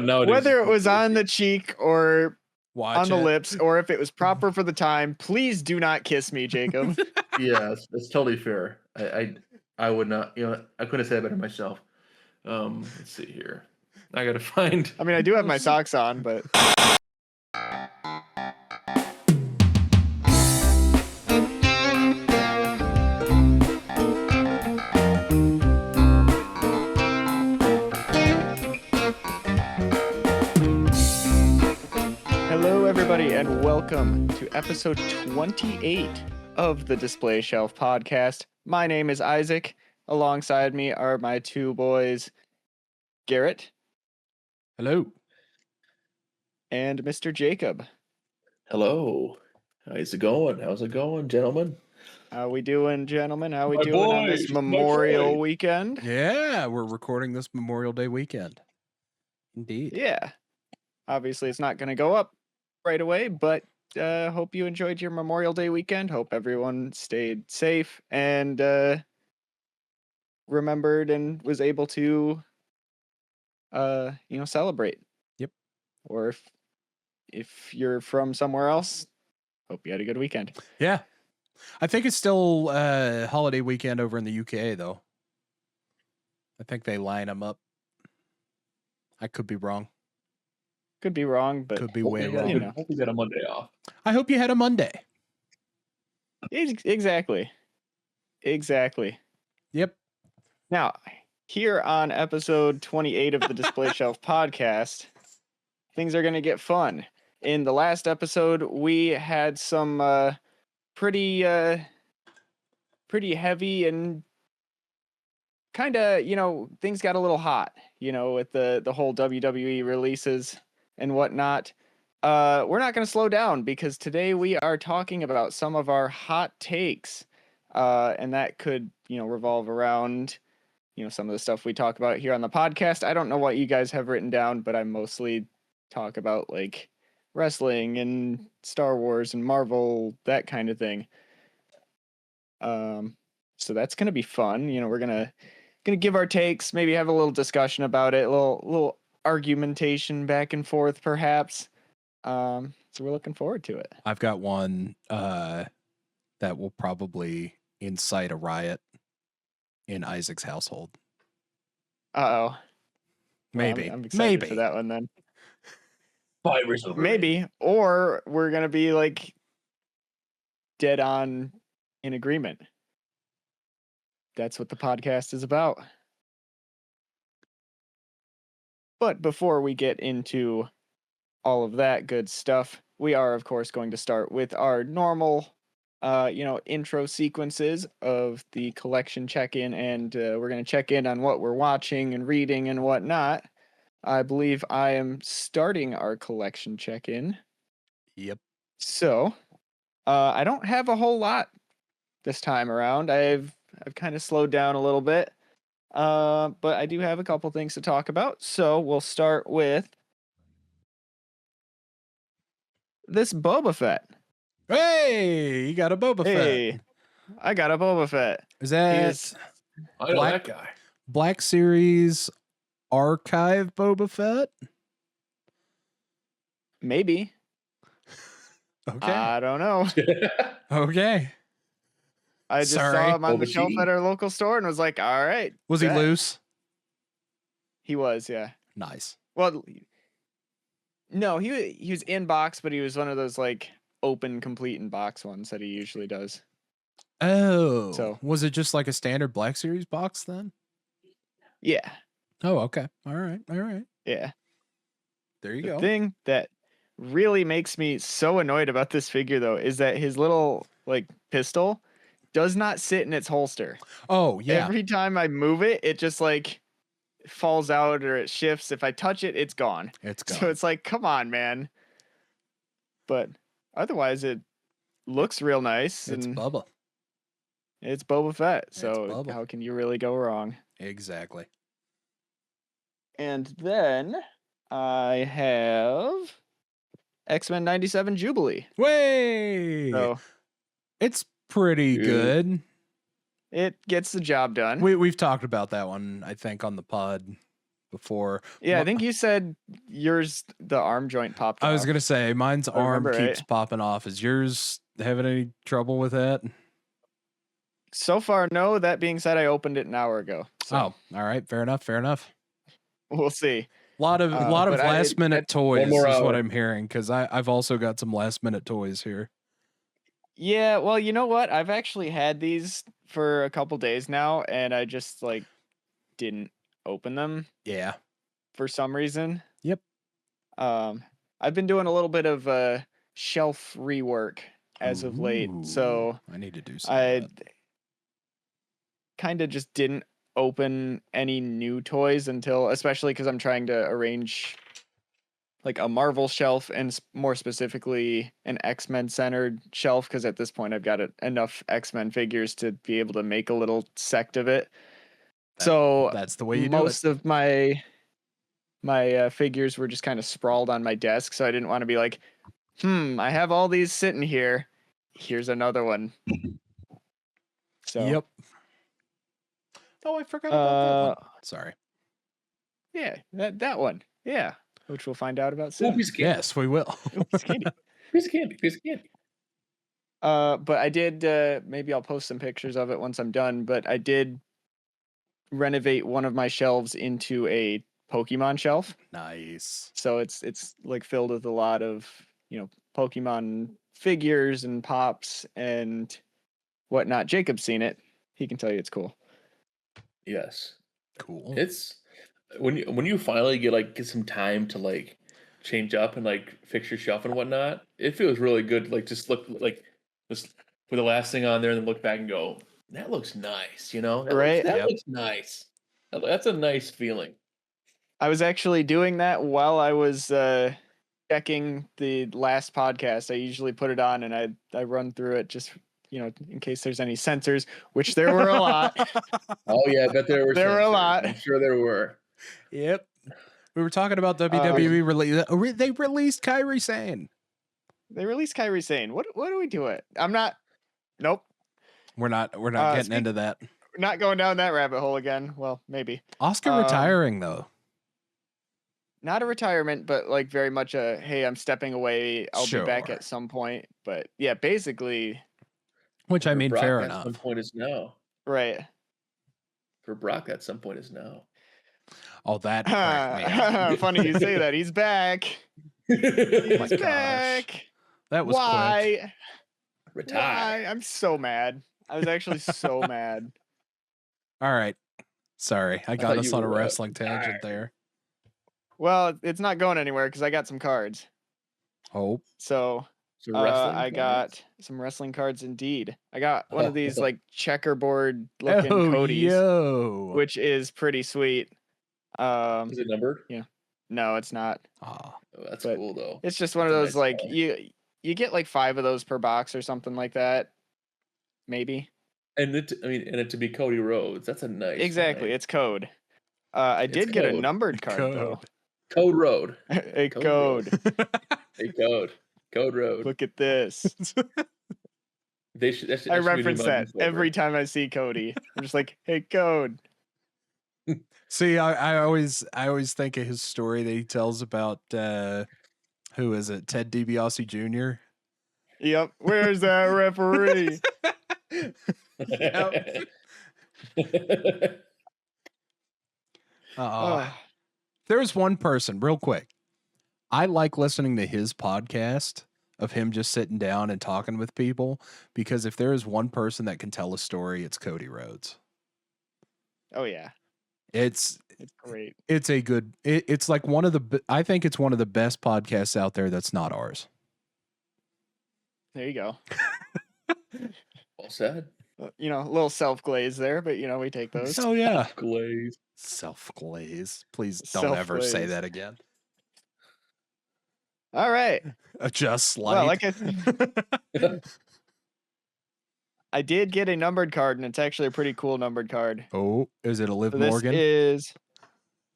whether it was on the cheek or on the it. lips, or if it was proper for the time, please do not kiss me, Jacob. Yes, it's totally fair. I would not, I couldn't say that better myself. Let's see here. I gotta find. I mean, I do have my socks on, but hello, everybody, and welcome to episode 28 of the DisplayShelf Podcast. My name is Isaac. Alongside me are my two boys, Garrett. Hello. And Mr. Jacob. Hello. How's it going? How's it going, gentlemen? How we doing, gentlemen? How we My doing on this boys, my Memorial boy. weekend? Yeah, we're recording this Memorial Day weekend. Indeed. Yeah. Obviously, it's not going to go up right away, but hope you enjoyed your Memorial Day weekend. Hope everyone stayed safe and remembered and was able to, celebrate. Yep. Or if you're from somewhere else, hope you had a good weekend. Yeah. I think it's still holiday weekend over in the UK, though. I think they line them up. I could be wrong. Could be wrong, but Could be way wrong. Hope you got a Monday off. I hope you had a Monday. Exactly. Yep. Now, here on episode 28 of the DisplayShelf Podcast, things are going to get fun. In the last episode, we had some pretty heavy and kind of, things got a little hot, with the whole WWE releases and whatnot. We're not going to slow down because today we are talking about some of our hot takes, and that could, revolve around some of the stuff we talk about here on the podcast. I don't know what you guys have written down, but I mostly talk about like wrestling and Star Wars and Marvel, that kind of thing. So that's gonna be fun. We're gonna give our takes, maybe have a little discussion about it, a little argumentation back and forth, perhaps. So we're looking forward to it. I've got one that will probably incite a riot in Isaac's household. Uh-oh. Maybe. I'm excited for that one then. Maybe. Or we're going to be like dead on in agreement. That's what the podcast is about. But before we get into all of that good stuff, we are, of course, going to start with our normal intro sequences of the collection check-in, and we're going to check in on what we're watching and reading and whatnot. I believe I am starting our collection check-in. Yep. So, I don't have a whole lot this time around. I've kind of slowed down a little bit, but I do have a couple things to talk about. So we'll start with this Boba Fett. Hey, you got a Boba Fett. I got a Boba Fett. Is that I know that guy. Black Series Archive Boba Fett? Maybe. Okay. I don't know. Okay. I just saw him on the shelf at our local store and was like, all right. Was he loose? He was, yeah. Nice. Well, no, he was in box, but he was one of those like open complete in box ones that he usually does. Oh. So was it just like a standard Black Series box then? Yeah. Oh, okay. All right. Yeah. There you go. go. The thing that really makes me so annoyed about this figure, though, is that his little like pistol does not sit in its holster. Oh, yeah. Every time I move it, it just like falls out or it shifts. If I touch it, it's gone. It's gone. So it's like, come on, man. But otherwise, it looks real nice. It's Bubba. It's Boba Fett. So Bubba. How can you really go wrong? Exactly. And then I have X-Men 97 Jubilee. Way. So it's pretty good. It gets the job done. We've talked about that one, I think, on the pod before. Yeah, I think you said yours, the arm joint popped I was off. gonna say mine's I arm remember, keeps right? popping off. Is yours having any trouble with that? So far, no. That being said, I opened it an hour ago. So Oh, all right. Fair enough. Fair enough. we'll see. A lot of But last minute toys more is what hour. I'm hearing, because I've also got some last minute toys here. Yeah, well, you know what? I've actually had these for a couple days now, and I just like didn't open them Yeah. for some reason. Yep. I've been doing a little bit of shelf rework as of late, so I need to do some. I Of that. kind of just didn't open any new toys until, especially because I'm trying to arrange like a Marvel shelf and more specifically an X-Men centered shelf, because at this point I've got enough X-Men figures to be able to make a little sect of it. So That's the way you do it. most of my figures were just kind of sprawled on my desk, so I didn't want to be like, I have all these sitting here. Here's another one. So Yep. Oh, I forgot about that one. Sorry. yeah, that one. Yeah, which we'll find out about soon. Piece of candy. Yes, we will. It's candy. Piece of candy. Piece of candy. But I did, maybe I'll post some pictures of it once I'm done, but I did renovate one of my shelves into a Pokemon shelf. Nice. So it's like filled with a lot of, Pokemon figures and pops and whatnot. Jacob's seen it. He can tell you it's cool. Yes. Cool. It's when you finally get some time to like change up and like fix your shelf and whatnot, it feels really good. Like just look like just put the last thing on there and then look back and go, that looks nice, Right? That Yep. looks nice. That's a nice feeling. I was actually doing that while I was checking the last podcast. I usually put it on and I run through it just, in case there's any censors, which there were a lot. Oh yeah, I bet there were. There were a censors. lot. I'm sure there were. Yep. We were talking about WWE release. They released Kairi Sane. They released Kairi Sane. What do we do it? Nope. We're not getting into that. Not going down that rabbit hole again. Well, maybe. Oscar retiring though. Not a retirement, but like very much a, hey, I'm stepping away. I'll be back Sure. at some point. But yeah, basically. Which I mean, Brock fair at enough. some point is now. Right. For Brock, at some point is now. Oh, that cracked me up. Funny you say that. He's back. He's my gosh. back. That was quick. Why? Retire. Why? I'm so mad. I was actually so mad. All right. Sorry, I got thought us you on a were, wrestling tangent retired. there. Well, it's not going anywhere because I got some cards. Oh, So So wrestling I cards? got some wrestling cards indeed. I got one of these Oh. like checkerboard looking Cody's, yo. which is pretty sweet. Is it numbered? No, it's not. Ah, Oh, that's But cool though. It's just one of That's a those nice like color. you get like 5 of those per box or something like that. Maybe. And it to be Cody Rhodes. That's a nice. Exactly. find. It's code. I It's did get a code. numbered card though. Code Road. A Code code. Hey, Code. Code Road. Look at this. They should. That should I that should be reference new that Mountain every Silver. time I see Cody. I'm just like, hey, code. See, I always think of his story that he tells about who is it? Ted DiBiase Jr. Yep. Where's that referee? There's one person, real quick. I like listening to his podcast of him just sitting down and talking with people, because if there is one person that can tell a story, it's Cody Rhodes. Oh yeah. It's Great. it's a good. It's like one of the. I think it's one of the best podcasts out there that's not ours. There you go. Well said. A little self glaze there, but we take those. Oh yeah, Glaze. self glaze. Please don't ever say Self-glaze. that again. All right. Just Well, like I did get a numbered card, and it's actually a pretty cool numbered card. oh, is it a Liv So this Morgan?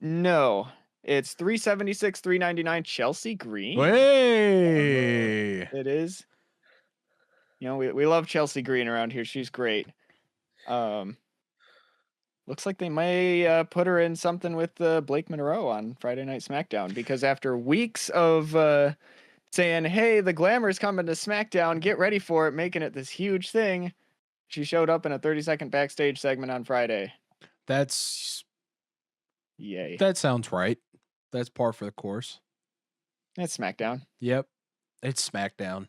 No, it's 376, 399 Chelsea Green. Hey, It is. We love Chelsea Green around here. She's great. looks like they may put her in something with Blake Monroe on Friday Night SmackDown, because after weeks of saying, hey, the Glamour's coming to SmackDown, get ready for it, making it this huge thing, she showed up in a 30-second backstage segment on Friday. That's Yay. that sounds right. That's par for the course. It's SmackDown. Yep. It's SmackDown.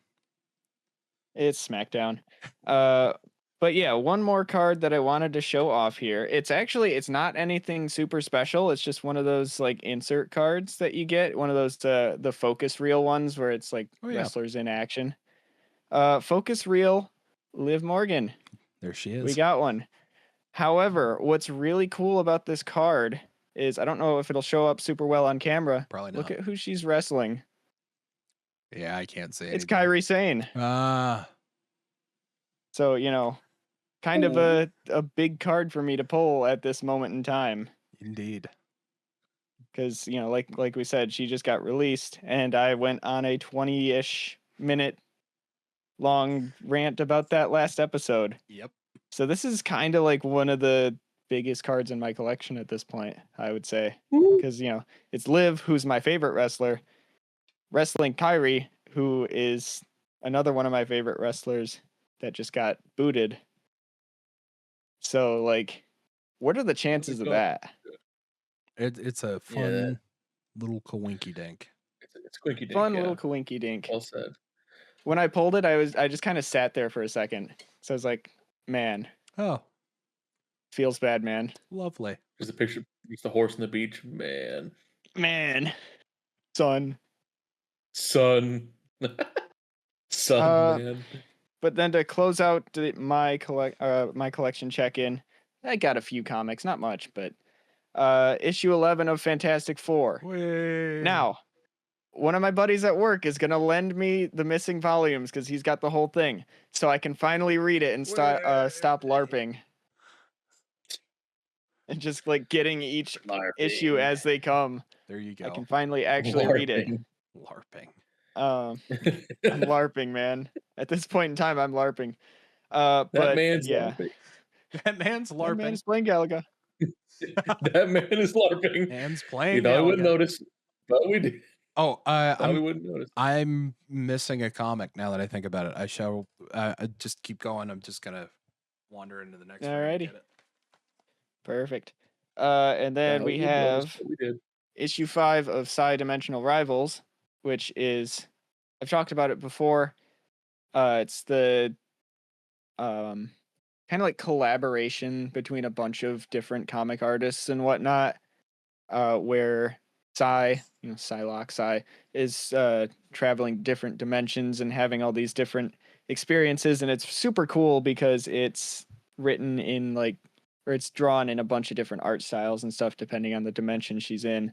It's SmackDown. But yeah, one more card that I wanted to show off here. It's not anything super special. It's just one of those like insert cards that you get. One of those the focus reel ones where it's like wrestlers in action. Focus reel, Liv Morgan. There she is. We got one. However, what's really cool about this card is I don't know if it'll show up super well on camera. Probably not. Look at who she's wrestling. Yeah, I can't say It's anything. Kairi Sane. So, kind of a big card for me to pull at this moment in time. Indeed. Because, like we said, she just got released, and I went on a 20-ish minute long rant about that last episode. Yep. So this is kind of like one of the biggest cards in my collection at this point, I would say. Because, it's Liv, who's my favorite wrestler, wrestling Kairi, who is another one of my favorite wrestlers that just got booted. So, what are the chances of that? It's a fun little coinky dink. It's a coinky dink. Fun little coinky dink. Well said. When I pulled it, I just kind of sat there for a second. So I was like, man. Oh. Feels bad, man. Lovely. There's a picture. It's the horse on the beach. Man. Son. Man. But then to close out my collection check-in, I got a few comics, not much, but issue 11 of Fantastic Four. Whee. Now, one of my buddies at work is going to lend me the missing volumes because he's got the whole thing, so I can finally read it and stop LARPing. And just getting each issue as they come. There you go. I can finally actually read it. LARPing. I'm LARPing, man. At this point in time, I'm LARPing. That man's LARPing. That man's LARPing. That man's playing Galaga. That man is LARPing. Man's playing. You know, I wouldn't notice, but we did. Oh, we wouldn't notice. I'm missing a comic now that I think about it. I shall just keep going. I'm just gonna wander into the next. Alrighty. Perfect. And then we have issue 5 of Psi-Dimensional Rivals, which is, I've talked about it before. It's the kind of like collaboration between a bunch of different comic artists and whatnot, where Psylocke is traveling different dimensions and having all these different experiences, and it's super cool because it's written in or it's drawn in a bunch of different art styles and stuff depending on the dimension she's in.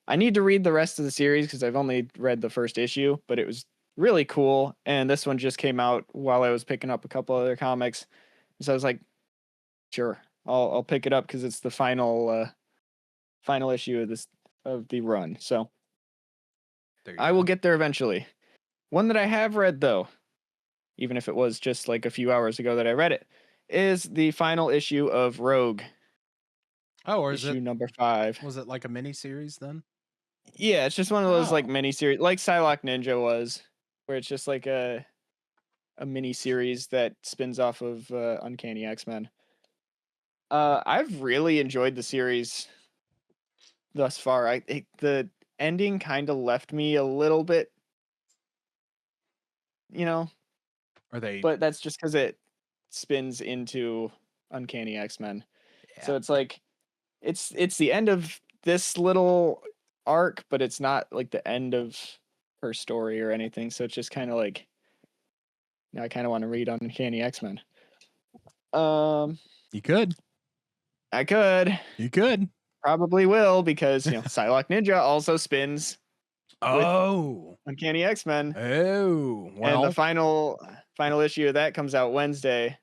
I need to read the rest of the series because I've only read the first issue, but it was really cool, and this one just came out while I was picking up a couple other comics, so I was like, sure, I'll pick it up because it's the final issue of the run. So I will get there eventually. One that I have read, though, even if it was just a few hours ago that I read it, is the final issue of Rogue. Oh, or is issue it number 5? Was it like a mini series then? Yeah, it's just one of those mini series, like Psylocke Ninja was, where it's just like a mini series that spins off of Uncanny X-Men. I've really enjoyed the series thus far. The ending kind of left me a little bit, but that's just because it spins into Uncanny X-Men. Yeah. So it's it's the end of this little arc, but it's not the end of her story or anything. So it's just kind of now I kind of want to read Uncanny X-Men. You could. I could. You could. Probably will, because Psylocke Ninja also spins. Oh. Uncanny X-Men. Oh. Well. And the final issue of that comes out Wednesday,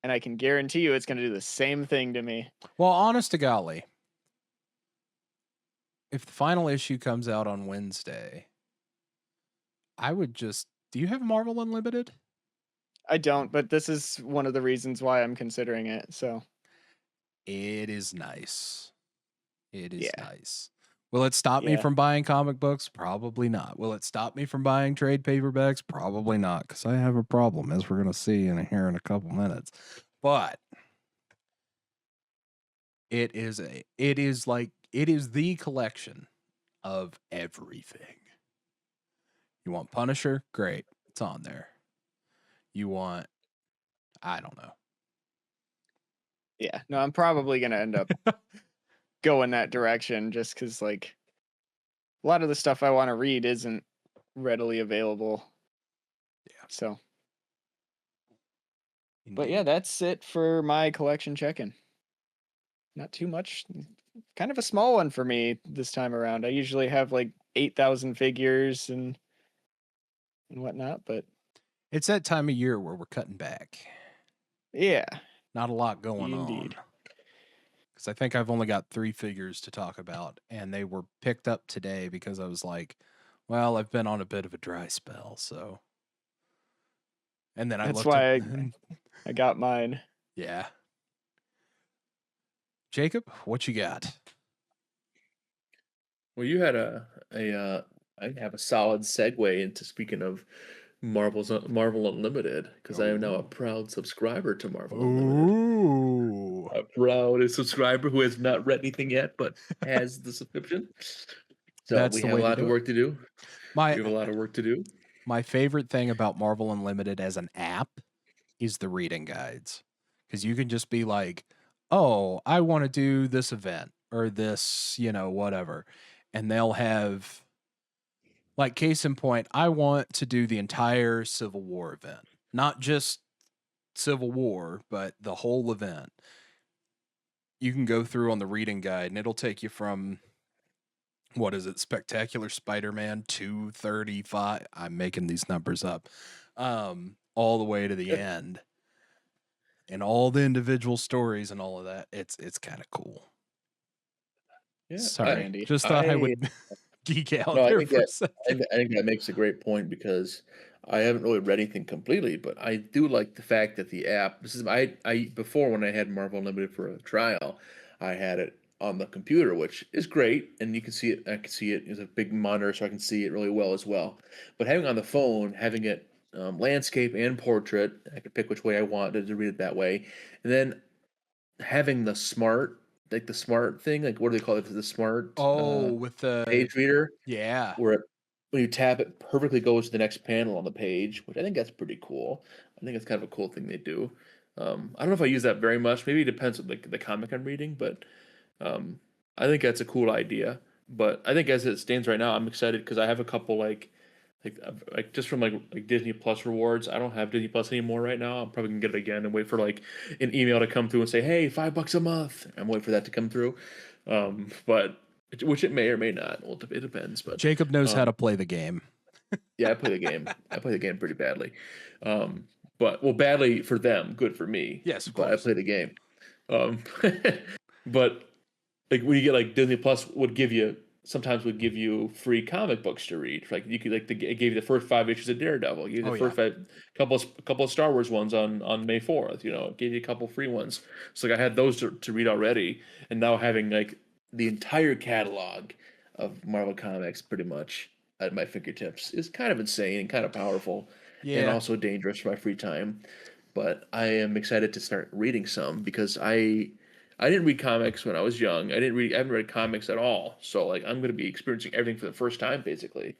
and I can guarantee you it's going to do the same thing to me. Well, honest to golly, if the final issue comes out on Wednesday, I would just... Do you have Marvel Unlimited? I don't, but this is one of the reasons why I'm considering it, so... It is nice. It is Yeah. nice. Will it stop me Yeah. from buying comic books? Probably not. Will it stop me from buying trade paperbacks? Probably not, because I have a problem, as we're going to see here in a couple minutes. But it is the collection of everything. You want Punisher? Great. It's on there. You want, I don't know. Yeah. No, I'm probably going to end up going that direction just because, like, a lot of the stuff I want to read isn't readily available. Yeah. So, Indeed. but yeah, that's it for my collection check-in. Not too much. Kind of a small one for me this time around. I usually have like 8,000 figures and whatnot, but it's that time of year where we're cutting back. yeah. Not a lot going Indeed. on. Because I think I've only got 3 figures to talk about, and they were picked up today because I was like, well, I've been on a bit of a dry spell, so. And then I That's looked why at, I got mine. yeah. Jacob, what you got? Well, you had I have a solid segue into speaking of Marvel Unlimited, because I am now a proud subscriber to Marvel Unlimited. Ooh. A proud subscriber who has not read anything yet, but has the subscription. So That's we the have a way to lot do of it. work to do. We have a lot of work to do. My favorite thing about Marvel Unlimited as an app is the reading guides. Because you can just be like, oh, I want to do this event or this, whatever. And they'll have, like, case in point, I want to do the entire Civil War event. Not just Civil War, but the whole event. You can go through on the reading guide and it'll take you from, what is it, Spectacular Spider-Man 235. I'm making these numbers up. All the way to the end. And all the individual stories and all of that. It's kind of cool. Yeah, Sorry. Just thought I would geek out No, there for a second. I think that makes a great point, because I haven't really read anything completely, but I do like the fact that the app. This is I before, when I had Marvel Unlimited for a trial, I had it on the computer, which is great, and you can see it. I can see it. It's a big monitor, so I can see it really well as well. But having it on the phone, having it landscape and portrait, I can pick which way I wanted to read it that way, and then having the smart, like the smart thing, like what do they call it? The smart With the page reader, yeah. where when you tap it, perfectly goes to the next panel on the page, which I think that's pretty cool. I think it's kind of a cool thing they do. I don't know if I use that very much. Maybe it depends on the comic I'm reading, but I think that's a cool idea. But I think as it stands right now, I'm excited because I have a couple like just from like Disney Plus rewards. I don't have Disney Plus anymore right now. I'm probably gonna get it again and wait for like an email to come through and say, "Hey, $5 a month." I'm waiting for that to come through. But which it may or may not. Well, it depends. But Jacob knows how to play the game. yeah, I play the game. I play the game pretty badly. But badly for them, good for me. Yes, of but course. I play the game. But like when you get like Disney Plus would give you free comic books to read. Like you could it gave you the first 5 issues of Daredevil. It gave you the first couple of Star Wars ones on May 4th. It gave you a couple free ones. So like I had those to read already, and now having like the entire catalog of Marvel comics pretty much at my fingertips is kind of insane and kind of powerful, and also dangerous for my free time. But I am excited to start reading some, because I didn't read comics when I was young. I haven't read comics at all. So like I'm going to be experiencing everything for the first time basically.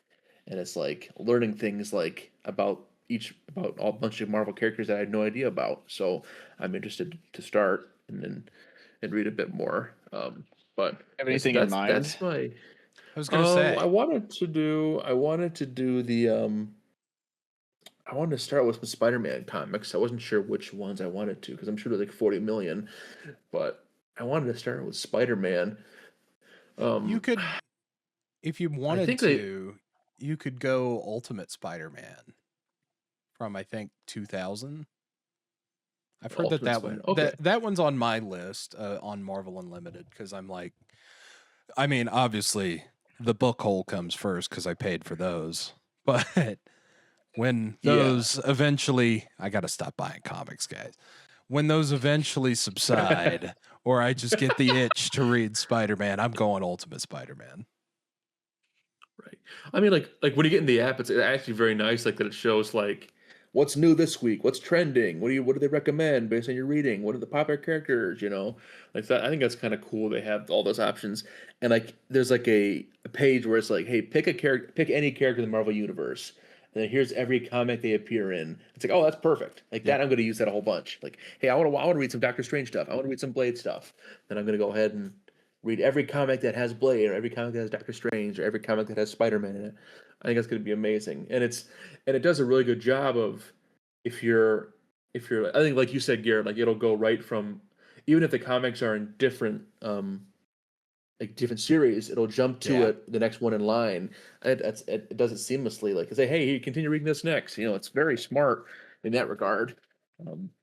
And it's like learning things like about a bunch of Marvel characters that I had no idea about. So I'm interested to start and read a bit more. But Have anything in mind? That's my I was gonna say I wanted to do the I wanted to start with some Spider-Man comics. I wasn't sure which ones I wanted to, because I'm sure there's like 40 million, but I wanted to start with Spider-Man. You could, if you wanted to, they, you could go Ultimate Spider-Man from I think 2000. I've heard that one. Okay. That one's on my list on Marvel Unlimited, because I'm like, I mean, obviously the book hole comes first because I paid for those, but when those eventually, I got to stop buying comics, guys. When those eventually subside, or I just get the itch to read Spider-Man, I'm going Ultimate Spider-Man. Right. I mean, like when you get in the app, it's actually very nice. Like that, it shows like what's new this week, what's trending, what do they recommend based on your reading, what are the popular characters, like that. I think that's kind of cool. They have all those options, and like there's like a page where it's like, hey, pick any character in the Marvel universe, and then here's every comic they appear in. It's like, oh, that's perfect. Like that, I'm going to use that a whole bunch. Like, hey, I want to read some Doctor Strange stuff. I want to read some Blade stuff. Then I'm going to go ahead and read every comic that has Blade, or every comic that has Doctor Strange, or every comic that has Spider-Man in it. I think that's going to be amazing, and it does a really good job of if you're I think like you said, Garrett, like it'll go right from, even if the comics are in different like different series, it'll jump to it the next one in line. It does it seamlessly. Like say, hey, you continue reading this next. It's very smart in that regard.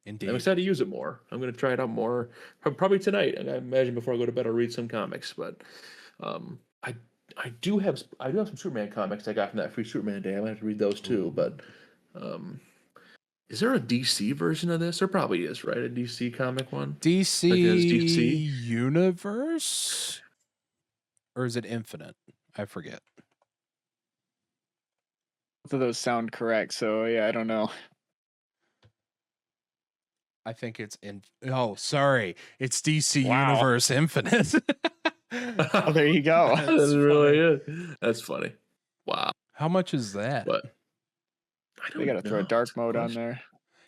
Indeed. I'm excited to use it more. I'm going to try it out more, probably tonight. And I imagine before I go to bed, I'll read some comics. But I do have some Superman comics I got from that free Superman day. I might have to read those too. But is there a DC version of this? There probably is, right? A DC comic one. DC, like DC Universe, or is it Infinite? I forget. Both of those sound correct. So yeah, I don't know. I think it's sorry. It's DC Universe Infinite. Oh, there you go. That's really it. That's funny. Wow. How much is that? But they got to throw a dark mode on there.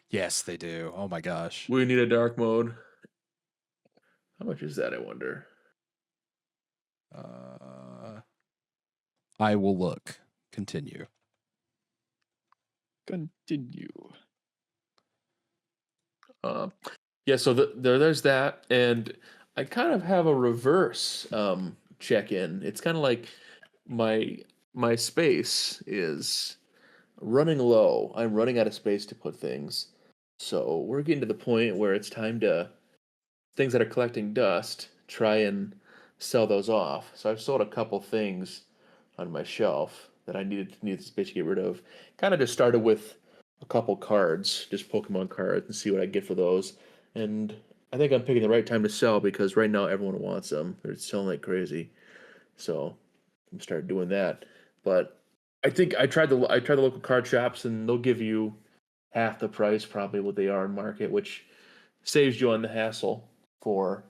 Yes, they do. Oh my gosh. We need a dark mode. How much is that, I wonder? I will look. Continue. Yeah, so there's that, and I kind of have a reverse check-in. It's kind of like my space is running low. I'm running out of space to put things. So we're getting to the point where it's time to, things that are collecting dust, try and sell those off. So I've sold a couple things on my shelf that I needed space to get rid of. Kind of just started with a couple cards, just Pokemon cards, and see what I get for those. And I think I'm picking the right time to sell because right now everyone wants them. They're selling like crazy. So I'm started doing that. But I think I tried the local card shops, and they'll give you half the price probably what they are in market, which saves you on the hassle for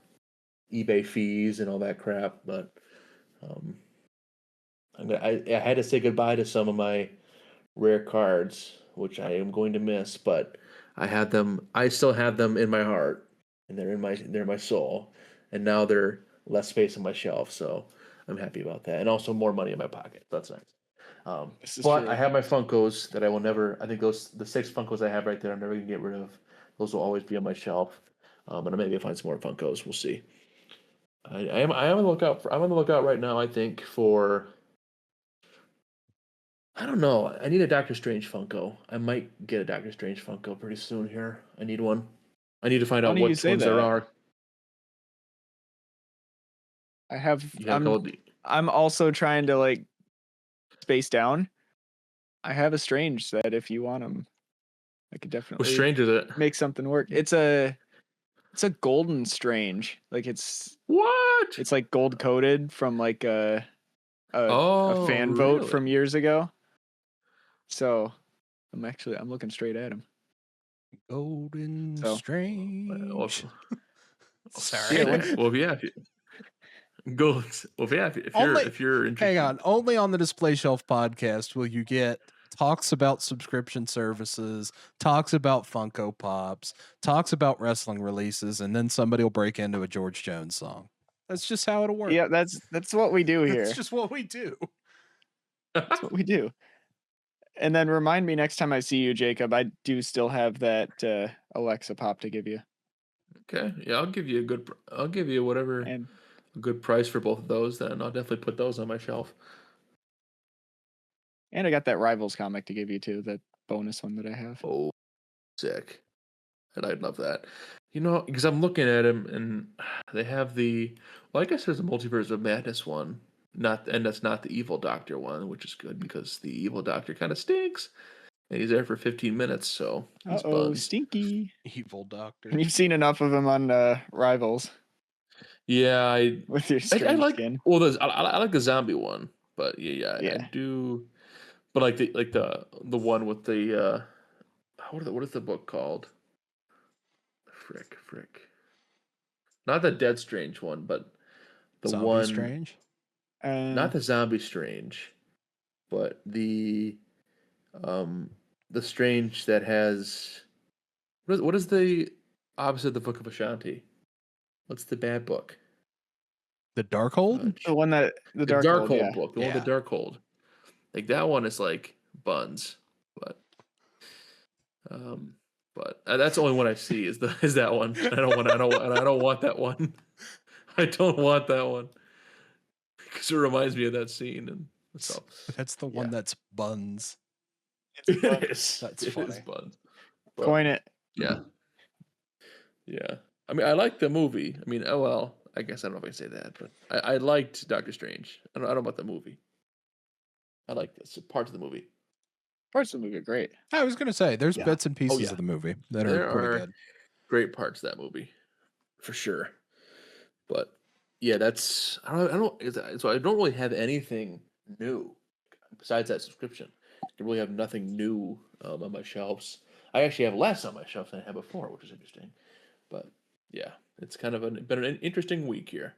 eBay fees and all that crap. But I had to say goodbye to some of my rare cards, which I am going to miss, but I still have them in my heart, and they're in my soul, and now they're less space on my shelf, so I'm happy about that, and also more money in my pocket. That's nice. But true. I have my Funkos that I will never. I think the 6 Funkos I have right there, I'm never gonna get rid of. Those will always be on my shelf. And maybe I'll find some more Funkos. We'll see. I'm on the lookout right now. I think for. I don't know. I need a Doctor Strange Funko. I might get a Doctor Strange Funko pretty soon here. I need one. I need to find out what ones there are. I have. I'm also trying to like space down. I have a Strange set if you want them. I could definitely. What Strange is it? Make something work. It's a golden Strange. Like it's what? It's like gold coated from like a fan vote from years ago. So I'm looking straight at him. Golden Strange. Sorry. Yeah. If you're interested. Hang on. Only on the DisplayShelf podcast will you get talks about subscription services, talks about Funko Pops, talks about wrestling releases, and then somebody will break into a George Jones song. That's just how it'll work. Yeah, that's what we do here. That's just what we do. That's what we do. And then remind me next time I see you, Jacob. I do still have that Alexa Pop to give you. Okay. Yeah, I'll give you whatever a good price for both of those. Then I'll definitely put those on my shelf. And I got that Rivals comic to give you too, that bonus one that I have. Oh, sick. And I'd love that. Because I'm looking at them, and they have I guess there's a Multiverse of Madness one. And that's not the Evil Doctor one, which is good because the Evil Doctor kind of stinks. And he's there for 15 minutes, so he's bugged. Stinky. Evil Doctor. And you've seen enough of him on Rivals. Yeah, with your I strange like. skin. Well, I like the zombie one, but I Yeah. do. But like the one with the what is the book called? Frick. Not the Dead Strange one, but the Zombie one, Strange. not the Zombie Strange, but um the Strange that has what is the opposite of the Book of Ashanti? What's the bad book? The Darkhold. The one that the The Darkhold, Darkhold yeah. book, the one Yeah. with the Darkhold. Like that one is like buns, but that's the only one I see is that one. I don't want that one. I don't want that one because it reminds me of that scene, and so That's the yeah. one that's buns. It's fun. It is. That's It funny. is buns. But, Coin it. yeah. I mean, I liked the movie. I mean, oh well. I guess I don't know if I can say that, but I liked Doctor Strange. I don't know about the movie. I liked this parts of the movie. Parts of the movie are great. I was gonna say there's Yeah. bits and pieces yeah. of the movie that There are pretty are good. great parts of that movie, for sure. But yeah, that's I don't so I don't really have anything new besides that subscription. I really have nothing new on my shelves. I actually have less on my shelves than I had before, which is interesting. But yeah, it's kind of been an interesting week here.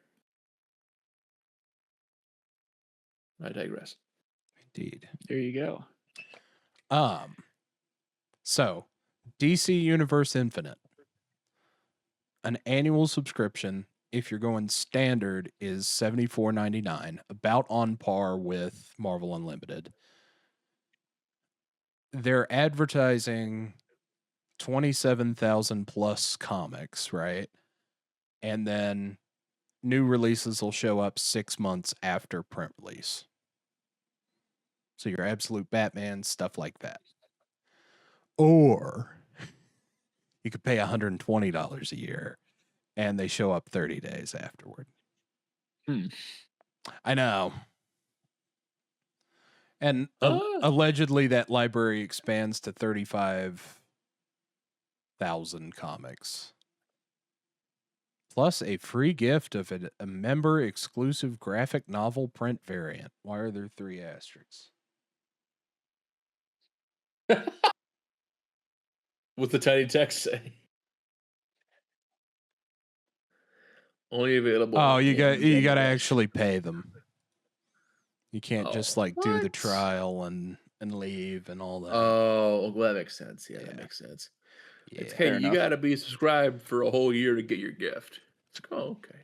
I digress. Indeed. There you go. So DC Universe Infinite, an annual subscription, if you're going standard, is $74.99, about on par with Marvel Unlimited. They're advertising 27,000 plus comics, right? And then new releases will show up 6 months after print release. So your Absolute Batman, stuff like that. Or you could pay $120 a year and they show up 30 days afterward. I know. And allegedly that library expands to 35,000 comics. Plus a free gift of a member exclusive graphic novel print variant. Why are there 3 asterisks? With the tiny text say. Only available. Oh, you got to Rush. actually pay them. You can't just like do the what? trial and leave and all that. Oh, well, that makes sense. Yeah, Yeah. that makes sense. Yeah. It's, hey, Fair you enough. got to be subscribed for a whole year to get your gift. It's like, oh, okay.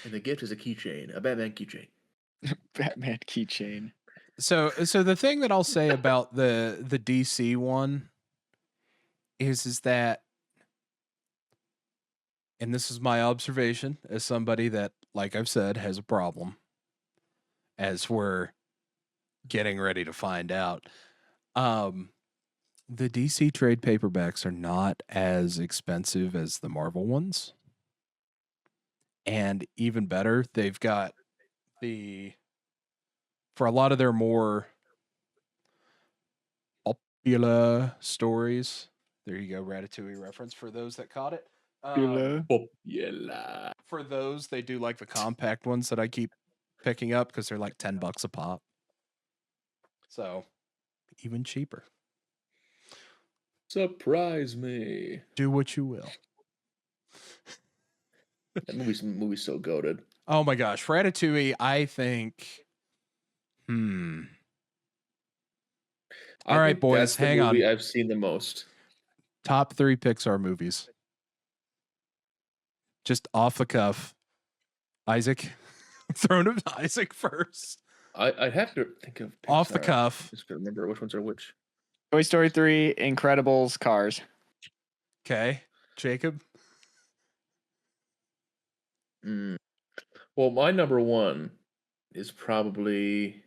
And the gift is a keychain, a Batman keychain. Batman keychain. So the thing that I'll say about the DC one is that, and this is my observation as somebody that, like I've said, has a problem, as we're getting ready to find out. The DC trade paperbacks are not as expensive as the Marvel ones. And even better, they've got for a lot of their more popular stories. There you go, Ratatouille reference for those that caught it. Yeah. For those, they do like the compact ones that I keep picking up because they're like $10 a pop. So even cheaper. Surprise me. Do what you will. That movie's so goated. Oh my gosh, Ratatouille, I think. All right, boys, that's the hang movie on. I've seen the most. Top 3 Pixar movies. Just off the cuff. Isaac. Throwing him to Isaac first. I'd have to think of Pixar. Off the cuff. Just to remember which ones are which. Toy Story 3, Incredibles, Cars. Okay. Jacob? Well, my number one is probably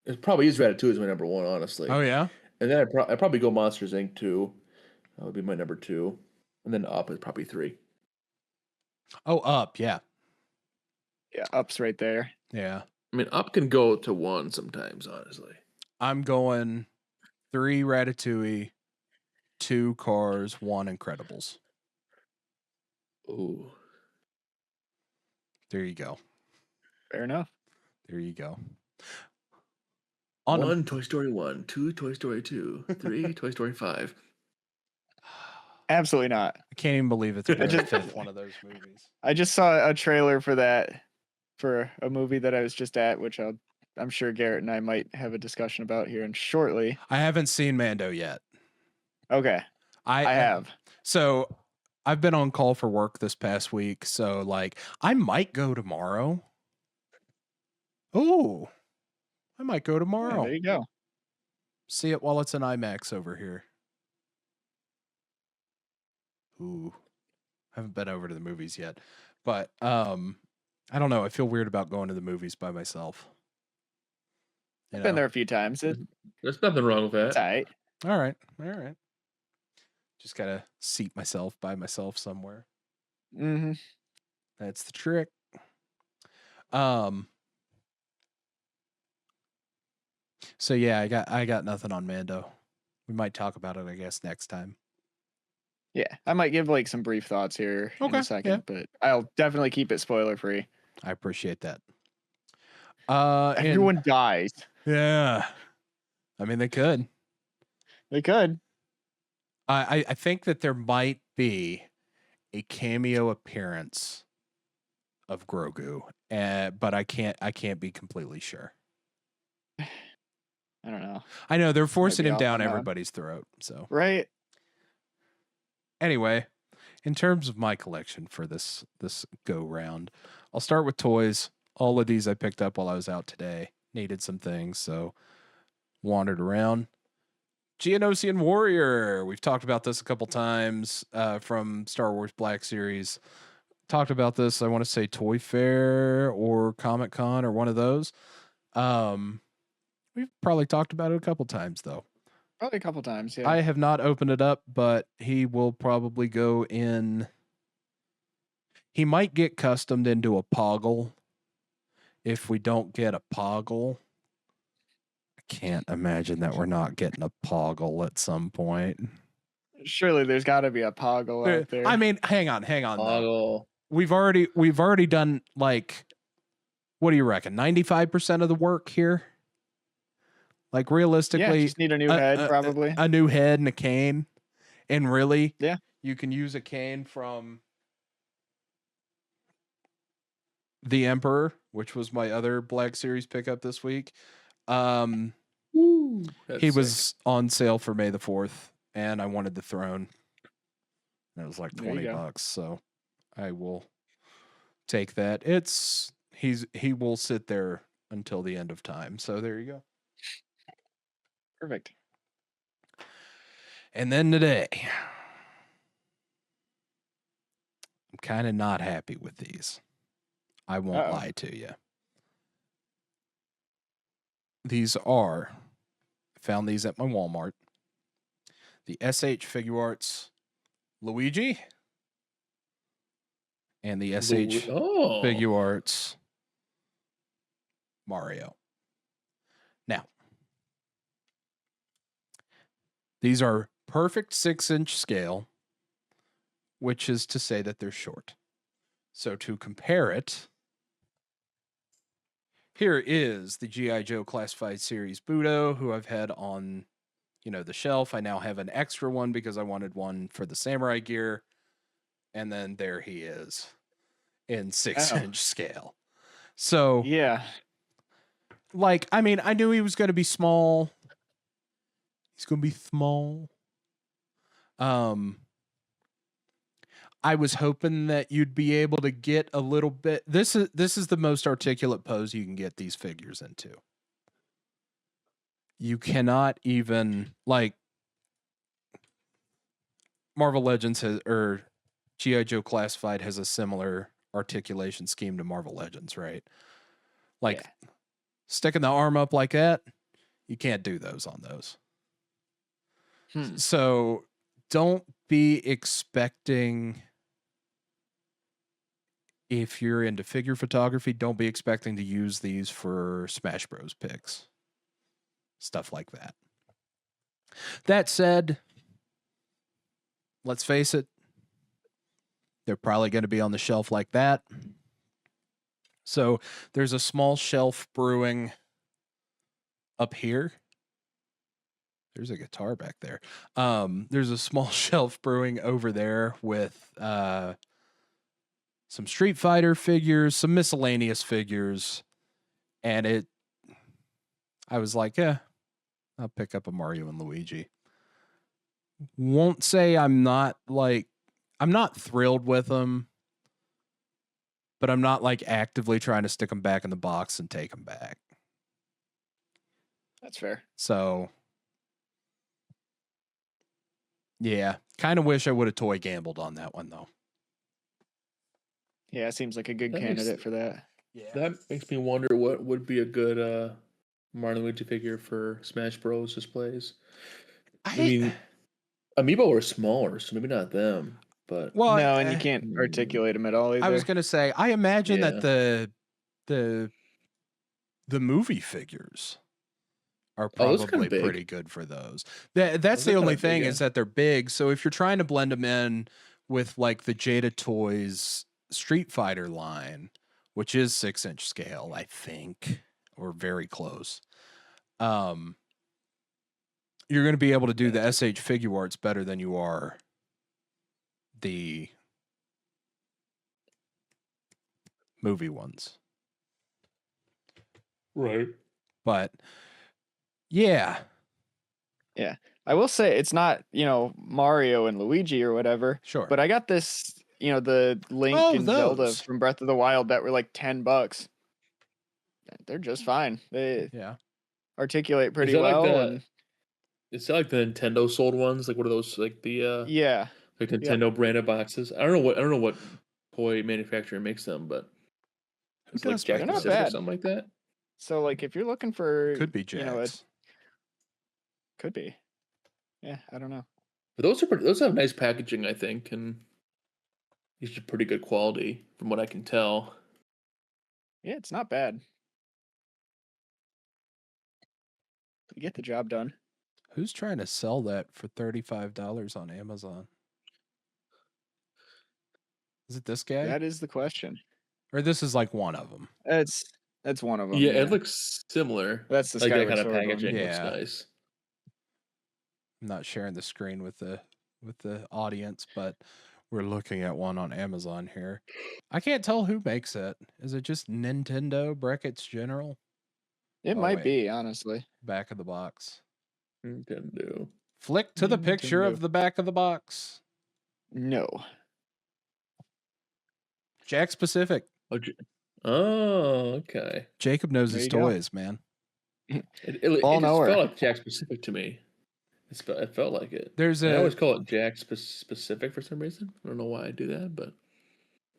Ratatouille is my number one, honestly. Oh, yeah? And then I'd probably go Monsters Inc. 2. That would be my number 2. And then Up is probably 3. Oh, Up, yeah. Yeah, Up's right there. Yeah. I mean, Up can go to 1 sometimes, honestly. I'm going 3 Ratatouille, 2 Cars, 1 Incredibles. Ooh. There you go. Fair enough. There you go. 1, Toy Story 1, 2, Toy Story 2, 3, Toy Story 5. Absolutely not. I can't even believe it's the just- fifth one of those movies. I just saw a trailer for that, for a movie that I was just at, which I'm sure Garrett and I might have a discussion about here in shortly. I haven't seen Mando yet. Okay, I have. So I've been on call for work this past week, so like I might go tomorrow. Oh, I might go Yeah, tomorrow. there you go. See it while it's in IMAX over here. Ooh, haven't been over to the movies yet, but I don't know. I feel weird about going to the movies by myself. I've been there a few times. There's nothing wrong with It's that. all right. All right. Just gotta seat myself by myself somewhere. Mm-hmm. That's the trick. So yeah, I got nothing on Mando. We might talk about it, I guess, next time. Yeah, I might give like some brief thoughts here in Okay, a second, yeah. but I'll definitely keep it spoiler free. I appreciate that. Everyone dies. Yeah. I mean, they could. They could. I think that there might be a cameo appearance of Grogu, but I can't be completely sure. I don't know. I know they're forcing be him off down on that one. everybody's throat. So Right. anyway, in terms of my collection for this go round, I'll start with toys. All of these I picked up while I was out today. Needed some things, so wandered around. Geonosian Warrior. We've talked about this a couple times from Star Wars Black Series. Talked about this, I want to say Toy Fair or Comic Con or one of those. We've probably talked about it a couple times though. Probably a couple times, yeah. I have not opened it up, but he will probably go in. He might get customed into a Poggle. If we don't get a Poggle, I can't imagine that we're not getting a Poggle at some point. Surely there's got to be a Poggle out there. I mean, hang on. Though. Toggle. We've already done like, what do you reckon? 95% of the work here. Like realistically, yeah, just need a new head, probably. A new head and a cane, and really, yeah, you can use a cane from the Emperor, which was my other Black Series pickup this week. He was on sale for May the 4th, and I wanted the throne. And it was like $20, so I will take that. He will sit there until the end of time. So there you go. Perfect. And then today, I'm kind of not happy with these. I won't lie to you. These are, found these at my Walmart. The SH Figure Arts Luigi and the SH Figure Arts Mario. Now, these are perfect 6-inch scale, which is to say that they're short. So to compare it, here is the G.I. Joe Classified Series Budo, who I've had on, the shelf. I now have an extra one because I wanted one for the samurai gear. And then there he is in 6-inch scale. So, yeah. Like, I mean, I knew he was going to be small. He's going to be small. I was hoping that you'd be able to get a little bit. This is the most articulate pose you can get these figures into. You cannot even, like, Marvel Legends or G.I. Joe Classified has a similar articulation scheme to Marvel Legends, right? Like, sticking the arm up like that, you can't do those on those. So don't be expecting, if you're into figure photography, don't be expecting to use these for Smash Bros. Picks. Stuff like that. That said, let's face it, they're probably going to be on the shelf like that So there's a small shelf brewing up here. There's a guitar back there. There's a small shelf brewing over there with some Street Fighter figures, some miscellaneous figures, and I was like, I'll pick up a Mario and Luigi. Won't say I'm not thrilled with them, but I'm not like actively trying to stick them back in the box and take them back. That's fair. So, yeah, kind of wish I would have toy gambled on that one though. Yeah, it seems like a good That candidate makes- for that. Yeah. That makes me wonder what would be a good Mario Luigi figure for Smash Bros. Displays. I mean, Amiibo are smaller, so maybe not them. But well, no, and you can't articulate them at all either. I was gonna say, I imagine Yeah. that the movie figures are those are kinda probably big. pretty good for those. That's Those the are only kinda thing big, is that they're big. So if you're trying to blend them in with like the Jada Toys Street Fighter line, which is 6-inch scale, I think, or very close, you're going to be able to do the SH figure arts better than you are the movie ones. Right. But yeah. Yeah. I will say it's not, Mario and Luigi or whatever. Sure. But I got this, the Link and Zelda those. from Breath of the Wild that were like $10. They're just fine. They articulate pretty well. Is that like the Nintendo sold ones? Like what are those? Like the Yeah. like Nintendo branded boxes? I don't know what toy manufacturer makes them, but it's like does Jack make them? Pacific They're or not bad. something like that. So like if you're looking for Could be Jax. could be. Yeah, I don't know. But those have nice packaging, I think, and these are pretty good quality from what I can tell. Yeah, it's not bad. You get the job done. Who's trying to sell that for $35 on Amazon? Is it this guy? That is the question. Or this is like one of them? That's one of them. Yeah, it looks similar. That's the like that Skyward kind of Sword one. packaging looks Yeah. nice. I'm not sharing the screen with the audience, but we're looking at one on Amazon here. I can't tell who makes it. Is it just Nintendo Brackets General? It Oh, might wait. be, honestly. Back of the box. Nintendo. Flick to the picture of Nintendo. the back of the box. No. Jack Pacific. Oh, okay. Jacob knows There his you go. toys, man. It Ball just knower. felt like Jack Specific to me. It felt like it. There's I a always call it Jack Specific for some reason. I don't know why I do that, but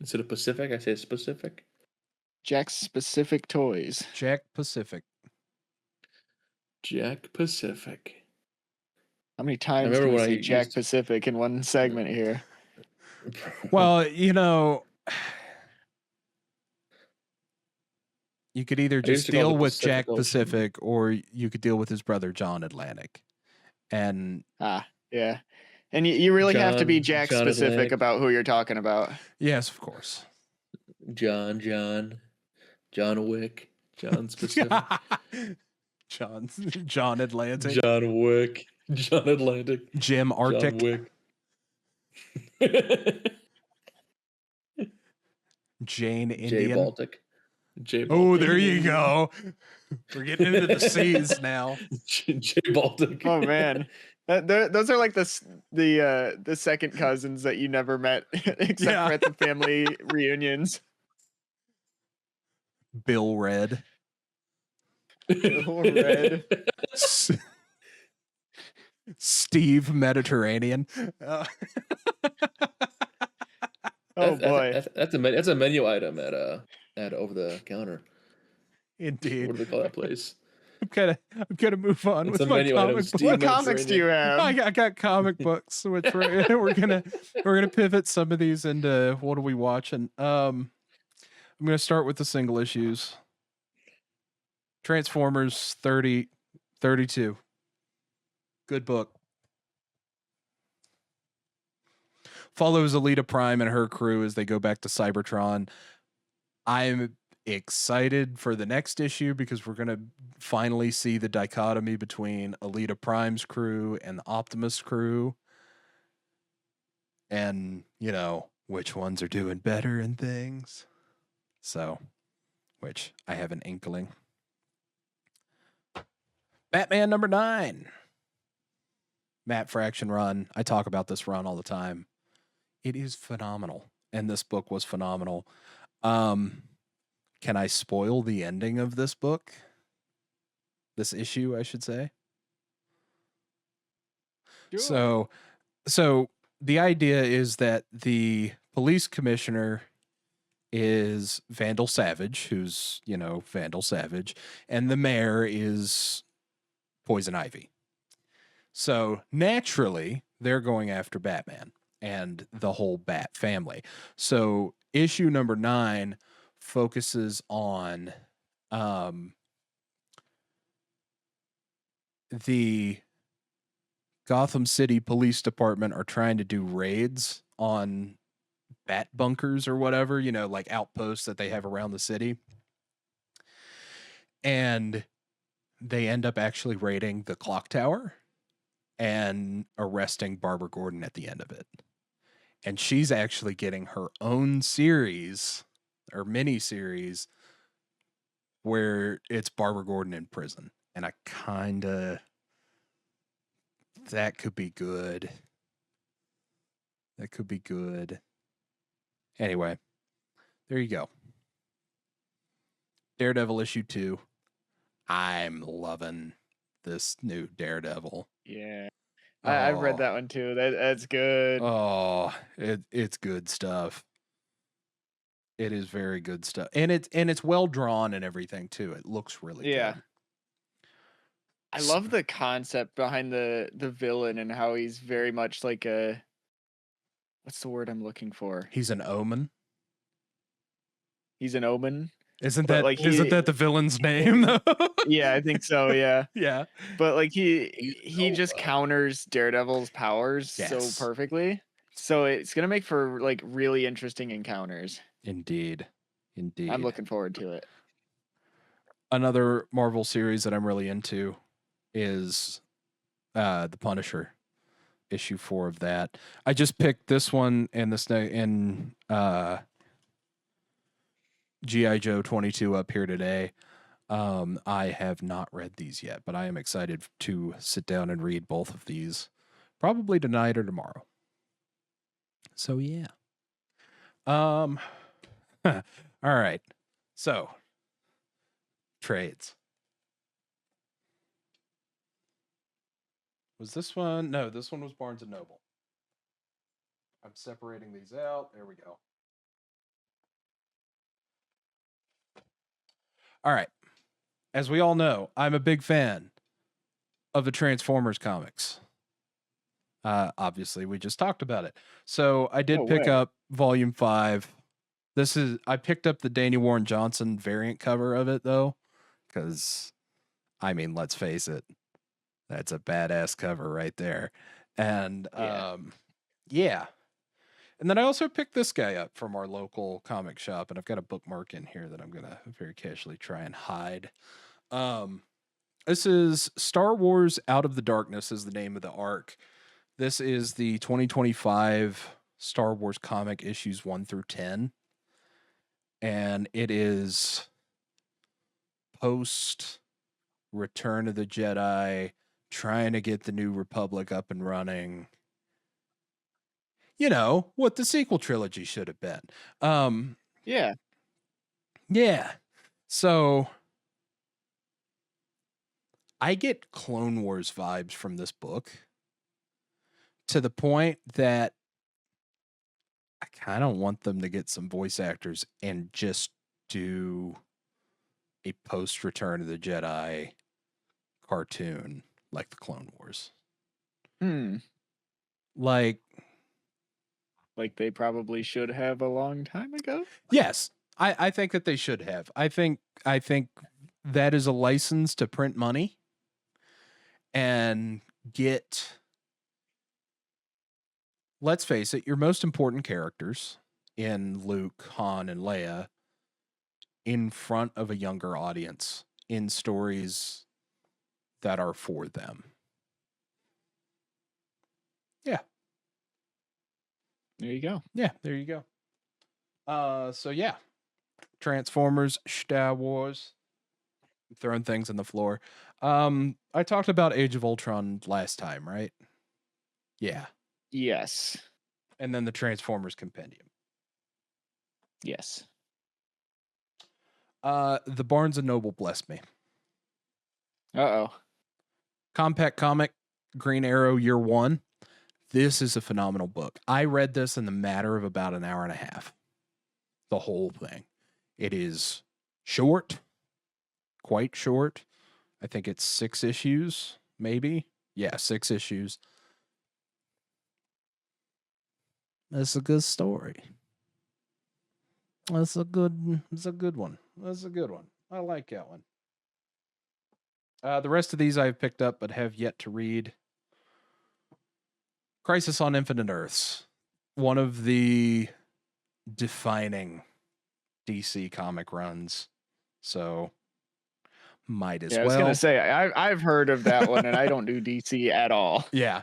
instead of Pacific, I say specific. Jack's Specific Toys. Jack Pacific. Jack Pacific. How many times remember can we when I say Jack used to- Pacific in one segment here? Well, you could either used just to call deal it the with Pacific Jack Ocean. Pacific or you could deal with his brother John Atlantic. And Yeah. And you really have to be John Jack Specific Atlantic. about who you're talking about. yes, of course. John Wick, John Specific, John Atlantic. John Wick, John Atlantic, Jim Arctic. John Wick, Jane J Indian. Baltic, Oh, there you go. We're getting into the seas now. J Baltic. Oh man. Those are like the second cousins that you never met except Yeah. for at the family reunions. Bill Red. Bill Red. Steve Mediterranean. Oh boy. That's a menu item at over the counter. Indeed. What do they call that place? I'm gonna move on It's with a my menu item, comic Steve. book. What comics do you have? I got comic books, which we're gonna pivot some of these into what are we watching. I'm gonna start with the single issues. Transformers 32. Good book. Follows Alita Prime and her crew as they go back to Cybertron. I'm excited for the next issue because we're going to finally see the dichotomy between Alita Prime's crew and the Optimus crew. And, you know, which ones are doing better and things. So, which I have an inkling. Batman number 9. Matt Fraction run. I talk about this run all the time. It is phenomenal. And this book was phenomenal. Can I spoil the ending of this book? This issue, I should say. Sure. So the idea is that the police commissioner is Vandal Savage, who's, you know, Vandal Savage, and the mayor is Poison Ivy. So naturally, they're going after Batman and the whole Bat family. So issue number 9 focuses on the Gotham City Police Department are trying to do raids on bat bunkers or whatever, you know, like outposts that they have around the city. And they end up actually raiding the clock tower and arresting Barbara Gordon at the end of it. And she's actually getting her own series or mini series where it's Barbara Gordon in prison. And I that could be good. That could be good. Anyway, there you go. Daredevil issue 2. I'm loving this new Daredevil. Yeah. I've read Oh. that one too. That's good. Oh, it's good stuff. It is very good stuff. And it's well drawn and everything too. It looks really Yeah. good. I love the concept behind the villain and how he's very much like a, what's the word I'm looking for? He's an omen. He's an omen. Isn't But, that like, isn't that the villain's name though? Yeah, I think so, yeah. Yeah. But like he so just well. counters Daredevil's powers Yes. so perfectly. So it's gonna make for like really interesting encounters. Indeed. I'm looking forward to it. Another Marvel series that I'm really into is The Punisher, issue 4 of that. I just picked this one and this in G.I. Joe 22 up here today. I have not read these yet, but I am excited to sit down and read both of these probably tonight or tomorrow. So yeah. All right. So trades. Was this one? No, this one was Barnes and Noble. I'm separating these out. There we go. All right. As we all know, I'm a big fan of the Transformers comics. Obviously, we just talked about it. So I did pick up Volume 5. I picked up the Danny Warren Johnson variant cover of it, though, because, I mean, let's face it, that's a badass cover right there. And, yeah. And then I also picked this guy up from our local comic shop, and I've got a bookmark in here that I'm going to very casually try and hide. This is Star Wars Out of the Darkness is the name of the arc. This is the 2025 Star Wars comic issues 1 through 10. And it is post Return of the Jedi, trying to get the New Republic up and running. You know, what the sequel trilogy should have been. Yeah. Yeah. So I get Clone Wars vibes from this book to the point that I kind of want them to get some voice actors and just do a post Return of the Jedi cartoon like the Clone Wars. Like they probably should have a long time ago. Yes, I think that they should have. I think that is a license to print money and get, let's face it, your most important characters in Luke, Han, and Leia in front of a younger audience in stories that are for them. Yeah. There you go. Yeah, there you go. So yeah. Transformers, Star Wars. Throwing things on the floor. I talked about Age of Ultron last time, right? Yeah. Yes. And then the Transformers Compendium. Yes. The Barnes and Noble blessed me. Uh-oh. Compact comic, Green Arrow Year One. This is a phenomenal book. I read this in the matter of about an hour and a half. The whole thing. It is short, quite short. I think it's 6 issues, maybe. Yeah, 6 issues. It's a good story. It's a good one. That's a good one. I like that one. The rest of these I've picked up but have yet to read. Crisis on Infinite Earths. One of the defining DC comic runs. So might as Yeah, I well. was gonna say I've heard of that one, and I don't do DC at all. Yeah,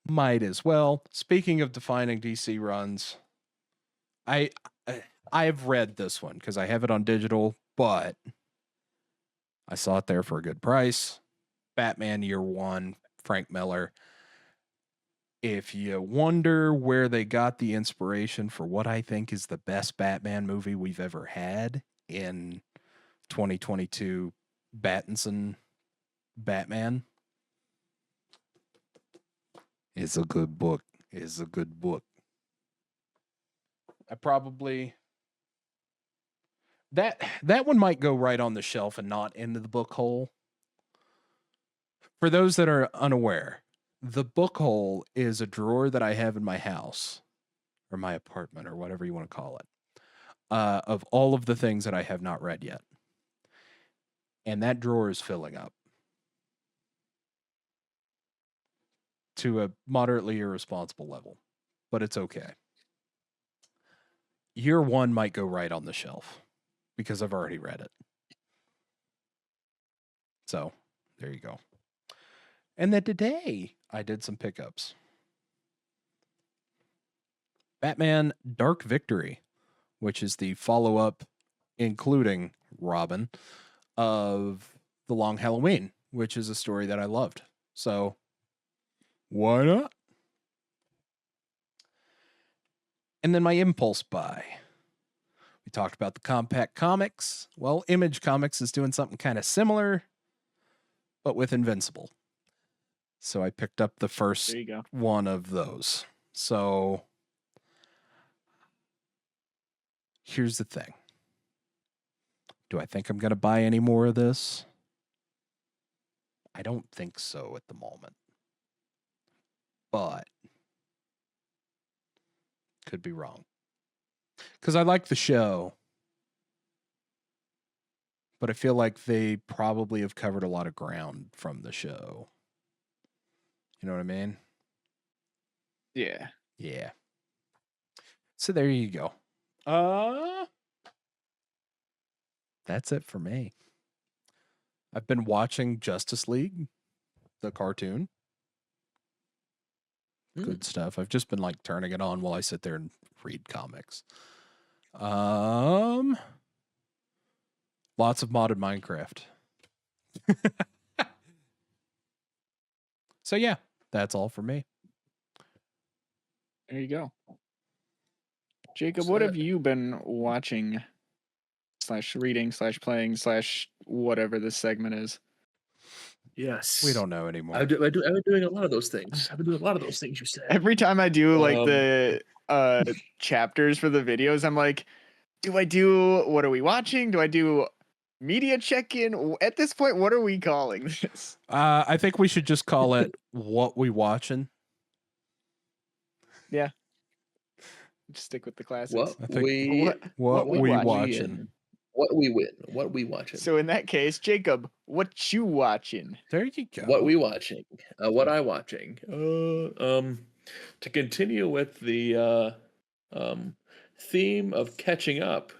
might as well. Speaking of defining DC runs, I've read this one because I have it on digital, but I saw it there for a good price. Batman Year One, Frank Miller. If you wonder where they got the inspiration for what I think is the best Batman movie we've ever had in 2022 Battinson Batman, it's a good book. It's a good book. I probably that one might go right on the shelf and not into the book hole. For those that are unaware, the book hole is a drawer that I have in my house or my apartment or whatever you want to call it, of all of the things that I have not read yet. And that drawer is filling up to a moderately irresponsible level, but it's okay. Year One might go right on the shelf because I've already read it. So there you go. And then today I did some pickups. Batman Dark Victory, which is the follow-up, including Robin, of The Long Halloween, which is a story that I loved. So why not? And then my impulse buy. We talked about the compact comics. Well, Image Comics is doing something kind of similar, but with Invincible. So I picked up the first one of those. So here's the thing. Do I think I'm going to buy any more of this? I don't think so at the moment. But could be wrong. Because I like the show. But I feel like they probably have covered a lot of ground from the show. You know what I mean? Yeah. Yeah. So there you go. That's it for me. I've been watching Justice League, the cartoon. Good stuff. I've just been like turning it on while I sit there and read comics. Lots of modded Minecraft. So yeah, that's all for me. There you go. Jacob, what have you been watching / reading / playing / whatever this segment is? Yes. We don't know anymore. I've been doing a lot of those things. I've been doing a lot of those things you said. Every time I do like the chapters for the videos, I'm like, what are we watching? Do I do media check-in? At this point, what are we calling this? I think we should just call it What We Watching. Yeah. Just stick with the classics. What we watching. What we win. What we watching. So in that case, Jacob, what you watching? There you go. What we watching. What I watching. To continue with the theme of catching up,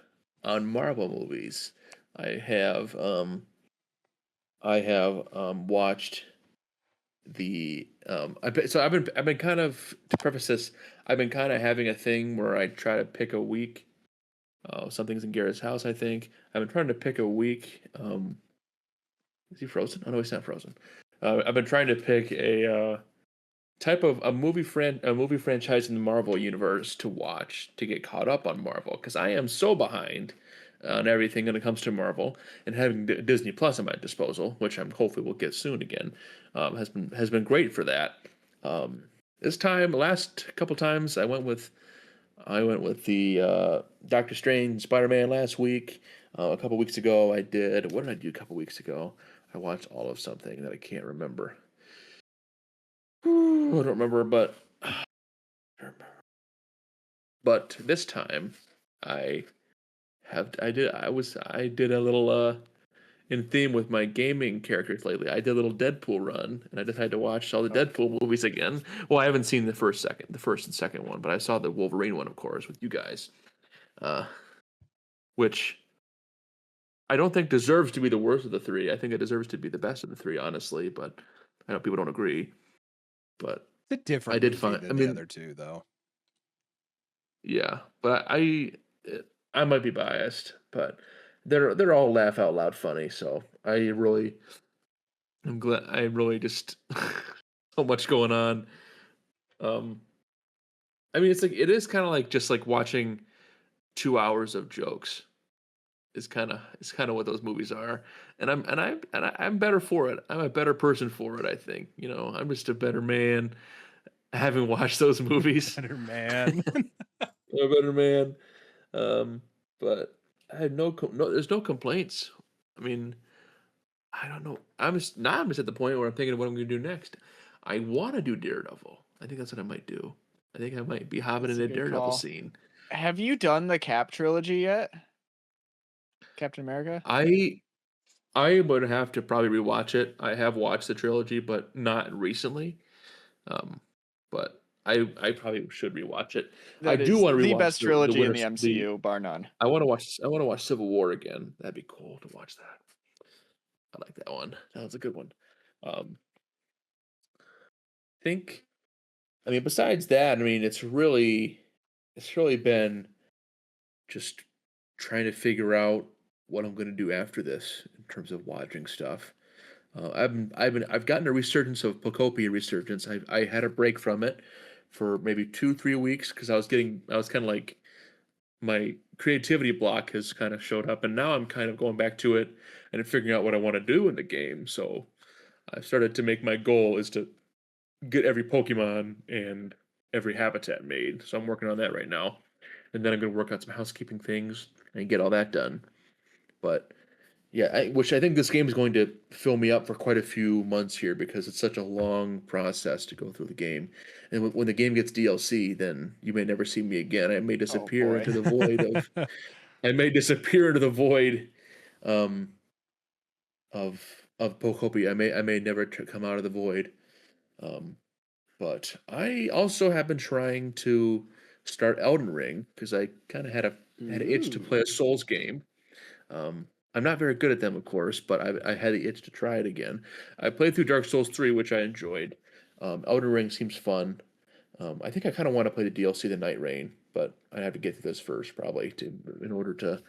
on Marvel movies. I have watched I've been kind of, to preface this, I've been kind of having a thing where I try to pick a week. Something's in Garrett's house, I think. I've been trying to pick a week. Is he frozen? Oh no, he's not frozen. I've been trying to pick a type of a movie franchise in the Marvel universe to watch to get caught up on Marvel, because I am so behind on everything when it comes to Marvel, and having Disney Plus at my disposal, which I'm hopefully will get soon again, has been great for that. This time, last couple times, I went with the Doctor Strange, Spider-Man last week. A couple weeks ago, I did. What did I do a couple weeks ago? I watched all of something that I can't remember. I don't remember, but this time I I did a little in theme with my gaming characters lately. I did a little Deadpool run, and I decided to watch all the Deadpool movies again. Well, I haven't seen the first and second one, but I saw the Wolverine one, of course, with you guys, uh, which I don't think deserves to be the worst of the three. I think it deserves to be the best of the three, honestly. But I know people don't agree. But It's a different I did movie find. than I the mean, other two, though. yeah, but I might be biased, but they're all laugh out loud funny. So I'm glad. I really just so much going on. Um, I mean, it is kind of like just like watching 2 hours of jokes. Is kind of what those movies are, and I'm better for it. I'm a better person for it. I think, I'm just a better man having watched those movies. Better man. I'm a better man. Um, but I had no. There's no complaints. I mean, I don't know. I'm just at the point where I'm thinking of what I'm going to do next. I want to do Daredevil. I think that's what I might do. I think I might be hopping That's in a a good Daredevil call. scene. Have you done the Cap trilogy yet? Captain America? I would have to probably rewatch it. I have watched the trilogy, but not recently. Um, but I probably should rewatch it. I That do is want to the rewatch best the trilogy in winter the the MCU, bar none. I want to watch Civil War again. That'd be cool to watch that. I like that one. That was a good one. Um, think I mean, besides that, I mean, it's really been just trying to figure out what I'm going to do after this in terms of watching stuff. I've gotten a resurgence of Pocopia resurgence. I had a break from it for maybe 2-3 weeks because I was kind of like, my creativity block has kind of showed up, and now I'm kind of going back to it and figuring out what I want to do in the game. So I've started to make my goal is to get every Pokemon and every habitat made. So I'm working on that right now, and then I'm going to work on some housekeeping things and get all that done. But yeah, which I think this game is going to fill me up for quite a few months here because it's such a long process to go through the game. And when the game gets DLC, then you may never see me again. Oh boy. I may disappear into the void um, of Pocopia. I may never come out of the void. Um, but I also have been trying to start Elden Ring because I kind of had an itch to play Ooh. a Souls game. I'm not very good at them, of course, but I had the itch to try it again. I played through Dark Souls 3, which I enjoyed. Elden Ring seems fun. I think I kind of want to play the DLC, The Night Rain, but I have to get through this first, probably, in order to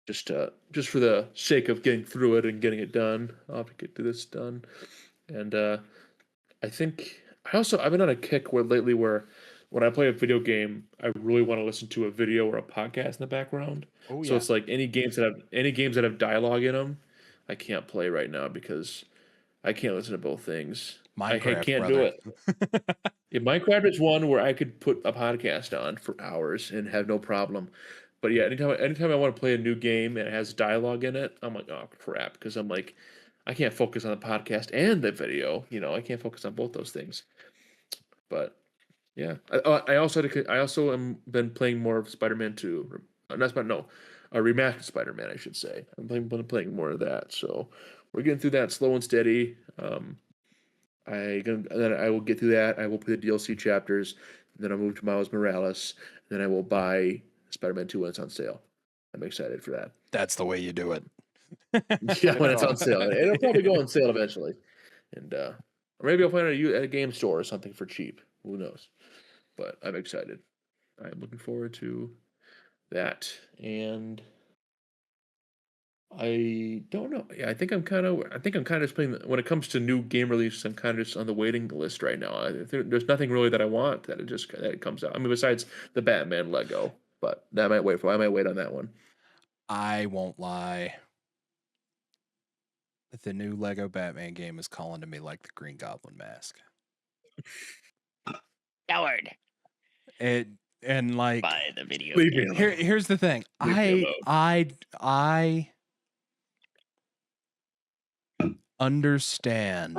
just for the sake of getting through it and getting it done. I'll have to get through this done. And I think I've been on a kick where when I play a video game, I really want to listen to a video or a podcast in the background. Oh So yeah. it's like any games that have dialogue in them, I can't play right now because I can't listen to both things. Minecraft, Can't do brother. it. Yeah, Minecraft is one where I could put a podcast on for hours and have no problem. But yeah, anytime I want to play a new game and it has dialogue in it, I'm like, oh crap, because I'm like, I can't focus on the podcast and the video. I can't focus on both those things. But yeah, I also am been playing more of Spider-Man 2. Not Spider, no, a remastered Spider-Man, I should say. Been playing more of that, so we're getting through that slow and steady. Then I will get through that. I will play the DLC chapters. Then I'll move to Miles Morales. Then I will buy Spider-Man 2 when it's on sale. I'm excited for that. That's the way you do it. Yeah, when it's on sale. It'll probably go on sale eventually. And or maybe I'll find it at a game store or something for cheap. Who knows? But I'm excited. I'm looking forward to that. And I don't know. Yeah, I think I'm kind of just playing when it comes to new game releases, I'm kind of just on the waiting list right now. There's nothing really that I want that it comes out. I mean, besides the Batman Lego, but I might wait on that one. I won't lie. The new Lego Batman game is calling to me like the Green Goblin mask. Coward. And like Buy the video Leave me game. alone. here's the thing. Leave me I understand.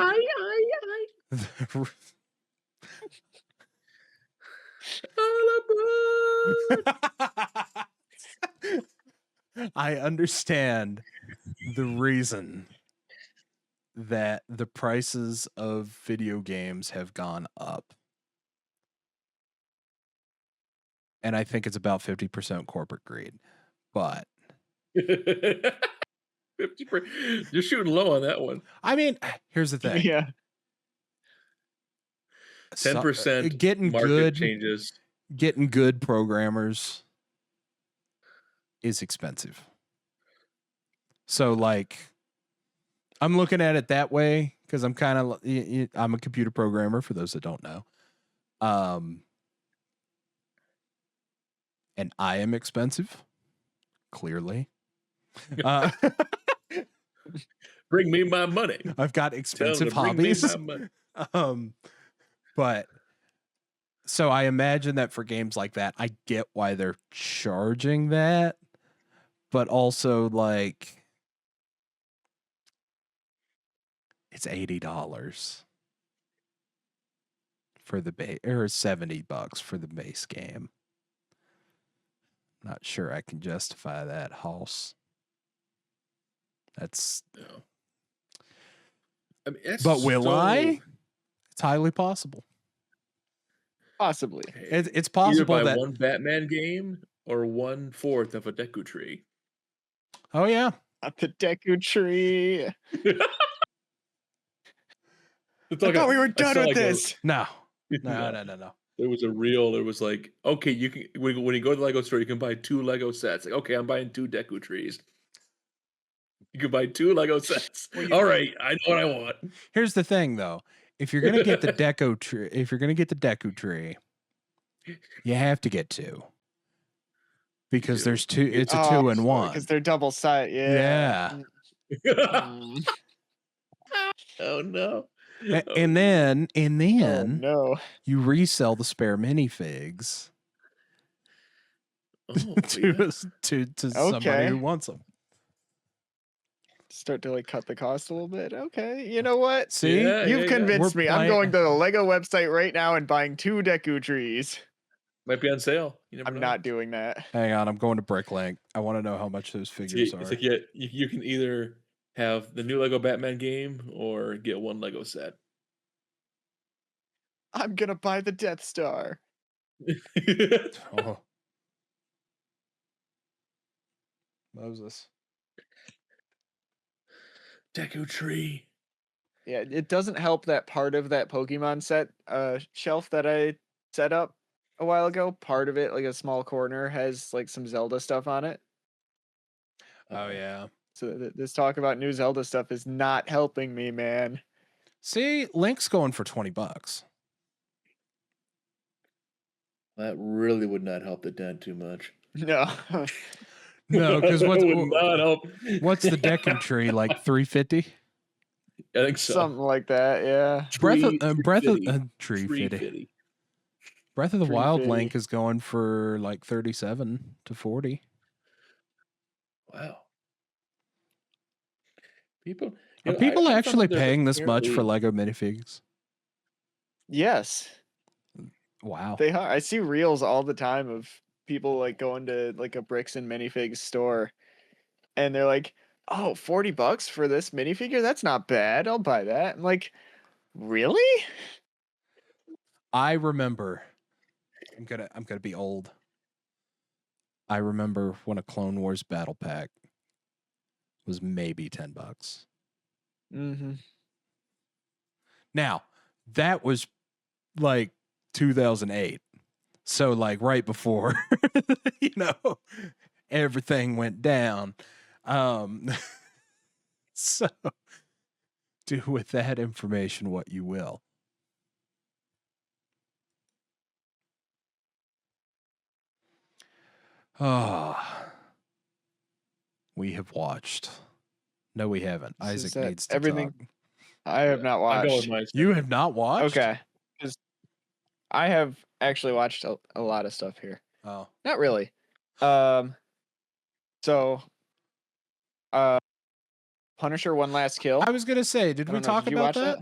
I understand the reason that the prices of video games have gone up. And I think it's about 50% corporate greed. But 50%. You're shooting low on that one. I mean, here's the thing. Yeah. 10% getting market good changes. Getting good programmers is expensive. So like I'm looking at it that way because I'm I'm a computer programmer for those that don't know. And I am expensive, clearly. Bring me my money. I've got expensive hobbies. But so I imagine that for games like that, I get why they're charging that, but also like it's $80 for the base, or $70 for the base game. Not sure I can justify that, Hoss. That's No. I mean, but will I? It's highly possible. Possibly. It's possible either buy that one Batman game or 1/4 of a Deku Tree. Oh yeah, The Deku Tree. I It's like thought we were I done saw with like a- this. no. No. There was like, okay, you can when you go to the Lego store, you can buy 2 Lego sets. Like, okay, I'm buying 2 Deku Trees. You can buy 2 Lego sets. All right, I know what I want. Here's the thing, though. If you're gonna get the Deku tree, you have to get 2 because there's 2. It's a 2 in 1 because they're double sided. Yeah. Oh no. And then Oh, no. you resell the spare minifigs Oh, to somebody who wants them. Start to like cut the cost a little bit. Okay, you know what? See, You've convinced We're me. I'm going to the Lego website right now and buying 2 Deku trees. might be on sale. You never I'm know. not doing that. Hang on, I'm going to Bricklink. I want to know how much those figures are. It's like you can either have the new Lego Batman game or get 1 Lego set. I'm gonna buy the Death Star. Oh. Moses. Deku Tree. Yeah, it doesn't help that part of that Pokemon set shelf that I set up a while ago. Part of it, like a small corner, has like some Zelda stuff on it. Oh yeah. So this talk about new Zelda stuff is not helping me, man. See, Link's going for $20. That really would not help the dent too much. No. No, because would not help. What's the Deku tree, like $350? I think so. Something like that, yeah. Breath of the Tree Wild fitty. Link is going for like $37 to $40. Wow. People Are people actually paying this much for Lego minifigs? Yes, Wow. they are. I see reels all the time of people like going to like a bricks and minifigs store and they're like, oh, $40 for this minifigure? That's not bad. I'll buy that. I'm like, really? I remember. I'm gonna be old. I remember when a Clone Wars battle pack was maybe $10. Mm-hmm. Now, that was like 2008. So like right before, everything went down. So do with that information what you will. We have watched. No, we haven't. Isaac needs to everything talk. I have not watched. I'll go with my You have not watched? Okay. Because I have actually watched a lot of stuff here. Oh. Not really. So Punisher One Last Kill. I was going to say, did we talk about that?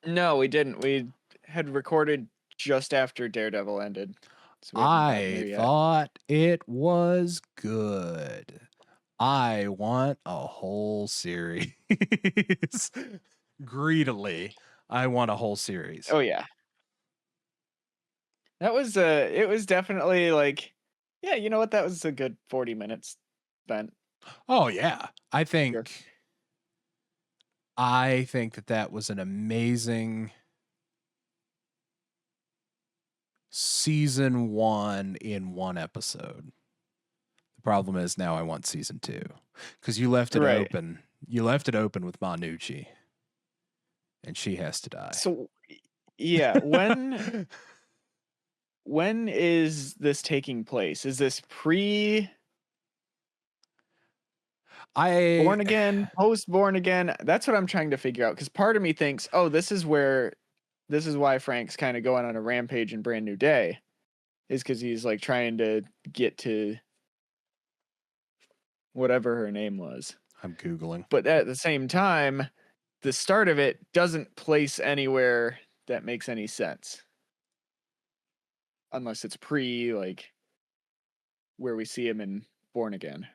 No, we didn't. We had recorded just after Daredevil ended. So I thought it was good. I want a whole series. Greedily, I want a whole series. Oh yeah. That was it was definitely like, yeah, you know what? That was a good 40 minutes spent. Oh yeah. I think Sure. that was an amazing season 1 in one episode. The problem is now I want season 2 because you left it open. You left it open with Manucci, and she has to die. So, yeah, when is this taking place? Is this pre Born Again, post Born Again? That's what I'm trying to figure out, because part of me thinks, oh, this is why Frank's kind of going on a rampage in Brand New Day, is because he's like trying to get to whatever her name was. I'm Googling. But at the same time, the start of it doesn't place anywhere that makes any sense. Unless it's pre, like, where we see him in Born Again.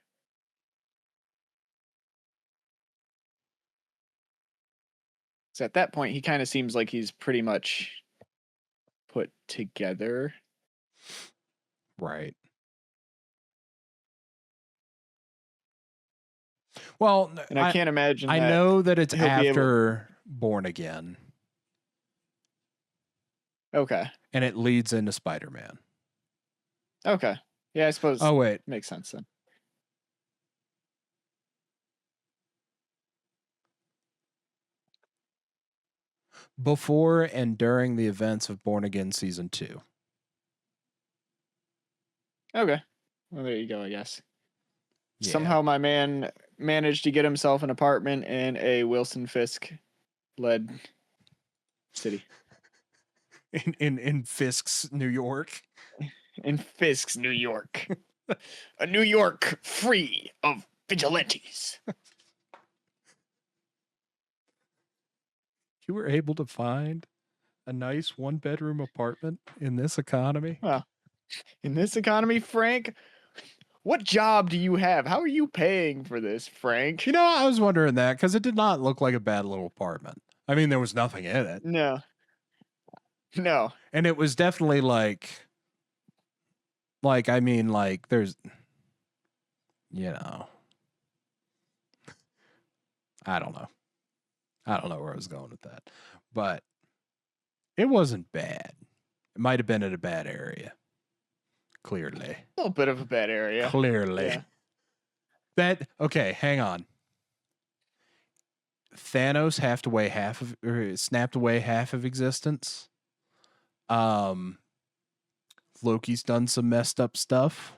So at that point, he kind of seems like he's pretty much put together. Right. Well, and I can't imagine. I know that it's after Born Again. Okay. And it leads into Spider-Man. Okay. Yeah, I suppose. Oh, wait. Makes sense then. Before and during the events of Born Again Season 2. Okay. Well, there you go, I guess. Yeah. Somehow my man managed to get himself an apartment in a Wilson Fisk-led city. In Fisk's, New York. In Fisk's, New York. A New York free of vigilantes. You were able to find a nice 1-bedroom apartment in this economy? Well, in this economy, Frank, what job do you have? How are you paying for this, Frank? You know, I was wondering that because it did not look like a bad little apartment. I mean, there was nothing in it. No. And it was definitely like, I mean, like, there's, I don't know. I don't know where I was going with that. But it wasn't bad. It might have been in a bad area. Clearly. A little bit of a bad area. Clearly. Yeah. Okay, hang on. Thanos snapped away half of existence. Loki's done some messed up stuff.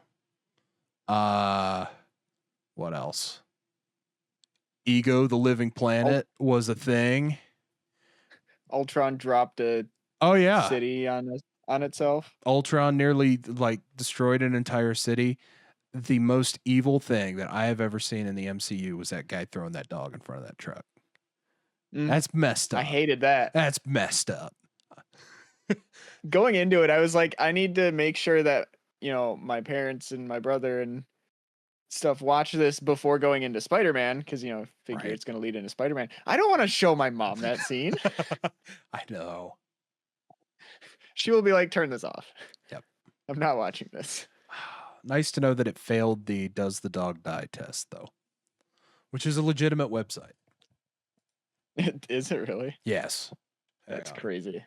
What else? Ego, the living planet, was a thing. Ultron dropped a city on itself. Ultron nearly destroyed an entire city. The most evil thing that I have ever seen in the MCU was that guy throwing that dog in front of that truck. That's messed up. I hated that. That's messed up. Going into it, I was like, I need to make sure that, my parents and my brother and stuff watch this before going into Spider-Man, because, figure it's going to lead into Spider-Man. I don't want to show my mom that scene. I know. She will be like, turn this off. Yep. I'm not watching this. Nice to know that it failed the "Does the dog die" test, though, which is a legitimate website. Is it really? Yes. That's Yeah. crazy.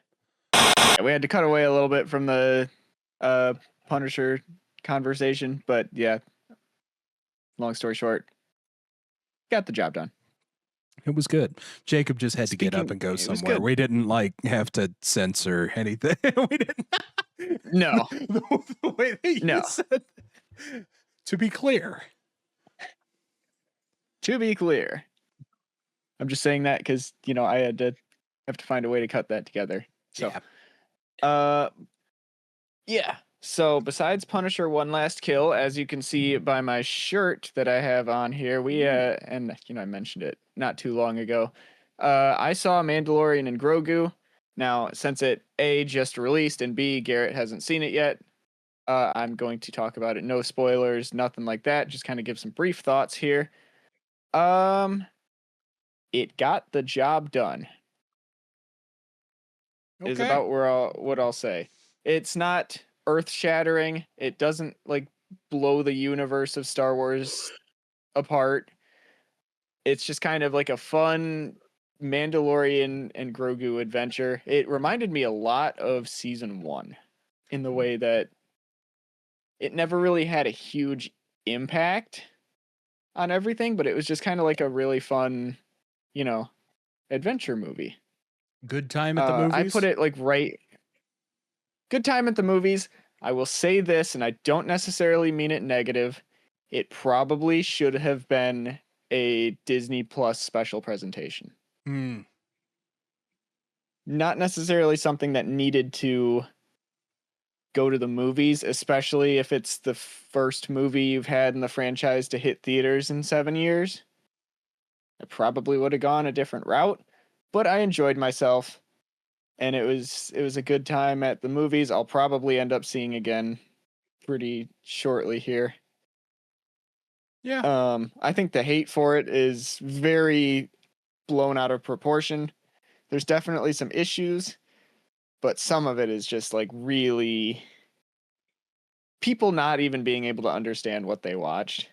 Yeah, we had to cut away a little bit from the Punisher conversation, but yeah, long story short, got the job done. It was good. Jacob just had to get up and go it was somewhere. good. We didn't like have to censor anything. We didn't. No. The way that you No. said. To be clear. To be clear. I'm just saying that because, I have to find a way to cut that together. So, yeah. So besides Punisher One Last Kill, as you can see by my shirt that I have on here, we and I mentioned it not too long ago. I saw Mandalorian and Grogu. Now, since it A, just released, and B, Garrett hasn't seen it yet, I'm going to talk about it. No spoilers, nothing like that. Just kind of give some brief thoughts here. It got the job done. Okay. Is about what I'll say. It's not earth-shattering. It doesn't blow the universe of Star Wars apart. It's just kind of like a fun Mandalorian and Grogu adventure. It reminded me a lot of season 1 in the way that it never really had a huge impact on everything, but it was just kind of like a really fun, adventure movie. Good time at the movies? I put it right. Good time at the movies. I will say this, and I don't necessarily mean it negative. It probably should have been a Disney Plus special presentation. Not necessarily something that needed to go to the movies, especially if it's the first movie you've had in the franchise to hit theaters in 7 years. I probably would have gone a different route, but I enjoyed myself, and it was a good time at the movies. I'll probably end up seeing again pretty shortly here. Yeah. I think the hate for it is very blown out of proportion. There's definitely some issues, but some of it is just really people not even being able to understand what they watched.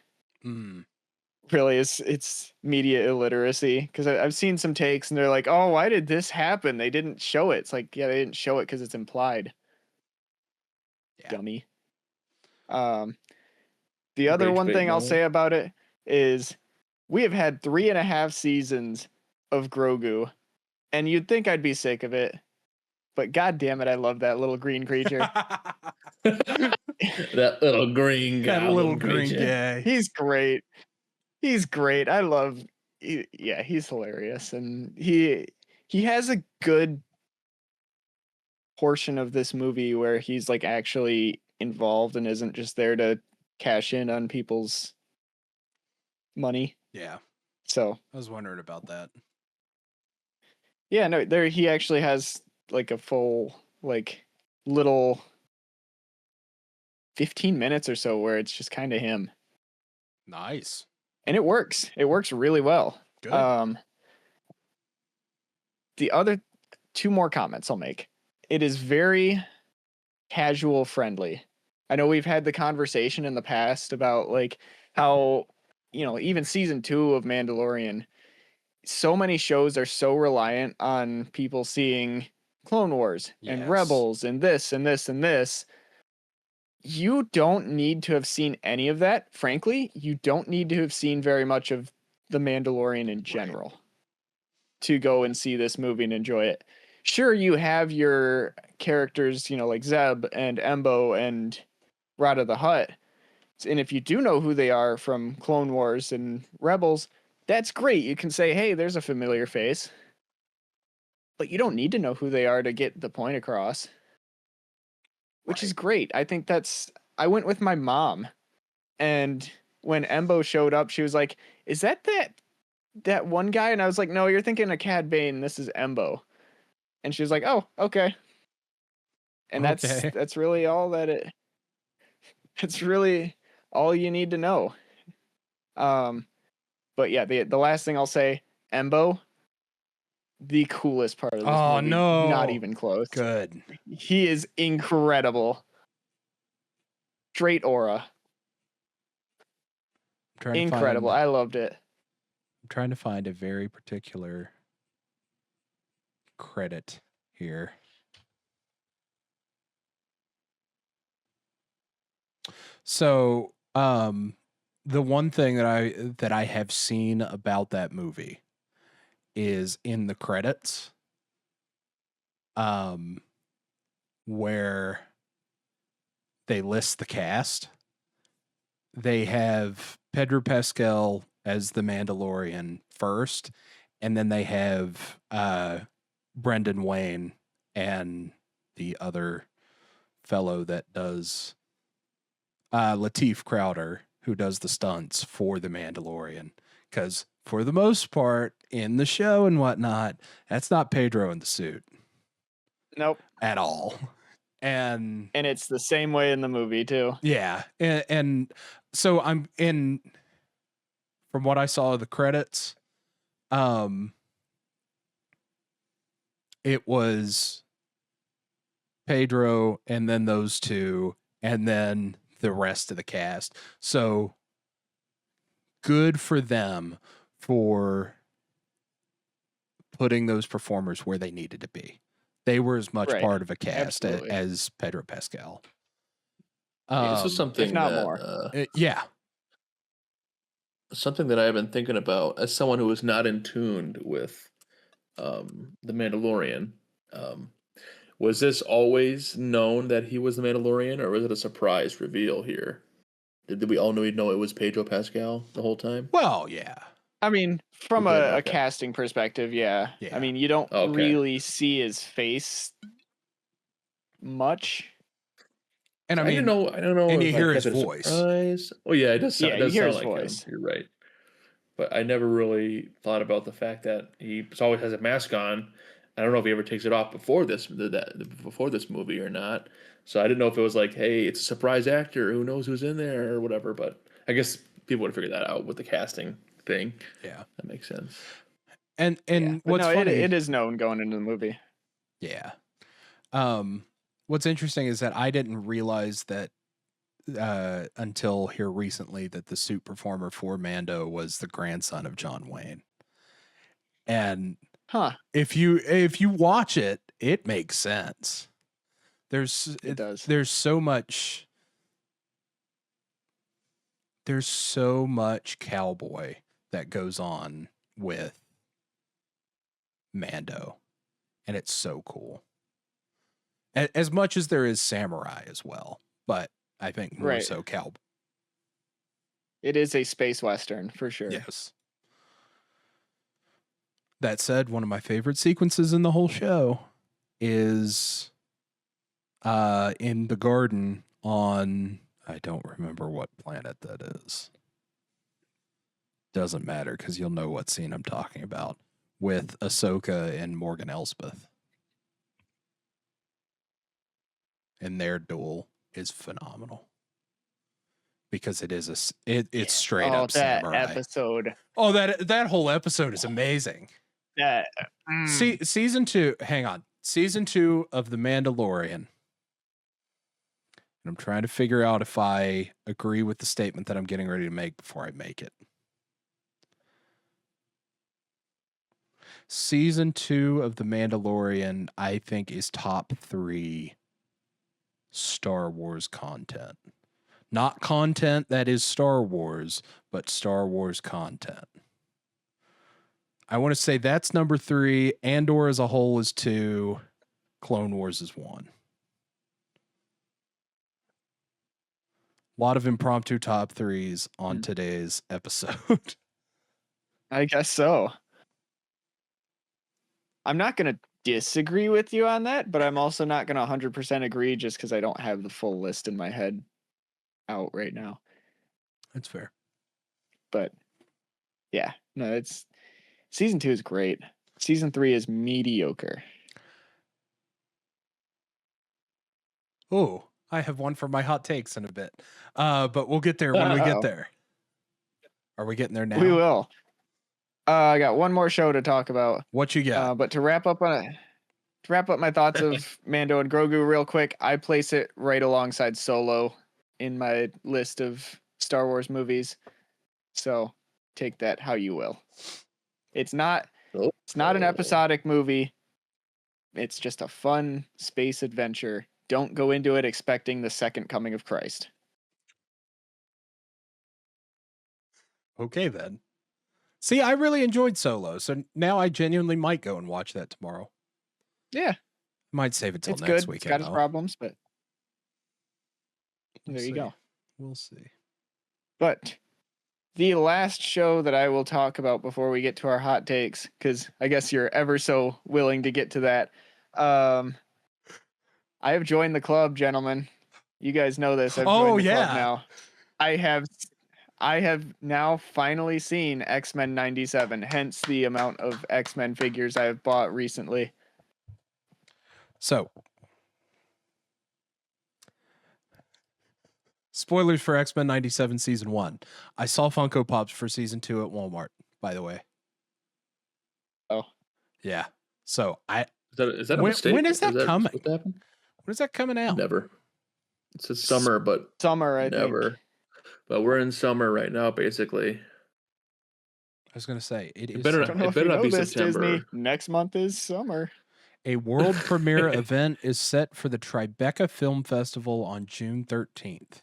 Really, it's media illiteracy, because I've seen some takes and they're like, oh, why did this happen? They didn't show it. It's like, yeah, they didn't show it because it's implied. Yeah. Dummy. The other one thing I'll say about it is we have had 3.5 seasons of Grogu, and you'd think I'd be sick of it, but god damn it, I love that little green creature. That little green guy. That little green guy. He's great. He's great. I love. He's hilarious, and he has a good portion of this movie where he's actually involved and isn't just there to cash in on people's money. Yeah. So I was wondering about that. Yeah, no, he actually has a full little 15 minutes or so where it's just kind of him. Nice. And it works. It works really well. Good. The other 2 more comments I'll make. It is very casual friendly. I know we've had the conversation in the past about how, even season 2 of Mandalorian, so many shows are so reliant on people seeing Clone Wars and Rebels and this and this and this. You don't need to have seen any of that. Frankly, you don't need to have seen very much of The Mandalorian in general to go and see this movie and enjoy it. Sure, you have your characters, like Zeb and Embo and Rada the Hutt. And if you do know who they are from Clone Wars and Rebels, that's great. You can say, hey, there's a familiar face. But you don't need to know who they are to get the point across. Which is great. I think I went with my mom, and when Embo showed up, she was like, is that one guy? And I was like, no, you're thinking of Cad Bane. This is Embo. And she was like, oh, okay. And that's really all it's really all you need to know. But yeah, the last thing I'll say, Embo, the coolest part of this movie. Oh, no. Not even close. Good. He is incredible. Straight aura. Incredible. I loved it. I'm trying to find a very particular credit here. So, the one thing that I have seen about that movie is in the credits, where they list the cast. They have Pedro Pascal as the Mandalorian first, and then they have Brendan Wayne and the other fellow that does Lateef Crowder, who does the stunts for the Mandalorian. Because for the most part, in the show and whatnot, that's not Pedro in the suit. Nope. At all. And it's the same way in the movie too. Yeah. And so I'm in, from what I saw of the credits, it was Pedro and then those two and then the rest of the cast. So good for them for putting those performers where they needed to be. They were as much part of a cast as Pedro Pascal. This is something, if not more. Yeah. Something that I've been thinking about as someone who is not in tune with the Mandalorian. Was this always known that he was the Mandalorian, or was it a surprise reveal here? Did we all know it was Pedro Pascal the whole time? Well, yeah. I mean, from a casting perspective, yeah. I mean, you don't really see his face much. And I mean, I don't know. And you hear his voice. Surprise. Oh yeah, it does. Sound, yeah, it does you hear sound his like voice. him. You're right. But I never really thought about the fact that he always has a mask on. I don't know if he ever takes it off before this movie or not. So I didn't know if it was like, hey, it's a surprise actor. Who knows who's in there or whatever. But I guess people would have figured that out with the casting thing. Yeah, that makes sense. And what's funny, it is known going into the movie. Yeah. What's interesting is that I didn't realize that until here recently that the suit performer for Mando was the grandson of John Wayne. And if you watch it, it makes sense. There's so much cowboy that goes on with Mando, and it's so cool. As much as there is samurai as well, but I think more so cowboy. It is a space western for sure. Yes. That said, one of my favorite sequences in the whole show is in the garden on, I don't remember what planet that is. Doesn't matter because you'll know what scene I'm talking about, with Ahsoka and Morgan Elsbeth. And their duel is phenomenal because it is it's straight up samurai. Episode. Oh, that whole episode is amazing. Season 2. Hang on, season 2 of The Mandalorian. And I'm trying to figure out if I agree with the statement that I'm getting ready to make before I make it. Season 2 of The Mandalorian, I think, is top 3 Star Wars content. Not content that is Star Wars, but Star Wars content. I want to say that's number 3. Andor as a whole is 2. Clone Wars is 1. A lot of impromptu top 3s on today's episode. I guess so. I'm not going to disagree with you on that, but I'm also not going to 100% agree just because I don't have the full list in my head out right now. That's fair. But yeah, no, it's season 2 is great. Season 3 is mediocre. Oh, I have one for my hot takes in a bit. But we'll get there when we get there. Are we getting there now? We will. I got one more show to talk about. What you got? But to wrap up my thoughts of Mando and Grogu real quick, I place it right alongside Solo in my list of Star Wars movies. So take that how you will. It's not Oh. an episodic movie. It's just a fun space adventure. Don't go into it expecting the second coming of Christ. Okay, then. See, I really enjoyed Solo, so now I genuinely might go and watch that tomorrow. Yeah. Might save it till It's next good. weekend. It's got its though. problems, but We'll there you see. go. We'll see. But the last show that I will talk about before we get to our hot takes, because I guess you're ever so willing to get to that. I have joined the club, gentlemen. You guys know this. I've joined the club now. I have now finally seen X-Men 97, hence the amount of X-Men figures I have bought recently. So, spoilers for X-Men 97 Season 1. I saw Funko Pops for Season 2 at Walmart, by the way. Oh. Yeah. So, Is that a mistake? When is that coming? What happened? When is that coming out? Never. It's a summer, but Summer, I never. think. But we're in summer right now, basically. I was going to say, it is better I don't know It if better you not know be this, September. Disney. Next month is summer. a world premiere event is set for the Tribeca Film Festival on June 13th.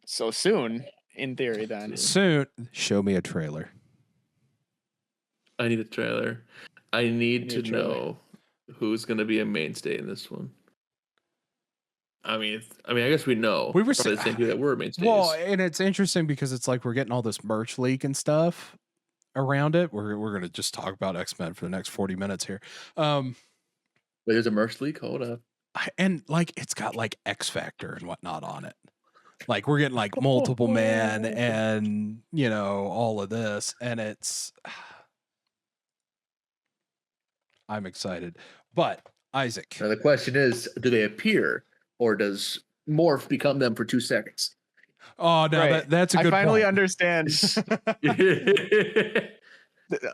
So soon, in theory, then. Soon, show me a trailer. I need a trailer. I need to a trailer. know who's going to be a mainstay in this one. I mean, I guess we know. We were probably the same people that were mainstays. Well, and it's interesting because it's like we're getting all this merch leak and stuff around it. We're going to just talk about X-Men for the next 40 minutes here. Wait, there's a merch leak? Hold up. And like it's got like X Factor and whatnot on it. Like we're getting like multiple man and you know all of this, and it's I'm excited. But Isaac, Now the question is, do they appear, or does Morph become them for 2 seconds? oh no, Right. that's a good I finally point. understand.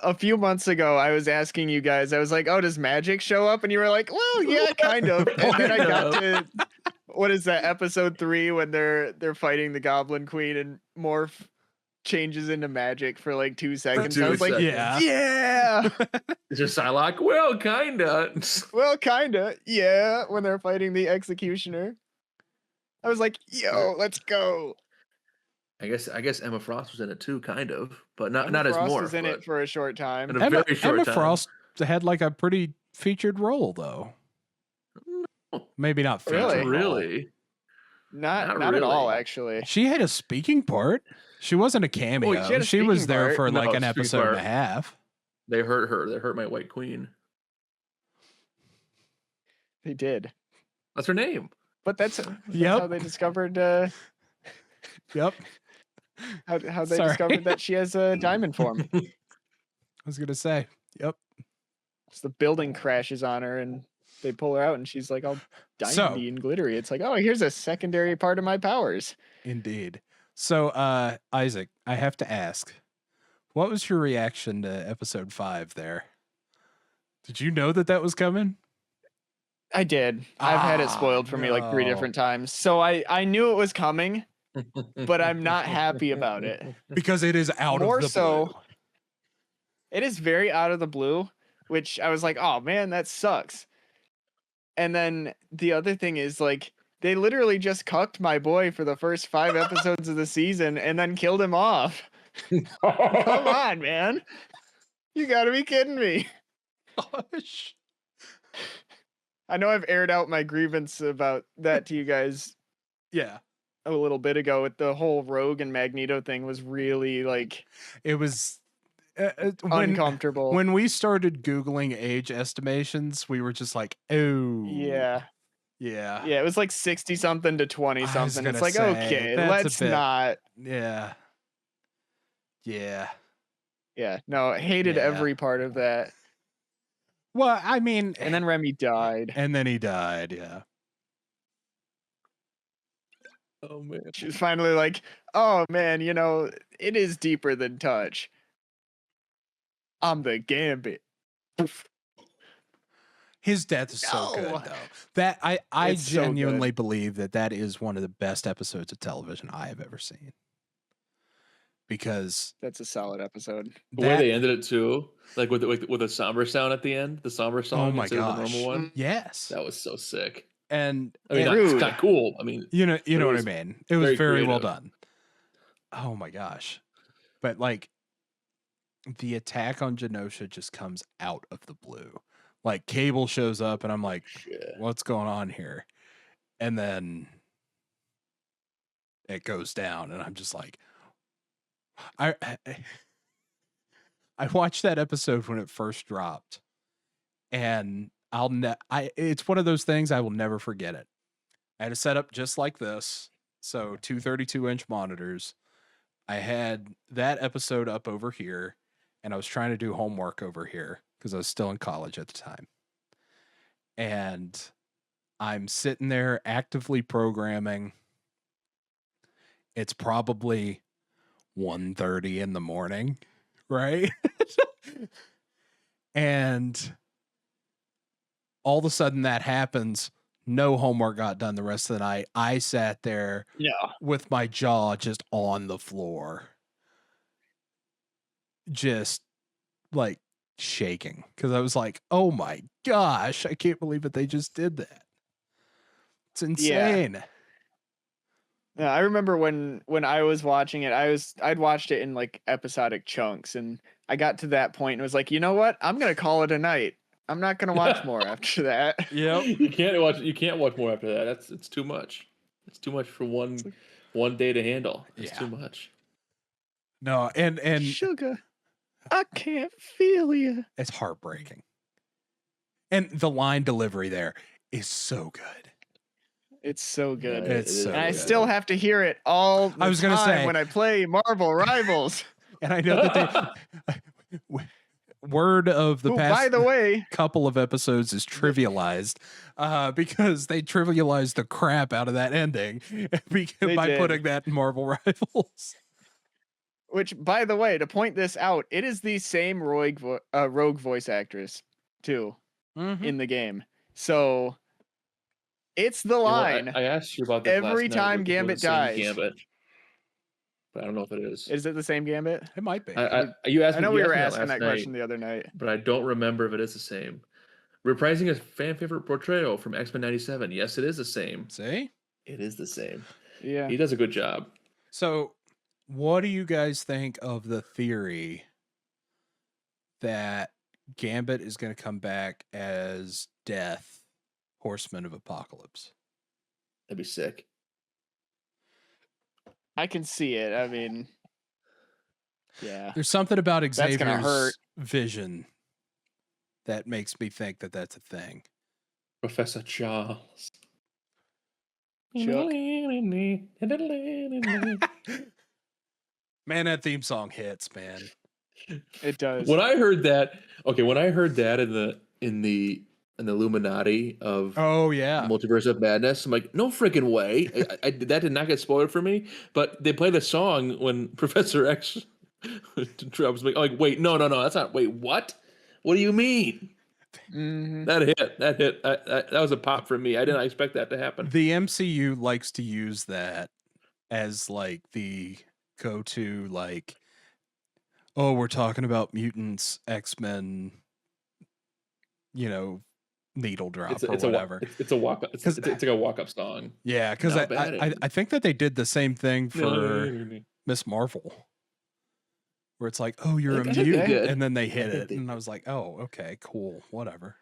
A few months ago, I was asking you guys, I was like, oh, does magic show up? And you were like, well, yeah, kind of. And then I got to, what is that, episode 3, when they're fighting the Goblin Queen and Morph changes into magic for like 2 seconds. I was like, yeah. Is there Psylocke? Well, kinda. Well, kinda, yeah, when they're fighting the Executioner. I was like, yo, let's go. I guess Emma Frost was in it too, kind of, but not Emma as Frost Morph. was in but it for a short time. in a very short Emma time. Frost had like a pretty featured role though. Maybe not featured Really? role. Really? Not Not at all, really. actually. She had a speaking part. She wasn't a cameo. she had a She was speaking there part. for like No, an speaking episode and a part. half. They hurt her. They hurt my White Queen. They did. That's her name. But that's Yep. how they discovered Yep. how they Sorry. discovered that she has a diamond form. I was gonna say. Yep. So the building crashes on her and they pull her out and she's like all diamondy and glittery. It's like, oh, here's a secondary part of my powers. Indeed. So, Isaac, I have to ask, what was your reaction to episode 5 there? Did you know that was coming? I did. I've had it spoiled for me like 3 no. different times. So I knew it was coming, but I'm not happy about it. Because it is out More of the so, blue. It is very out of the blue, which I was like, oh man, that sucks. And then the other thing is like, they literally just cucked my boy for the first 5 episodes of the season and then killed him off. Come on, man. You gotta be kidding me. Gosh. I know I've aired out my grievance about that to you guys Yeah. a little bit ago with the whole Rogue and Magneto thing was really like It was uncomfortable. When we started Googling age estimations, we were just like, oh. Yeah. Yeah. Yeah, it was like 60 something to 20 something. It's gonna like, say, okay, that's a let's bit- not. Yeah. Yeah. Yeah, no, I hated Yeah. every part of that. Well, I mean, And then Remy died. and then he died. Yeah. Oh man. She was finally like, oh man, you know, it is deeper than touch. I'm the Gambit. Poof. His death is so No. good, though. That I It's so genuinely good. believe that is one of the best episodes of television I have ever seen. Because That's a solid episode. The way that, they ended it too, like with a somber sound at the end, the somber song my instead of the gosh. normal one. yes, That was so sick. and I mean, Rude. it's not cool. I mean, you know it what I was mean. It was very very well creative. done. Oh my gosh, but like the attack on Genosha just comes out of the blue. Like Cable shows up, and I'm like, shit. "What's going on here?" And then it goes down, and I'm just like, I watched that episode when it first dropped, and it's one of those things I will never forget it. I had a setup just like this, so 232-inch monitors. I had that episode up over here, and I was trying to do homework over here because I was still in college at the time. And I'm sitting there actively programming. It's probably 1:30 in the morning, right? And all of a sudden that happens. No homework got done the rest of the night. I sat there with my jaw just on the floor, just like shaking, because I was like, oh my gosh, I can't believe that they just did that. It's insane. Yeah, I remember when I was watching it, I'd watched it in like episodic chunks, and I got to that point and was like, you know what? I'm gonna call it a night. I'm not gonna watch more after that. Yep. You can't watch more after that. It's too much. It's too much for one day to handle. It's too much. No, and Sugar, I can't feel you. it's heartbreaking. And the line delivery there is so good. It's so good. It's so and I good. still have to hear it all the I was gonna time say- when I play Marvel Rivals. And I know that they word of the Who, past by the way, couple of episodes is trivialized because they trivialized the crap out of that ending by did. putting that in Marvel Rivals. which by the way, to point this out, it is the same rogue voice actress too in the game. So it's the line. I asked you about this Every last night. time We're doing Gambit the same dies. Gambit, but I don't know if it is. Is it the same Gambit? It might be. You asked I know me, we you were asked me asking that last question night, the other night. but I don't remember if it is the same. Reprising a fan favorite portrayal from X-Men '97. Yes, it is the same. See? It is the same. Yeah. He does a good job. So, what do you guys think of the theory that Gambit is going to come back as Death, Horseman of Apocalypse? That'd be sick. I can see it. I mean, yeah. There's something about That's gonna Xavier's hurt. vision that makes me think that that's a thing. Professor Charles. Chuck. Man, that theme song hits, man. It does. When I heard that in the Illuminati of Oh yeah. Multiverse of Madness, I'm like, no freaking way. That did not get spoiled for me. But they play the song when Professor X drops. Like, wait, no, that's not. Wait, what? What do you mean? Mhm. That hit. That was a pop for me. I didn't expect that to happen. The MCU likes to use that as like the go-to, like, oh, we're talking about mutants, X-Men, needle drop or whatever. It's a walk up. It's like a walk up song. Yeah, because Not bad. I think that they did the same thing for Miss Marvel, where it's like, oh, you're a That should be mutant, good. and then they I hit think it, they and I was like, oh, okay, cool, whatever.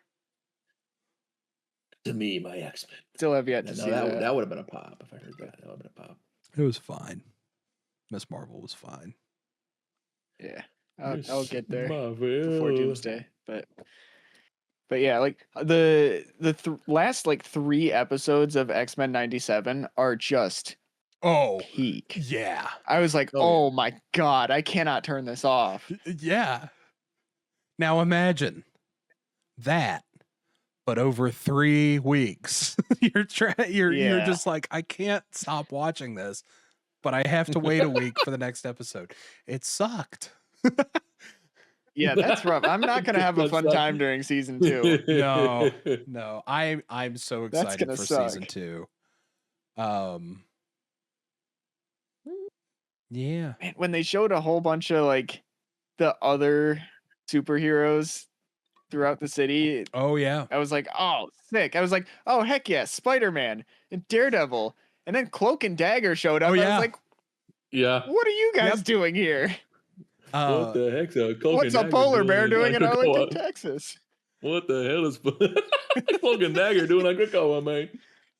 To me, my X-Men. Still have yet to No, see that. that would have been a pop if I heard that. That would have been a pop. It was fine. Miss Marvel was fine. Yeah. I'll get there Marvel. before Doomsday, but yeah, like the last like 3 episodes of X-Men 97 are just Oh, peak. yeah. I was like, Oh, oh my god, I cannot turn this off. Yeah. Now imagine that, but over 3 weeks. You're Yeah. just like, I can't stop watching this, but I have to wait a week for the next episode. It sucked. Yeah, that's rough. I'm not gonna have a That's fun not- time during season 2. No, I'm so That's excited gonna for suck. season 2. Yeah. Man, when they showed a whole bunch of like the other superheroes throughout the city, Oh yeah. I was like, oh, sick. I was like, oh, heck yeah, Spider-Man and Daredevil. And then Cloak and Dagger showed up. Oh, I yeah. was like, Yeah. what are you guys Yep. doing here? What the heck's a Cloak What's and a Dagger polar bear doing in Krakoa? Arlington, Texas? What the hell is Cloak and Dagger doing on Krakoa, man?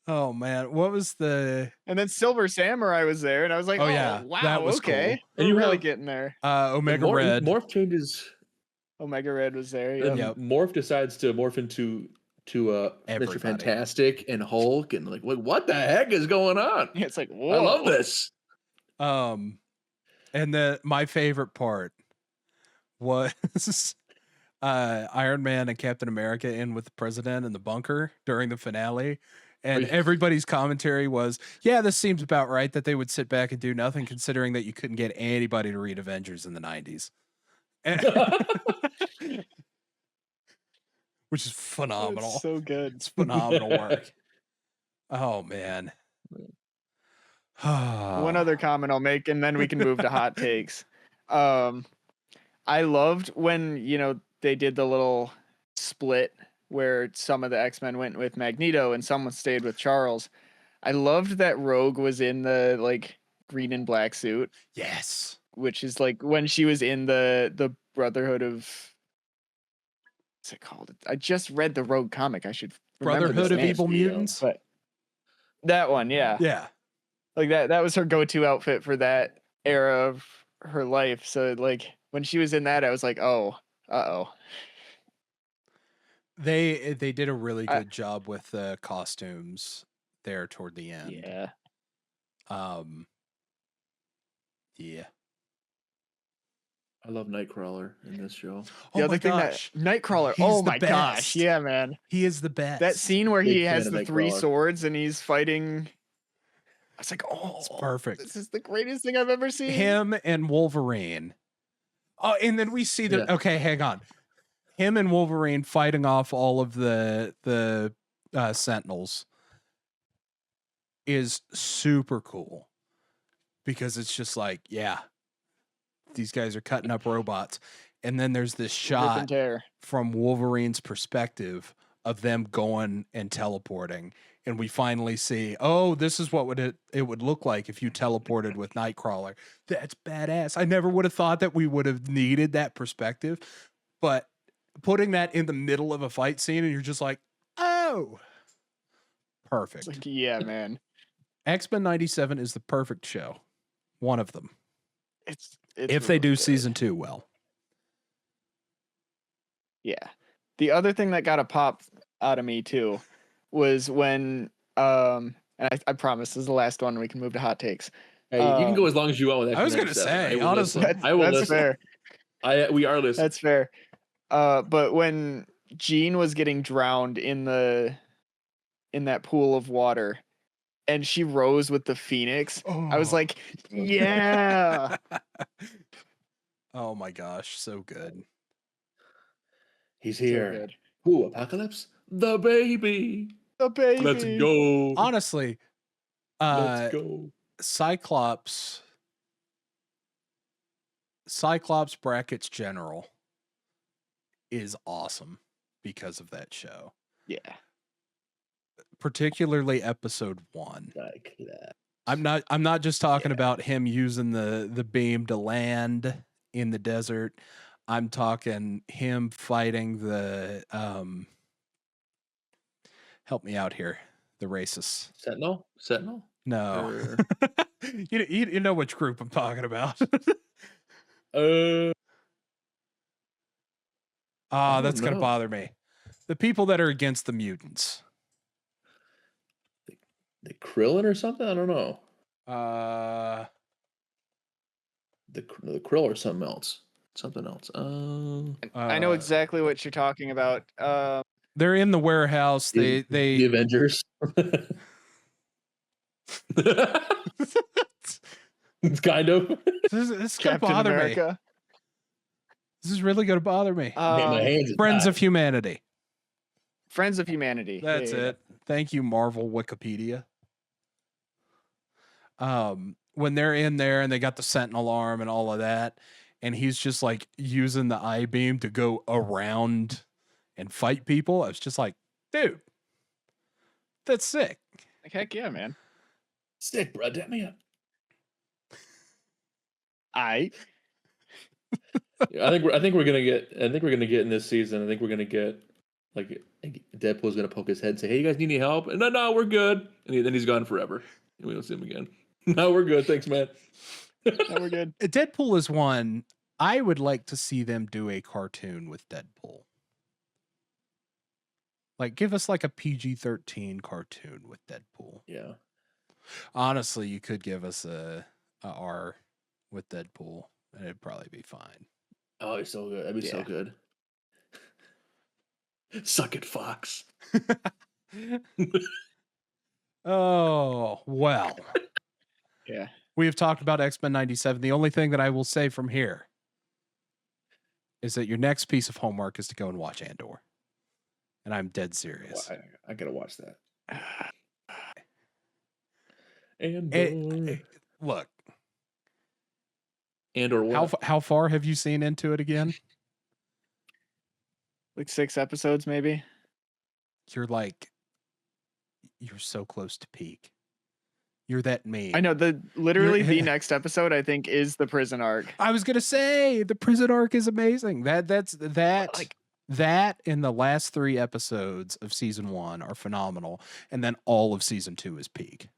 Oh man, what was the And then Silver Samurai was there, and I was like, Oh, oh, yeah, wow, that was okay. cool. And We're you really have- getting there. Omega Red? Morph changes. Omega Red was there. And Yeah. Yep. Morph decides to morph into Mr. Everybody. Fantastic and Hulk, and like, what the heck is going on? It's like, whoa. I love this. And my favorite part was Iron Man and Captain America in with the president in the bunker during the finale. And everybody's commentary was, yeah, this seems about right that they would sit back and do nothing, considering that you couldn't get anybody to read Avengers in the 90s. Which is phenomenal. It's so good. It's phenomenal work. Oh, man. One other comment I'll make, and then we can move to hot takes. I loved when, they did the little split where some of the X-Men went with Magneto and someone stayed with Charles. I loved that Rogue was in the like green and black suit, Yes. which is like when she was in the Brotherhood of, what's it called? I just read the Rogue comic. I should remember Brotherhood this of name. Evil Mutants? But that one, yeah. Yeah. Like that was her go-to outfit for that era of her life. So like when she was in that, I was like, oh, uh-oh. They did a really good job with the costumes there toward the end. Yeah. Yeah. I love Nightcrawler in this show. The Oh other my thing gosh. that Nightcrawler, He's oh the my gosh, best. yeah, man. He is the best. That scene where Big he fan has of the 3 Nightcrawler. swords and he's fighting, I was like, oh, It's perfect. this is the greatest thing I've ever seen. Him and Wolverine. Oh, and then we see that. Yeah. Okay, hang on. Him and Wolverine fighting off all of the Sentinels is super cool because it's just like, yeah, these guys are cutting up robots, and then there's this Rip and shot tear. from Wolverine's perspective of them going and teleporting. And we finally see, oh, this is what it would look like if you teleported with Nightcrawler. That's badass. I never would have thought that we would have needed that perspective. But putting that in the middle of a fight scene and you're just like, oh, perfect. It's like, yeah, man. X-Men 97 is the perfect show. One of them. It's If they really do good. season 2 well. Yeah. The other thing that got a pop out of me too was when and I promise this is the last one, we can move to hot takes. Hey, you can go as long as you want with that. I was gonna say, honestly, I will That's listen. fair. We are listening. That's fair. But when Jean was getting drowned in that pool of water and she rose with the Phoenix, I was like, yeah. Oh my gosh, so good. He's So here. good. Ooh, Apocalypse, the baby. The baby. Let's go. Honestly, Let's go. Cyclops brackets general is awesome because of that show. Yeah. Particularly episode 1. Like that. I'm not just talking about him using the beam to land in the desert. I'm talking him fighting the help me out here. The racists. Sentinel? No. Or- you know which group I'm talking about. That's going to know. bother me. The people that are against the mutants. the Krillin or something? I don't know. The Krill or something else. Something else. I know exactly what you're talking about. They're in the warehouse. The They Avengers. It's kind of. this is gonna Captain bother me. America. This is really going to bother me. My hands are Friends tied. of Humanity. Friends of Humanity. That's it. Thank you, Marvel Wikipedia. When they're in there and they got the Sentinel arm and all of that, and he's just like using the I-beam to go around and fight people, I was just like, dude, that's sick. Like, heck yeah, man. Sick, bro. Damn me up. I think we're gonna get in this season. I think we're gonna get like Deadpool's gonna poke his head and say, "Hey, you guys need any help?" And no, we're good. And then he's gone forever, and we don't see him again. No, we're good. Thanks, man. no, we're good. Deadpool is one. I would like to see them do a cartoon with Deadpool. Like, give us like a PG-13 cartoon with Deadpool. Yeah. Honestly, you could give us a R with Deadpool, and it'd probably be fine. Oh, it's so good. That'd be so good. Suck it, Fox. Oh, well. Yeah. We have talked about X-Men 97. The only thing that I will say from here is that your next piece of homework is to go and watch Andor. And I'm dead serious. Well, I gotta watch that. Andor. Look. Andor what? How far have you seen into it again? Like 6 episodes, maybe. You're so close to peak. You're that mean. I know literally the next episode I think is the prison arc. I was gonna say the prison arc is amazing. That in the last 3 episodes of season 1 are phenomenal, and then all of season 2 is peak.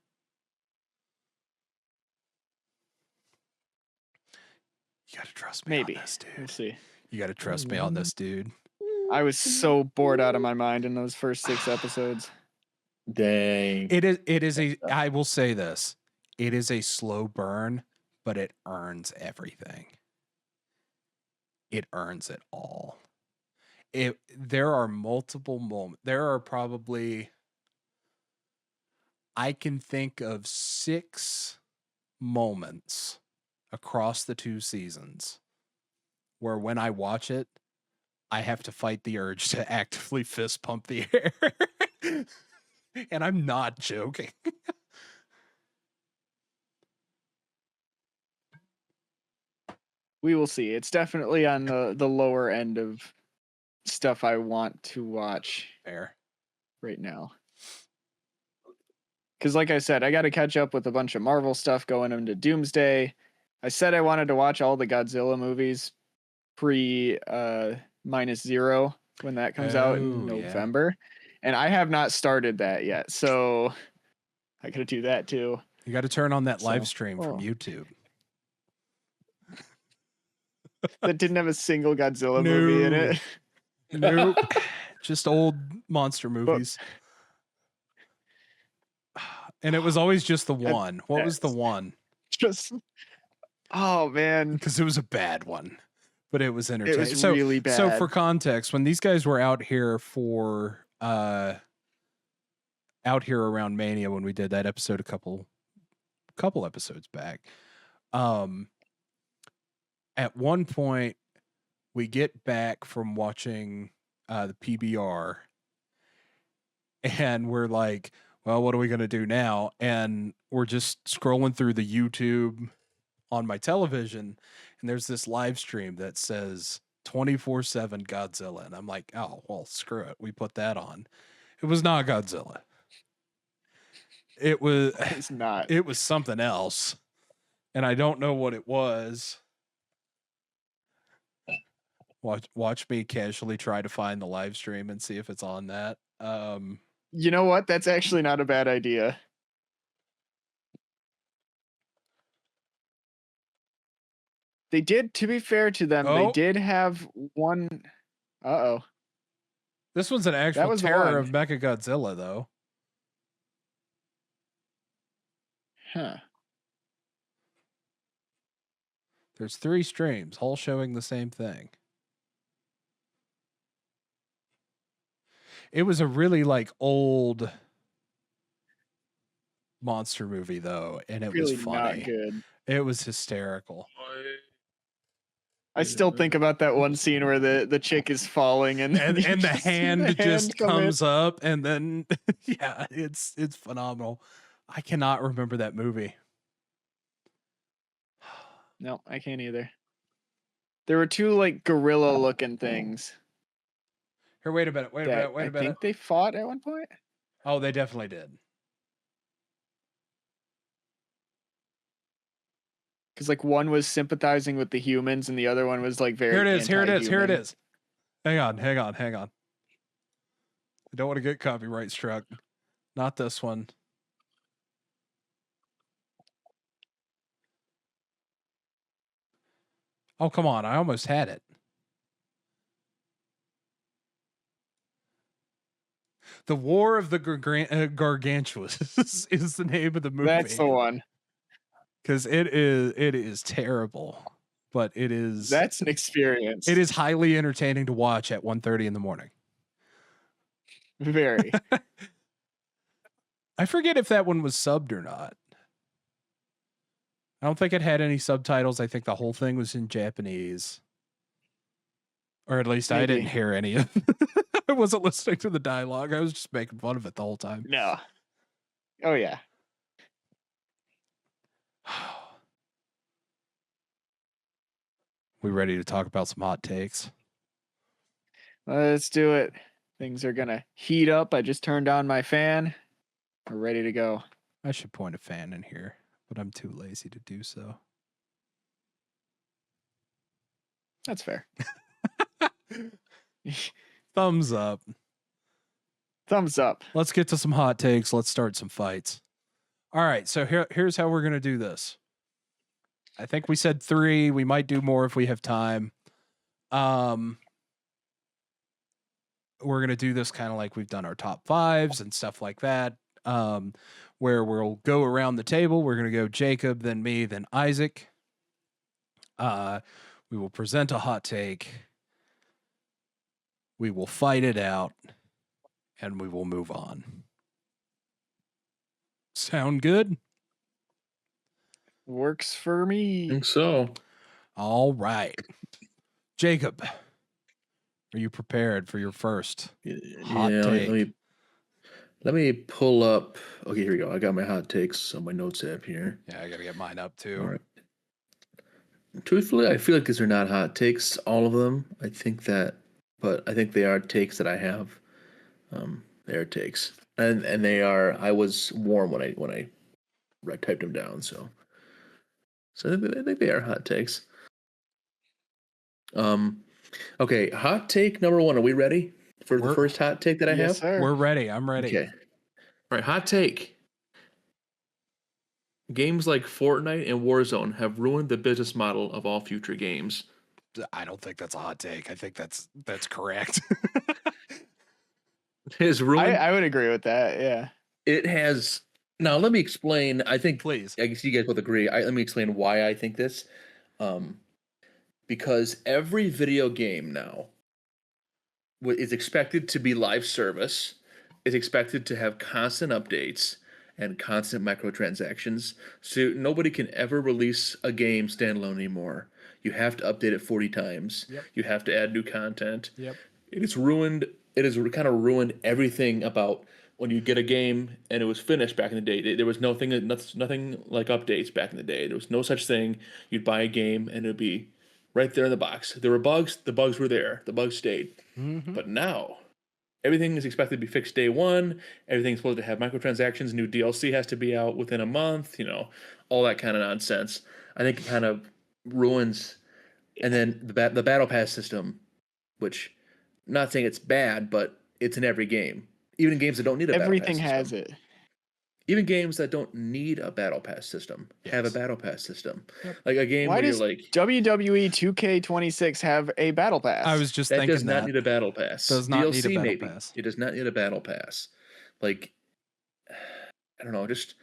You gotta trust me on this, dude. We'll see. You gotta trust me on this, dude. I was so bored out of my mind in those first 6 episodes. Dang. I will say this. It is a slow burn, but it earns everything. It earns it all. There are multiple moments. There are probably, I can think of 6 moments across the 2 seasons where when I watch it, I have to fight the urge to actively fist pump the air. And I'm not joking. We will see. It's definitely on the lower end of stuff I want to watch right now. Because like I said, I got to catch up with a bunch of Marvel stuff going into Doomsday. I said I wanted to watch all the Godzilla movies pre -0 when that comes out in November. And I have not started that yet. So I got to do that too. You got to turn on that live stream from YouTube. That didn't have a single Godzilla movie in it. Nope. Just old monster movies. And it was always just the one. What was the one? Oh, man. Because it was a bad one. But it was entertaining. It was really bad. So for context, when these guys were out here around Mania when we did that episode a couple episodes back, at one point we get back from watching the PBR and we're like, well, what are we going to do now? And we're just scrolling through the YouTube on my television, and there's this live stream that says 24/7 Godzilla. And I'm like, oh, well, screw it. We put that on. It was not Godzilla. It's not. It was something else. And I don't know what it was. Watch me casually try to find the live stream and see if it's on that. You know what? That's actually not a bad idea. They did, to be fair to them, they did have one. Uh-oh. This one's an actual terror of Mechagodzilla, though. Huh. There's 3 streams, all showing the same thing. It was a really old monster movie though, and it really was funny. Not good. It was hysterical. I still think about that one scene where the chick is falling and and you the just see hand just come in. comes up, and then yeah, it's phenomenal. I cannot remember that movie. No, I can't either. There were two like gorilla looking things Here, wait a minute. that I think they fought at one point. Oh, they definitely did. Because like one was sympathizing with the humans and the other one was like very Here it is. Here it anti-human. is. Hang on. I don't want to get copyright struck. Not this one. Oh, come on. I almost had it. The War of the Gargantuous is the name of the movie. That's the one. Because it is terrible, but that's an experience. It is highly entertaining to watch at 1:30 in the morning. Very. I forget if that one was subbed or not. I don't think it had any subtitles. I think the whole thing was in Japanese. Or at least I didn't hear any of it. I wasn't listening to the dialogue. I was just making fun of it the whole time. No. Oh, yeah. We ready to talk about some hot takes? Let's do it. Things are going to heat up. I just turned on my fan. We're ready to go. I should point a fan in here, but I'm too lazy to do so. That's fair. Thumbs up. Thumbs up. Let's get to some hot takes. Let's start some fights. All right, so here's how we're going to do this. I think we said 3. We might do more if we have time. We're going to do this kind of like we've done our top 5s and stuff like that, where we'll go around the table. We're going to go Jacob, then me, then Isaac. We will present a hot take. We will fight it out, and we will move on. Sound good? Works for me. I think so. All right. Jacob, are you prepared for your first hot take? Let me pull up. Okay, here we go. I got my hot takes on my notes app here. Yeah, I got to get mine up too. All right. Truthfully, I feel like these are not hot takes, all of them. I think they are takes that I have. They are takes, and they are. I was warm when I typed them down, so I think they are hot takes. Okay, hot take number 1. Are we ready for the first hot take that I have? Sir. We're ready. I'm ready. Okay. All right, hot take. Games like Fortnite and Warzone have ruined the business model of all future games. I don't think that's a hot take. I think that's correct. It has ruined. I would agree with that. Yeah. It has. Now let me explain. I think. Please. I guess you guys both agree. Let me explain why I think this. Because every video game now is expected to be live service, is expected to have constant updates and constant microtransactions. So nobody can ever release a game standalone anymore. You have to update it 40 times. Yep. You have to add new content. Yep. It has ruined. It has kind of ruined everything about when you get a game and it was finished back in the day. There was nothing like updates back in the day. There was no such thing. You'd buy a game and it would be right there in the box. There were bugs. The bugs were there. The bugs stayed. Mm-hmm. But now, everything is expected to be fixed day one. Everything's supposed to have microtransactions. New DLC has to be out within a month. All that kind of nonsense. I think it kind of ruins. And then the battle pass system, which, I'm not saying it's bad, but it's in every game. Even in games that don't need a battle pass Everything system. has it. Even games that don't need a battle pass system have a battle pass system. Yep. Like a game Why where does you're like, WWE 2K26 have a battle pass? I was just that thinking does not need a battle pass. Does not DLC need a battle pass. It does not need a battle pass. Like, I don't know, just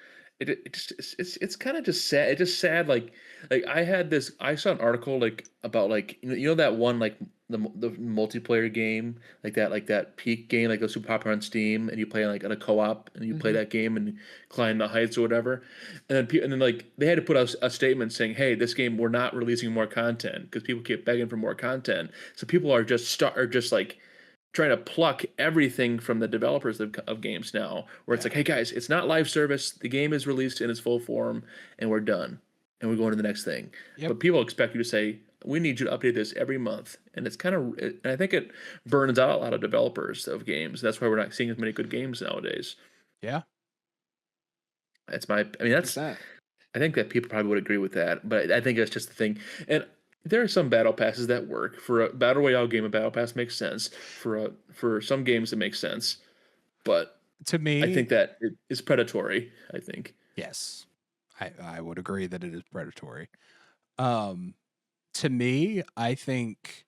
it's kind of just sad. It's just sad. Like I saw an article like about like you know that one like the multiplayer game like that Peak game like goes super popular on Steam and you play like on a co-op and you play Mhm. that game and climb the heights or whatever, and then like they had to put out a statement saying, hey, this game we're not releasing more content because people keep begging for more content, so people are just like trying to pluck everything from the developers of games now, where it's Yeah. like, hey guys, it's not live service. The game is released in its full form, and we're done, and we're going to the next thing. Yep. But people expect you to say, we need you to update this every month, and it's kind of, and I think it burns out a lot of developers of games. That's why we're not seeing as many good games nowadays. Yeah. I mean, that's 100%. I think that people probably would agree with that, but I think that's just the thing. And there are some battle passes that work for a battle royale game. A battle pass makes sense for some games. It makes sense, but To I me, think that it is predatory. I think. yes, I would agree that it is predatory. Um, to me, I think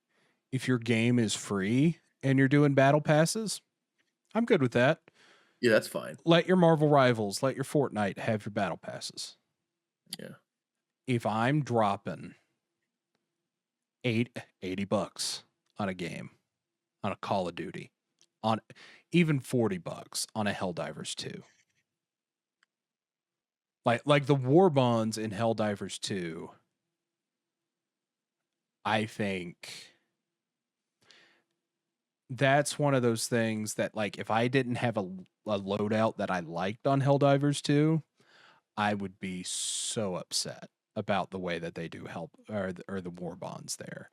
if your game is free and you're doing battle passes, I'm good with that. Yeah, that's fine. Let your Marvel Rivals, let your Fortnite have your battle passes. Yeah. If I'm dropping $80 on a game, on a Call of Duty, on even $40 on a Helldivers 2. Like the war bonds in Helldivers 2, I think that's one of those things that like if I didn't have a loadout that I liked on Helldivers 2, I would be so upset about the way that they do help or the war bonds there,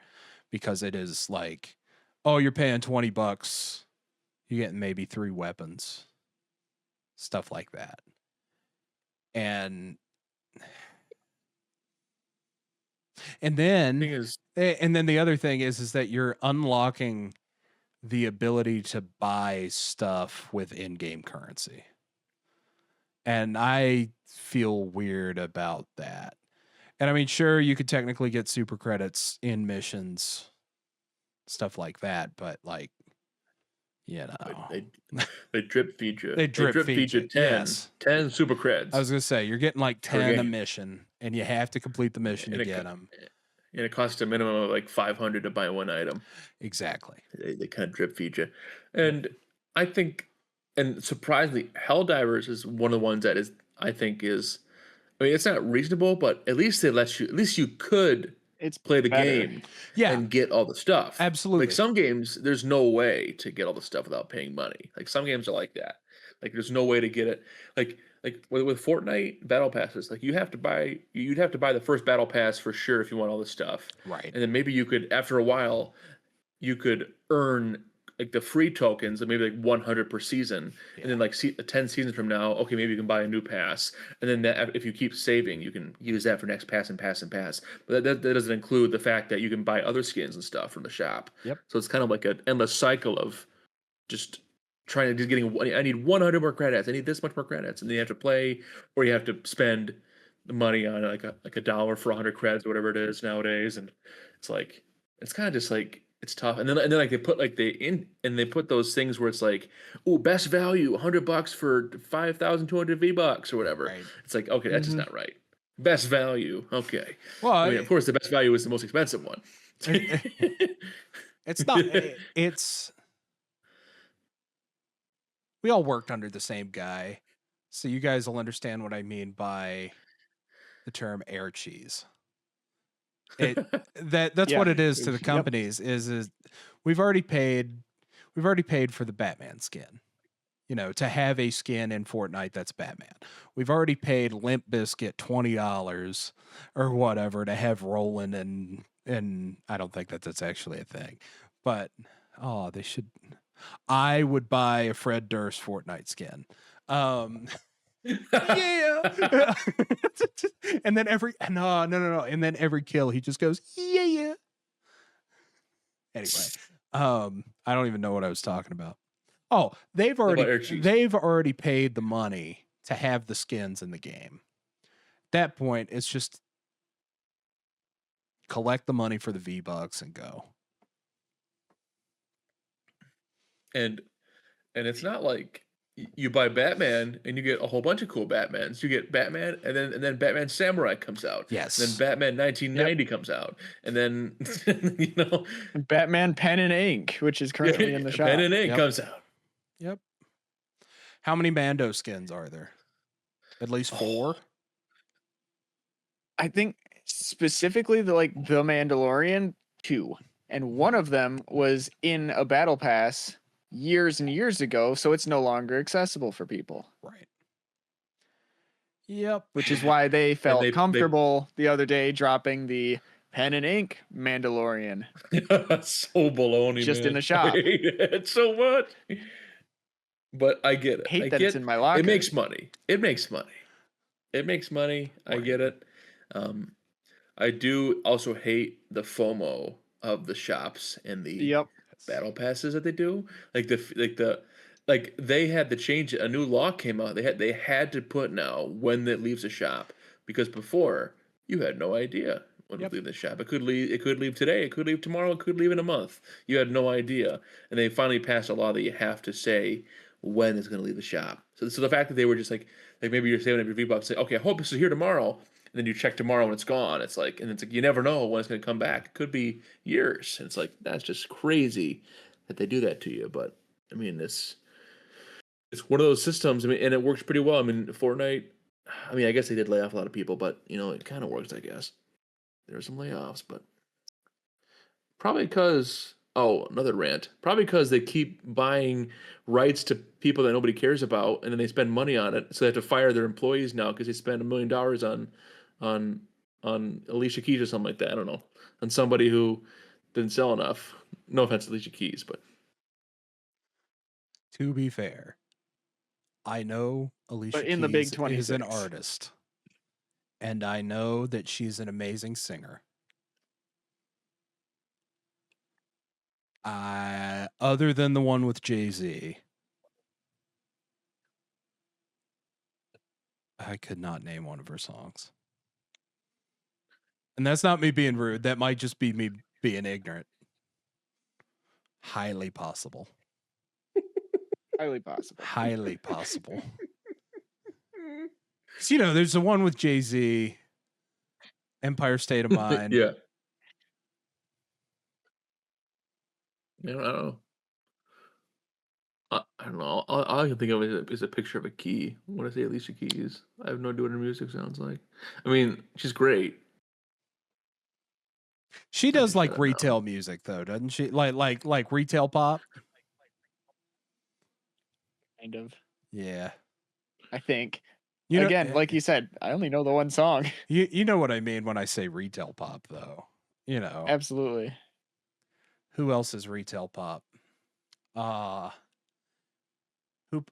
because it is like, oh, you're paying $20, you're getting maybe 3 weapons, stuff like that. And then Thing is, the other thing is that you're unlocking the ability to buy stuff with in-game currency. And I feel weird about that. And I mean, sure, you could technically get super credits in missions, stuff like that, but like, you know, they drip feed you. they drip feed feed you you. Yes. 10 super creds I was gonna say you're getting like per 10 a game, mission, and you have to complete the mission and to it get them. and it costs a minimum of like 500 to buy one item. Exactly. They kind of drip feed you, Yep. and I think, and surprisingly, Helldivers is one of the ones that is I think is, I mean, it's not reasonable, but at least it lets you, at least you could It's play the better. game Yeah, and get all the stuff. Like absolutely. some games, there's no way to get all the stuff without paying money. Like some games are like that. Like there's no way to get it. Like with Fortnite battle passes, like you'd have to buy the first battle pass for sure if you want all this stuff. Right. And then maybe you could, after a while, you could earn like the free tokens, and maybe like 100 per season, Yeah. and then like 10 seasons from now, okay, maybe you can buy a new pass, and then that, if you keep saving, you can use that for next pass and pass and pass. But that doesn't include the fact that you can buy other skins and stuff from the shop. Yep. So it's kind of like an endless cycle of just trying to just getting. I need 100 more credits. I need this much more credits, and then you have to play, or you have to spend the money on like a dollar for 100 credits or whatever it is nowadays, and it's like it's kind of just like it's tough. And then like they put like they put those things where it's like, oh, best value, $100 for 5,200 V-bucks or whatever. Right. It's like, okay, that's just not right. Best value, okay. Well, I mean, of course, the best value is the most expensive one. it's not. It's we all worked under the same guy, so you guys will understand what I mean by the term air cheese. That's Yeah. what it is to the Yep. companies. Is we've already paid for the Batman skin. You know, to have a skin in Fortnite that's Batman. We've already paid Limp Bizkit $20 or whatever to have Roland, and I don't think that that's actually a thing. But they should. I would buy a Fred Durst Fortnite skin. Yeah. And then no. And then every kill he just goes, yeah. Anyway, I don't even know what I was talking about. Oh, they've already paid the money to have the skins in the game. At that point, it's just collect the money for the V-bucks and go. And it's not like you buy Batman and you get a whole bunch of cool Batmans. You get Batman and then Batman Samurai comes out. Yes. Then Batman 1990 comes out. And then Batman Pen and Ink, which is currently in the shop. Pen and Ink comes out. Yep. How many Mando skins are there? At least 4? I think specifically the Mandalorian 2. And one of them was in a battle pass years and years ago, so it's no longer accessible for people. Right. Yep. Which is why they felt comfortable the other day dropping the Pen and Ink Mandalorian. So baloney, just man. in the shop. I hate it so much. But I get it. I hate that it's in my locker. It makes money. I Right. get it. I do also hate the FOMO of the shops and the battle passes that they do. They had to change it. A new law came out. They had to put now when it leaves the shop, because before you had no idea when it leave the shop. It could leave today. It could leave tomorrow. It could leave in a month. You had no idea. And they finally passed a law that you have to say when it's going to leave the shop. So the fact that they were just like maybe you're saving up your V-Bucks, say, okay, I hope this is here tomorrow. And then you check tomorrow when it's gone. It's like you never know when it's going to come back. It could be years. And it's like, that's just crazy that they do that to you. But I mean, it's one of those systems. I mean, and it works pretty well. I mean, Fortnite, I mean, I guess they did lay off a lot of people, but it kind of works, I guess. There are some layoffs, but probably because, another rant. Probably because they keep buying rights to people that nobody cares about, and then they spend money on it. So they have to fire their employees now because they spend $1 million on Alicia Keys or something like that. I don't know. On somebody who didn't sell enough. No offense to Alicia Keys, but to be fair, I know Alicia in the Big Keys 26 is an artist, and I know that she's an amazing singer. Other than the one with Jay-Z, I could not name one of her songs. And that's not me being rude. That might just be me being ignorant. Highly possible. Highly possible. Highly possible. There's the one with Jay-Z, Empire State of Mind. Yeah. I don't know. I don't know. All I can think of is a picture of a key. When I say Alicia Keys, I have no idea what her music sounds like. I mean, she's great. She does like retail music though, doesn't she? Like retail pop. Kind of. Yeah. I think. Again, like you said, I only know the one song. You know what I mean when I say retail pop, though. Absolutely. Who else is retail pop? Who?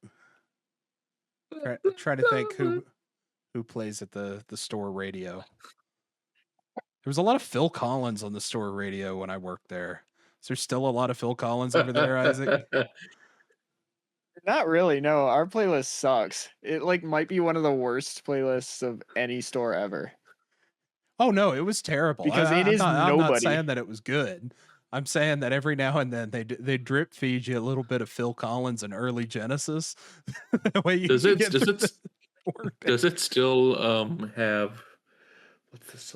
Try to think who plays at the store radio. There was a lot of Phil Collins on the store radio when I worked there. Is there still a lot of Phil Collins over there, Isaac? Not really. No, our playlist sucks. It might be one of the worst playlists of any store ever. Oh no, it was terrible. Because it is nobody. I'm not saying that it was good. I'm saying that every now and then they drip feed you a little bit of Phil Collins and early Genesis. That way you does it still have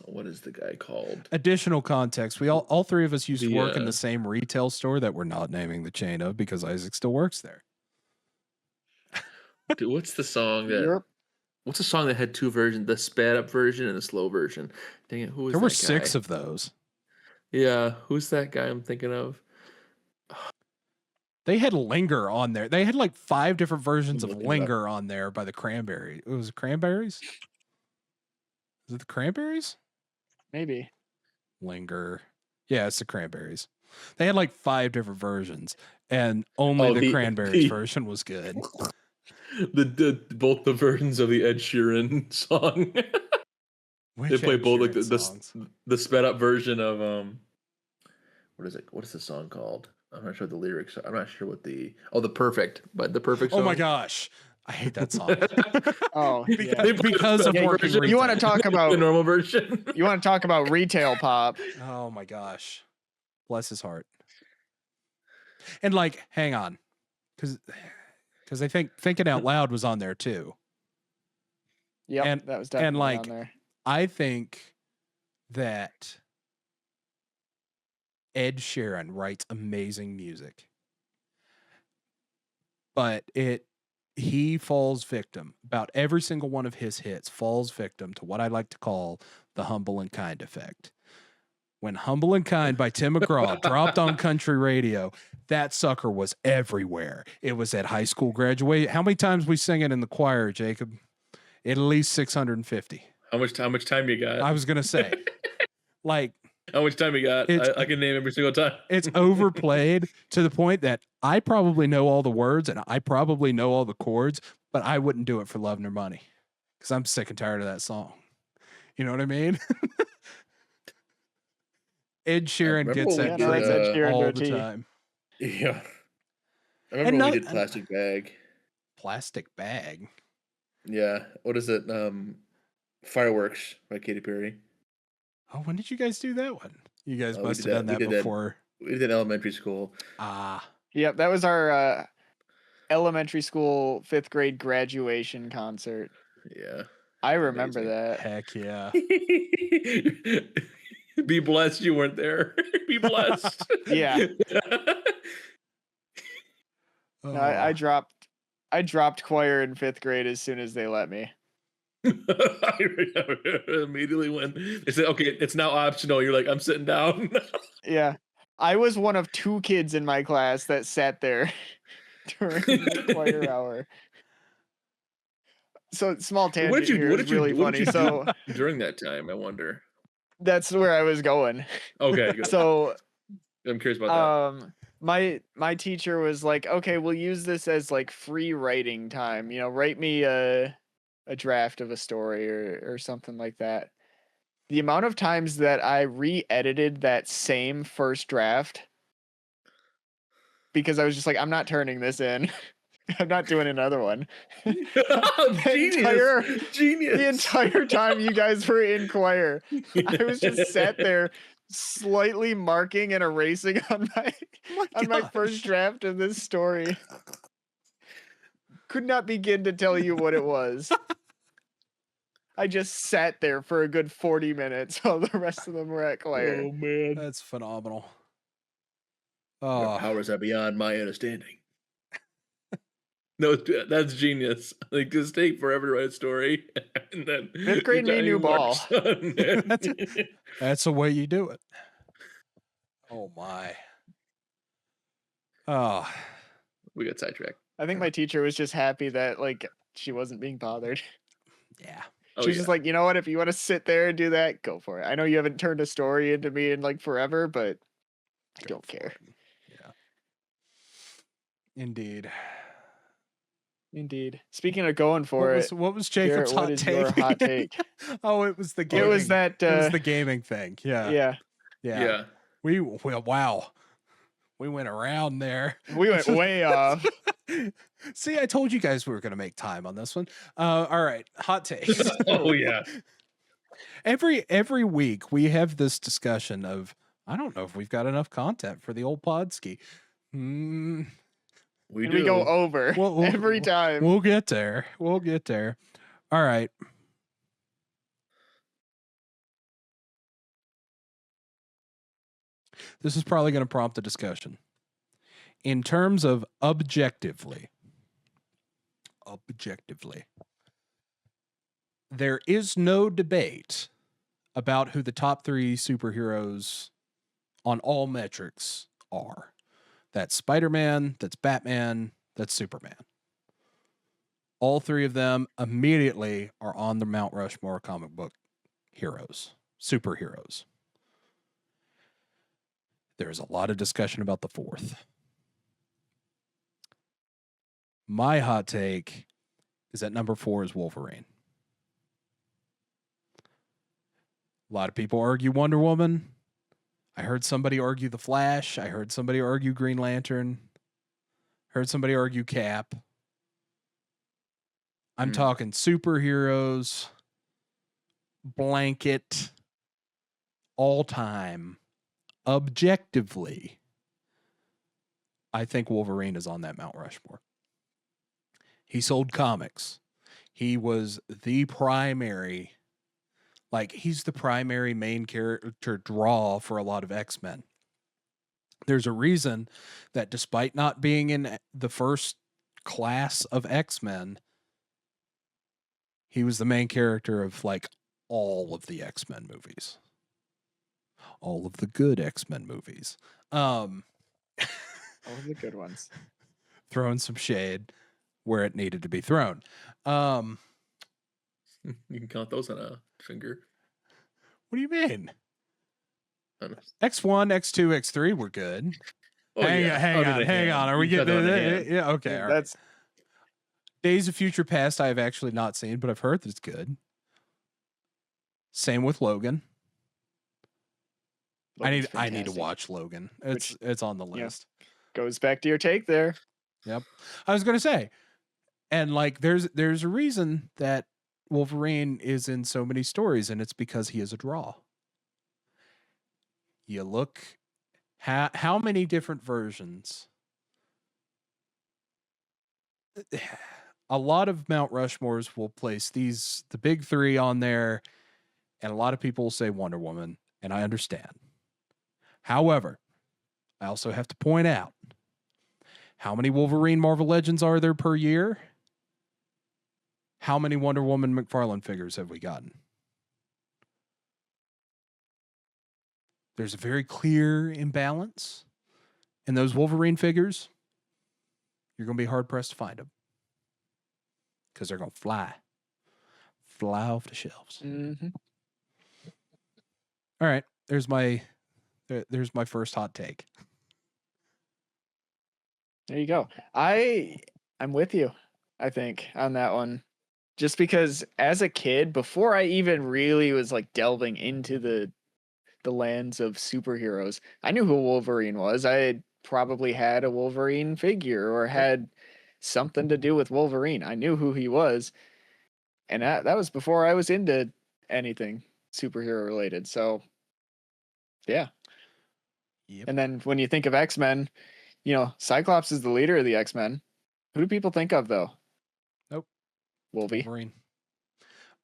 what is the guy called? Additional context. We all three of us used to work in the same retail store that we're not naming the chain of because Isaac still works there. Dude, what's the song that had two versions, the sped up version and the slow version? Dang it, who was that guy? There were 6 of those. Yeah, who's that guy I'm thinking of? They had Linger on there. They had like 5 different versions of Linger on there by the Cranberries. It was Cranberries? Is it the Cranberries? Maybe. Linger. Yeah, it's the Cranberries. They had like 5 different versions, and only the Cranberries version was good. Both the versions of the Ed Sheeran song. They play both like the sped up version of what is it? What is the song called? I'm not sure the lyrics. I'm not sure what the Perfect, but the Perfect song. Oh my gosh, I hate that song. Because of working retail. You want to talk about the normal version? You want to talk about retail pop? Oh my gosh, bless his heart. And hang on, because Because I think Thinking Out Loud was on there too. Yep, And- that was and, definitely like, on there. I think that Ed Sheeran writes amazing music, but he falls victim. About every single one of his hits falls victim to what I like to call the Humble and Kind effect. When Humble and Kind by Tim McGraw dropped on country radio, that sucker was everywhere. It was at high school graduation. How many times we sing it in the choir, Jacob? At least 650. How much time you got? I was going to say, like, How much time you got? It's- I can name every single time. it's overplayed to the point that I probably know all the words and I probably know all the chords, but I wouldn't do it for love nor money because I'm sick and tired of that song. You know what I mean? Ed Sheeran remember gets when that we did, treatment Ed Sheeran all to the a T. time. Yeah. I remember And when we not- did Plastic Bag. Plastic Bag. Yeah. What is it? Fireworks by Katy Perry. Oh, when did you guys do that one? You guys We must did have done that- we that did that. before. We did it in elementary school. Ah, Yep, that was our elementary school 5th grade graduation concert. Yeah. I remember Amazing. that. heck yeah. Be blessed you weren't there. Be blessed. Yeah. Oh, No, I dropped choir in 5th grade as soon as they let me. I remember immediately when they said, "Okay, it's now optional." You're like, "I'm sitting down." Yeah. I was one of 2 kids in my class that sat there during the choir hour. So small tangent here is really what funny. did you So do during that time? I wonder. that's where I was going. Okay, good. So I'm curious about my teacher was like, okay, we'll use this as like free writing time. You know, write me a draft of a story or something like that. The amount of times that I re-edited that same first draft because I was just like, I'm not turning this in. I'm not doing another one. that. Genius. The entire time you guys were in choir, I was just sat there slightly marking and erasing on my gosh. first draft of this story. Could not begin to tell you what it was. I just sat there for a good 40 minutes while the rest of them were at choir. Oh man, That's phenomenal. your Oh, powers are beyond my understanding. No, that's genius. Like, just take forever to write a story, and then 5th grade me new ball. that's the way you do it. Oh my. Oh, We got sidetracked. I think my teacher was just happy that like she wasn't being bothered. yeah. Oh, She was just like, you know what? If you want to sit there and do that, go for it. I know you haven't turned a story into me in like forever, but I don't care. Yeah. Indeed. Indeed. Speaking of going for What was Jacob's Garrett, what hot is take? your hot take? Oh, it was the it gaming. was that. It was the gaming thing. Yeah. Yeah, Yeah. Wow. We went around there. we went way off. See, I told you guys we were going to make time on this one. All right, hot takes. Oh yeah. Every week we have this discussion of I don't know if we've got enough content for the old Podski. We And do. we go over Well, every time. We'll get there. We'll get there. All right. This is probably going to prompt a discussion. In terms of objectively, there is no debate about who the top 3 superheroes on all metrics are. That's Spider-Man, that's Batman, that's Superman. All 3 of them immediately are on the Mount Rushmore comic book heroes, superheroes. There's a lot of discussion about the 4th. My hot take is that number 4 is Wolverine. A lot of people argue Wonder Woman. I heard somebody argue The Flash. I heard somebody argue Green Lantern. Heard somebody argue Cap. I'm talking superheroes, blanket, all time, objectively. I think Wolverine is on that Mount Rushmore. He sold comics. He was the primary, he's the primary main character draw for a lot of X-Men. There's a reason that despite not being in the first class of X-Men, he was the main character of all of the X-Men movies. All of the good X-Men movies. All of the good ones. Throwing some shade where it needed to be thrown. You can count those on a finger. What do you mean? Honest. X1, X2, X3 were good. Oh, Hang on. Are we getting it? Yeah, okay. All right. Days of Future Past I have actually not seen, but I've heard that it's good. Same with Logan. I need to watch Logan. It's on the list. Goes back to your take there. Yep. I was gonna say, and there's a reason that Wolverine is in so many stories, and it's because he is a draw. You look how many different versions. A lot of Mount Rushmores will place the big three on there, and a lot of people will say Wonder Woman, and I understand. However, I also have to point out, how many Wolverine Marvel Legends are there per year? How many Wonder Woman McFarlane figures have we gotten? There's a very clear imbalance in those Wolverine figures. You're going to be hard-pressed to find them because they're going to fly off the shelves. Mm-hmm. All right, there's my first hot take. There you go. I'm with you, I think, on that one. Just because as a kid, before I even really was delving into the lands of superheroes, I knew who Wolverine was. I had probably had a Wolverine figure or had something to do with Wolverine. I knew who he was. And that was before I was into anything superhero related. So yeah. Yep. And then when you think of X-Men, Cyclops is the leader of the X-Men. Who do people think of though? Nope. Wolverine.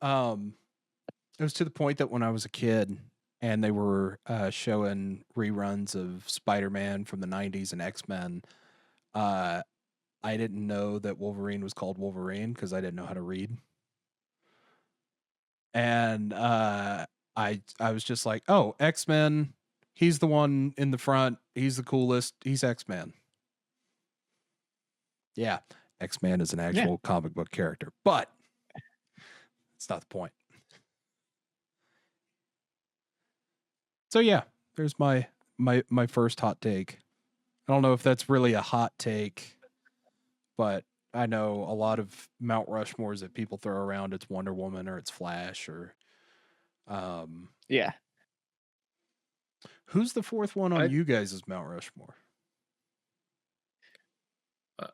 It was to the point that when I was a kid and they were showing reruns of Spider-Man from the 90s and X-Men, I didn't know that Wolverine was called Wolverine because I didn't know how to read. And I was just like, oh, X-Men, he's the one in the front. He's the coolest. He's X-Man. Yeah, X-Man is an actual comic book character, but it's not the point. So yeah, there's my first hot take. I don't know if that's really a hot take, but I know a lot of Mount Rushmores that people throw around. It's Wonder Woman or it's Flash or, yeah. Who's the fourth one on you guys' Mount Rushmore?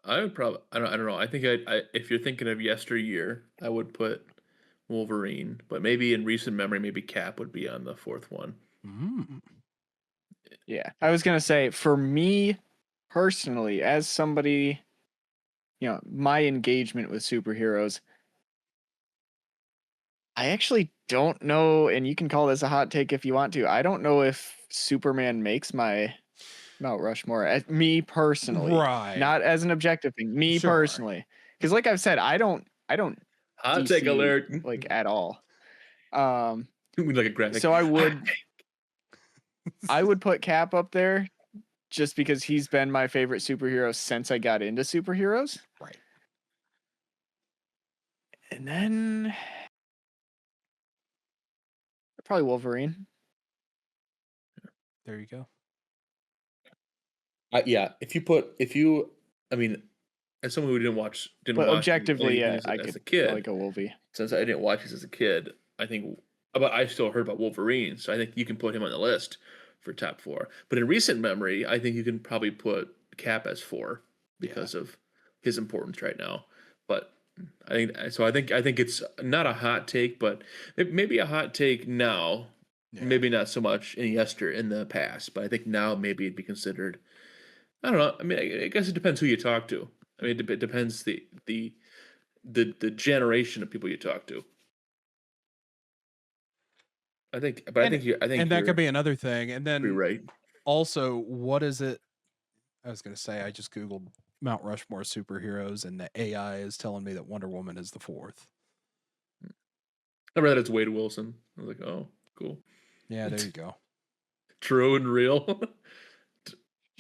I would probably I don't know. I think I if you're thinking of yesteryear, I would put Wolverine, but maybe in recent memory, maybe Cap would be on the fourth one. Mm. Yeah, I was gonna say for me personally, as somebody, my engagement with superheroes, I actually don't know, and you can call this a hot take if you want to. I don't know if Superman makes my Mount Rushmore. Me personally, right? Not as an objective thing. Me personally, because like I've said, I don't. Hot take alert! At all. Like a graphic. So I would put Cap up there, just because he's been my favorite superhero since I got into superheroes. Right. And then probably Wolverine. There you go. Yeah, I mean, as someone who didn't watch objectively, as could a kid, like a Wolvie. Since I didn't watch this as a kid, I think, but I still heard about Wolverine, so I think you can put him on the list for top 4. But in recent memory, I think you can probably put Cap as 4 because of his importance right now. But I think it's not a hot take, but maybe a hot take now. Yeah. Maybe not so much in the past, but I think now maybe it'd be considered. I don't know. I mean, I guess it depends who you talk to. I mean, it depends like the generation of people you talk to. I think and that could be another thing. And you're then right. also, what is it? I was going to say, I just Googled Mount Rushmore superheroes, and the AI is telling me that Wonder Woman is the 4th. I read it's Wade Wilson. I was like, oh, cool. Yeah, there you go. True and real.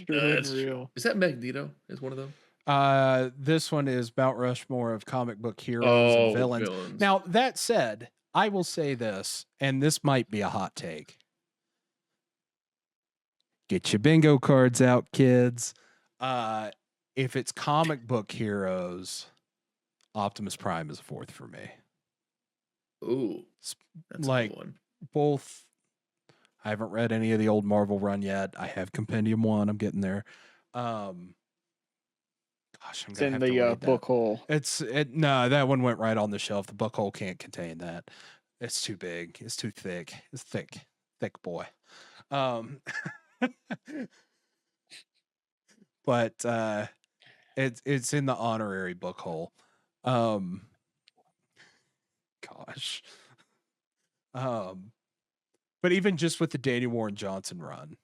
True and real. Is that Magneto? Is one of them? This one is Mount Rushmore of comic book heroes and villains. Now, that said, I will say this, and this might be a hot take. Get your bingo cards out, kids. If it's comic book heroes, Optimus Prime is a 4th for me. Ooh, that's like a good one. Both. I haven't read any of the old Marvel run yet. I have Compendium 1. I'm getting there. Gosh, it's in the book hole. No, that one went right on the shelf. The book hole can't contain that. It's too big. It's too thick. It's thick boy. But it's in the honorary book hole. Gosh. But even just with the Daniel Warren Johnson run,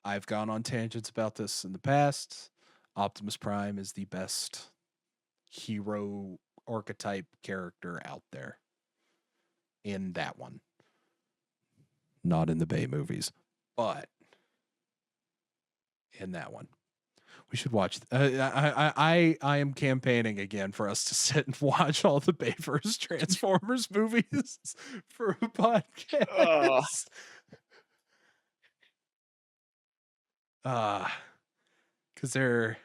I've gone on tangents about this in the past. Optimus Prime is the best hero archetype character out there in that one. Not in the Bay movies, but in that one. We should watch. I am campaigning again for us to sit and watch all the Bayverse Transformers movies for a podcast. Because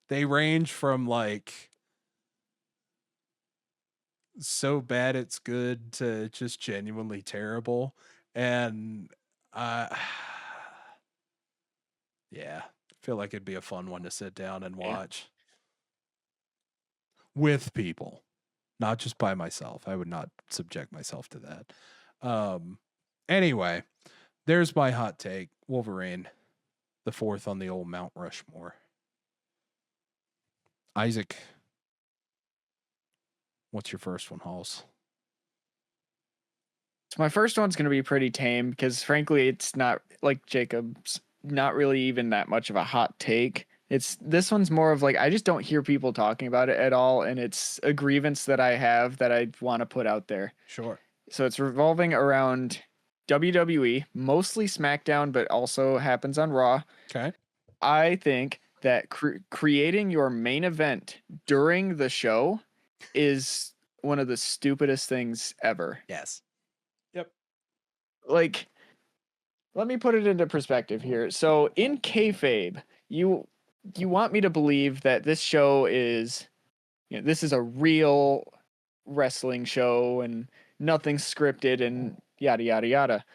they range from like so bad it's good to just genuinely terrible, and yeah. Feel like it'd be a fun one to sit down and watch with people, not just by myself. I would not subject myself to that. Anyway, there's my hot take. Wolverine, the 4th on the old Mount Rushmore. Isaac, what's your first one, Halls? So my first one's going to be pretty tame because frankly, it's not like Jacob's. Not really even that much of a hot take. This one's more of like, I just don't hear people talking about it at all. And it's a grievance that I have that I want to put out there. Sure. So it's revolving around WWE, mostly SmackDown, but also happens on Raw. Okay. I think that creating your main event during the show is one of the stupidest things ever. Yes. Yep. Like, let me put it into perspective here. So in kayfabe, you want me to believe that this show is, this is a real wrestling show and nothing's scripted and yada, yada, yada.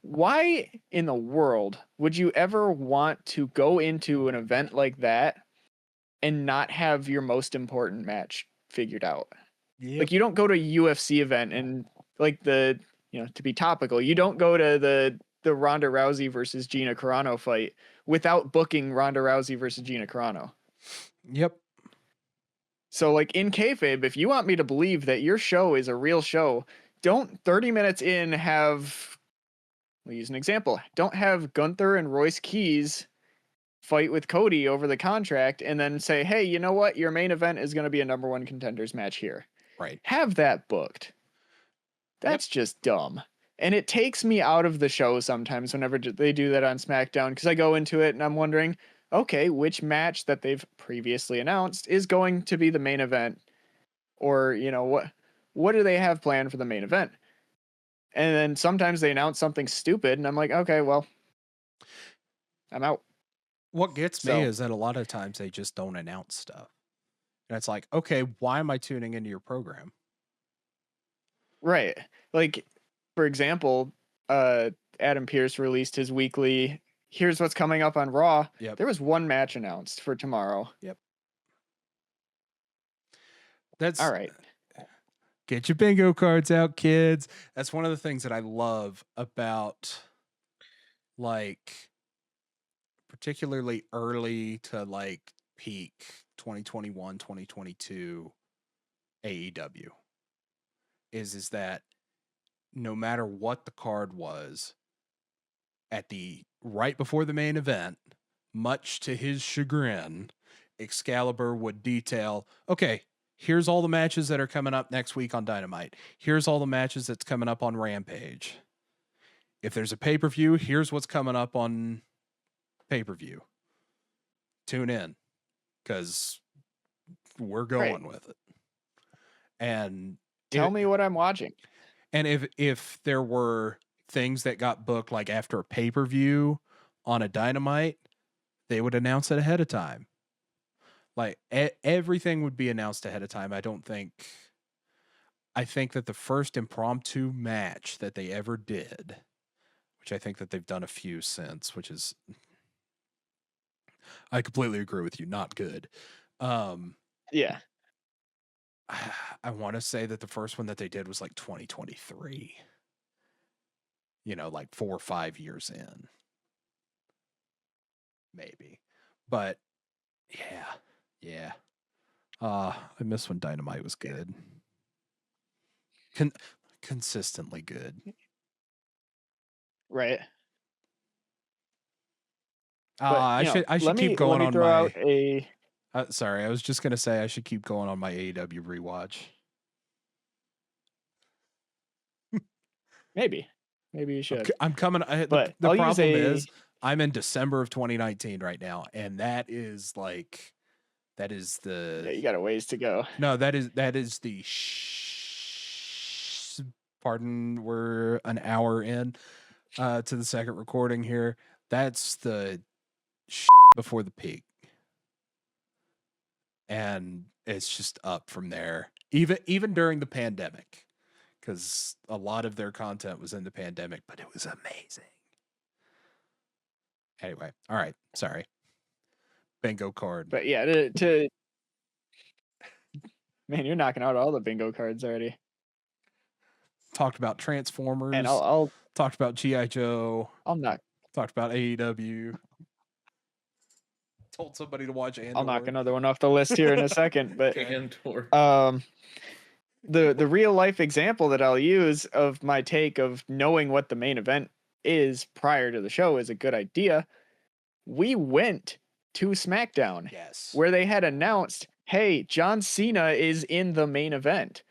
Why in the world would you ever want to go into an event like that and not have your most important match figured out? Yep. Like, you don't go to a UFC event and like to be topical, you don't go to the Ronda Rousey versus Gina Carano fight without booking Ronda Rousey versus Gina Carano. Yep. So like in kayfabe, if you want me to believe that your show is a real show, don't 30 minutes in we'll use an example. Don't have Gunther and Royce Keys fight with Cody over the contract and then say, hey, you know what? Your main event is going to be a number 1 contenders match here. Right. Have that booked. That's just dumb. And it takes me out of the show sometimes whenever they do that on SmackDown, because I go into it and I'm wondering, okay, which match that they've previously announced is going to be the main event? Or, what do they have planned for the main event? And then sometimes they announce something stupid and I'm like, okay, well, I'm out. What gets me is that a lot of times they just don't announce stuff. And it's like, okay, why am I tuning into your program? Right. Like, for example, Adam Pearce released his weekly, here's what's coming up on Raw. Yep. There was one match announced for tomorrow. Yep. That's all right. Get your bingo cards out, kids. That's one of the things that I love about, like, particularly early to like peak 2021, 2022 AEW is that no matter what the card was at the right before the main event, much to his chagrin, Excalibur would detail, okay, here's all the matches that are coming up next week on Dynamite. Here's all the matches that's coming up on Rampage. If there's a pay-per-view, here's what's coming up on pay-per-view. Tune in, because we're going with it. And tell me what I'm watching. And if there were things that got booked like after a pay-per-view on a Dynamite, they would announce it ahead of time. Like everything would be announced ahead of time. I think that the first impromptu match that they ever did, which I think that they've done a few since, which is, I completely agree with you, not good. Yeah. I want to say that the first one that they did was like 2023. Like 4 or 5 years in. Maybe. But yeah. I miss when Dynamite was good. Consistently good. Right. I should keep going on my. Sorry, I was just gonna say I should keep going on my AEW rewatch. Maybe you should. I'm coming. But the problem is I'm in December of 2019 right now, and that is the. Yeah, you got a ways to go. No, that is the. Pardon, we're an hour in to the second recording here. That's the before the peak. And it's just up from there, even during the pandemic, because a lot of their content was in the pandemic, but it was amazing. Anyway, all right, sorry. Bingo card. But yeah, man, you're knocking out all the bingo cards already. Talked about Transformers. And I'll talked about G.I. Joe. Talked about AEW. Told somebody to watch Andor. I'll knock another one off the list here in a second. But the real life example that I'll use of my take of knowing what the main event is prior to the show is a good idea. We went to SmackDown, yes, where they had announced, hey, John Cena is in the main event.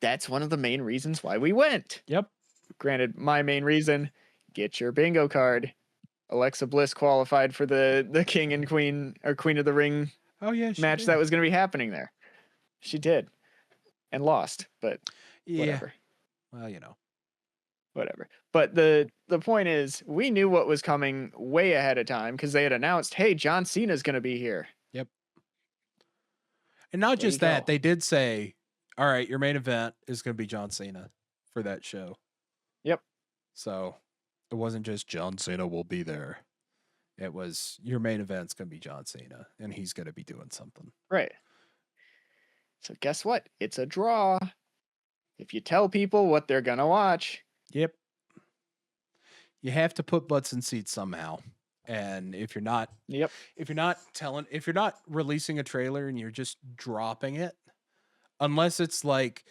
That's one of the main reasons why we went. Yep. Granted, my main reason, get your bingo card. Alexa Bliss qualified for the King and Queen or Queen of the Ring match that was going to be happening there. She did. And lost, but whatever. Well, whatever. But the point is, we knew what was coming way ahead of time because they had announced, hey, John Cena's going to be here. Yep. And not just that, they did say, all right, your main event is going to be John Cena for that show. Yep. So it wasn't just John Cena will be there. It was your main event's going to be John Cena, and he's going to be doing something. Right. So guess what? It's a draw. If you tell people what they're going to watch. Yep. You have to put butts in seats somehow. And if you're not, if you're not releasing a trailer and you're just dropping it, unless it's like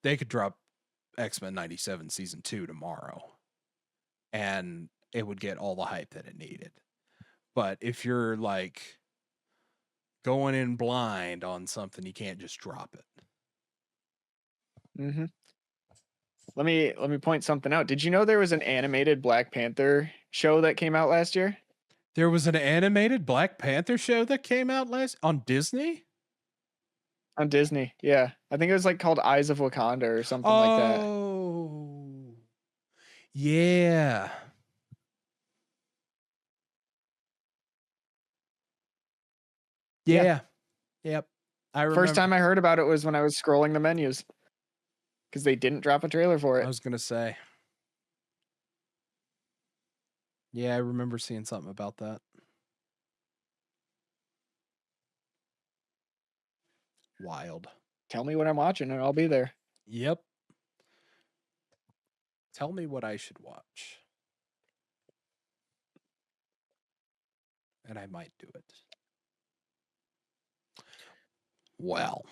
they could drop X-Men 97 season 2 tomorrow and it would get all the hype that it needed. But if you're like going in blind on something, you can't just drop it. Mm-hmm. Let me point something out. Did you know there was an animated Black Panther show that came out last year? There was an animated Black Panther show that came out on Disney? On Disney, yeah. I think it was like called Eyes of Wakanda or something like that. Oh, yeah. Yeah. Yep. I remember. First time I heard about it was when I was scrolling the menus because they didn't drop a trailer for it. I was going to say. Yeah, I remember seeing something about that. Wild. Tell me what I'm watching and I'll be there. Yep. Tell me what I should watch. And I might do it. Well,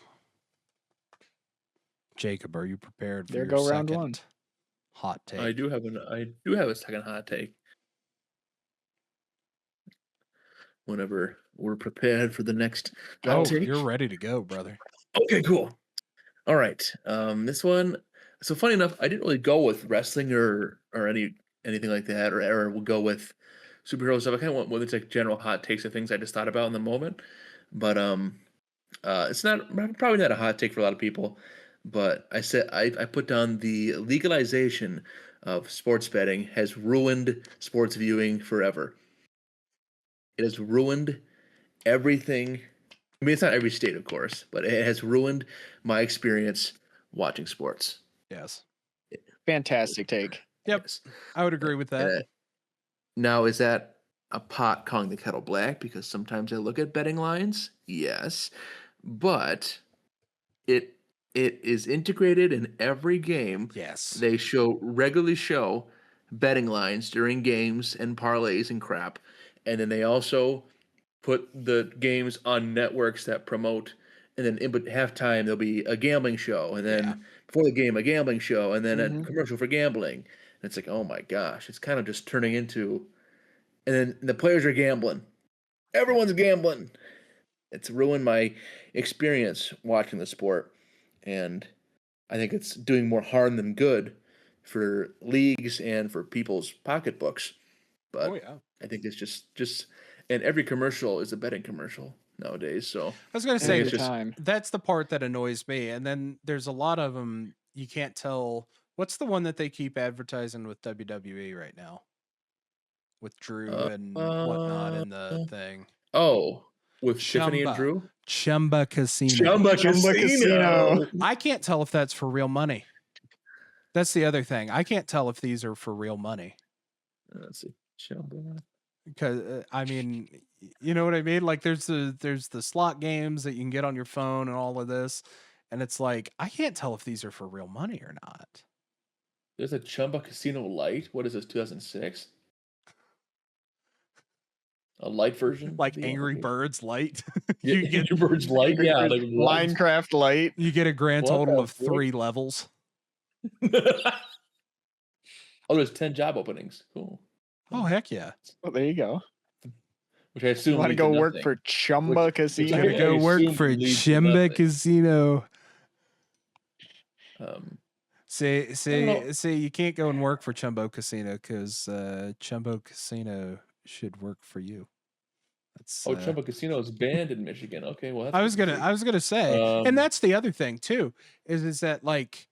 Jacob, are you prepared for There your go round second one. hot take? I do have a second hot take. Whenever we're prepared for the next hot take. You're ready to go, brother. Okay, cool. All right. This one. So funny enough, I didn't really go with wrestling or anything like that, or we'll go with superhero stuff. I kind of went with it's like general hot takes of things I just thought about in the moment. But it's not probably not a hot take for a lot of people. But I put down the legalization of sports betting has ruined sports viewing forever. It has ruined everything. I mean, it's not every state, of course, but it has ruined my experience watching sports. Yes. Fantastic take. Yep. Yes. I would agree with that. Now, is that a pot calling the kettle black? Because sometimes I look at betting lines, yes, but it is integrated in every game. Yes. They regularly show betting lines during games and parlays and crap, and then they also put the games on networks that promote, and then in halftime there'll be a gambling show, and then before the game a gambling show, and then a commercial for gambling. And it's like, oh my gosh, it's kind of just turning into, and then the players are gambling. Everyone's gambling. It's ruined my experience watching the sport, and I think it's doing more harm than good for leagues and for people's pocketbooks. But I think it's just and every commercial is a betting commercial nowadays. So I was going to say, it's just that's the part that annoys me. And then there's a lot of them you can't tell. What's the one that they keep advertising with WWE right now? With Drew and whatnot in the thing. Oh, with Tiffany and Drew? Chumba Casino. Chumba Casino. I can't tell if that's for real money. That's the other thing. I can't tell if these are for real money. Let's see. Chumba. Because I mean, you know what I mean? Like there's the slot games that you can get on your phone and all of this, and it's like I can't tell if these are for real money or not. There's a Chumba Casino Lite. What is this? 2006. A light version, like Angry Birds Light. You get Angry Birds Light, yeah, like Minecraft Light. You get a grand total of 3 levels. Oh, there's 10 job openings. Cool. Oh, heck yeah. Well, there you go. Which I assume you want to go work for Chumba Casino. You go work for Chumba Casino. Say you can't go and work for Chumbo Casino because Chumbo Casino should work for you. That's Chumba Casino is banned in Michigan. Okay, well that's I was gonna say, and that's the other thing too, is that like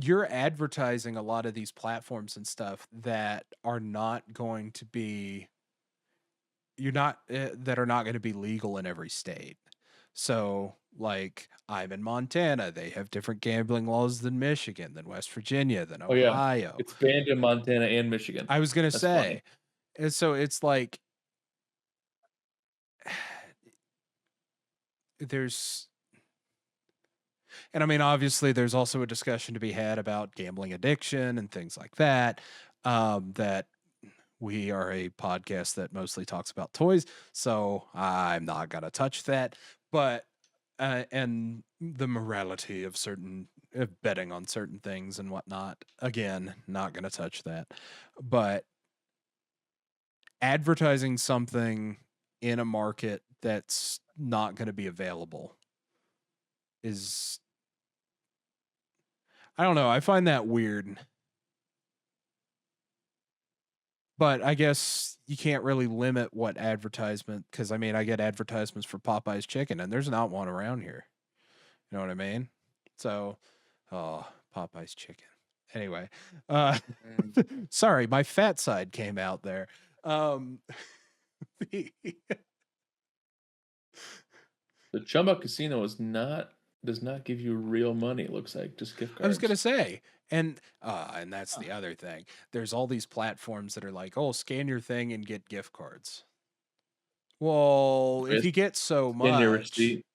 you're advertising a lot of these platforms and stuff that are not going to be that are not going to be legal in every state. So like I'm in Montana, they have different gambling laws than Michigan, than West Virginia, than Ohio. Yeah. It's banned in Montana and Michigan. I was gonna say, funny. And so it's like and I mean, obviously, there's also a discussion to be had about gambling addiction and things like that. That we are a podcast that mostly talks about toys, so I'm not gonna touch that. But and the morality of betting on certain things and whatnot. Again, not gonna touch that. But advertising something in a market that's not going to be available is, I don't know. I find that weird. But I guess you can't really limit what advertisement, because I mean, I get advertisements for Popeye's chicken and there's not one around here. You know what I mean? So, Popeye's chicken. Anyway, sorry, my fat side came out there. The Chumba Casino does not give you real money. It looks like just gift cards. I was gonna say, and that's the other thing. There's all these platforms that are like, oh, scan your thing and get gift cards. Well, if you get so much, your receipt.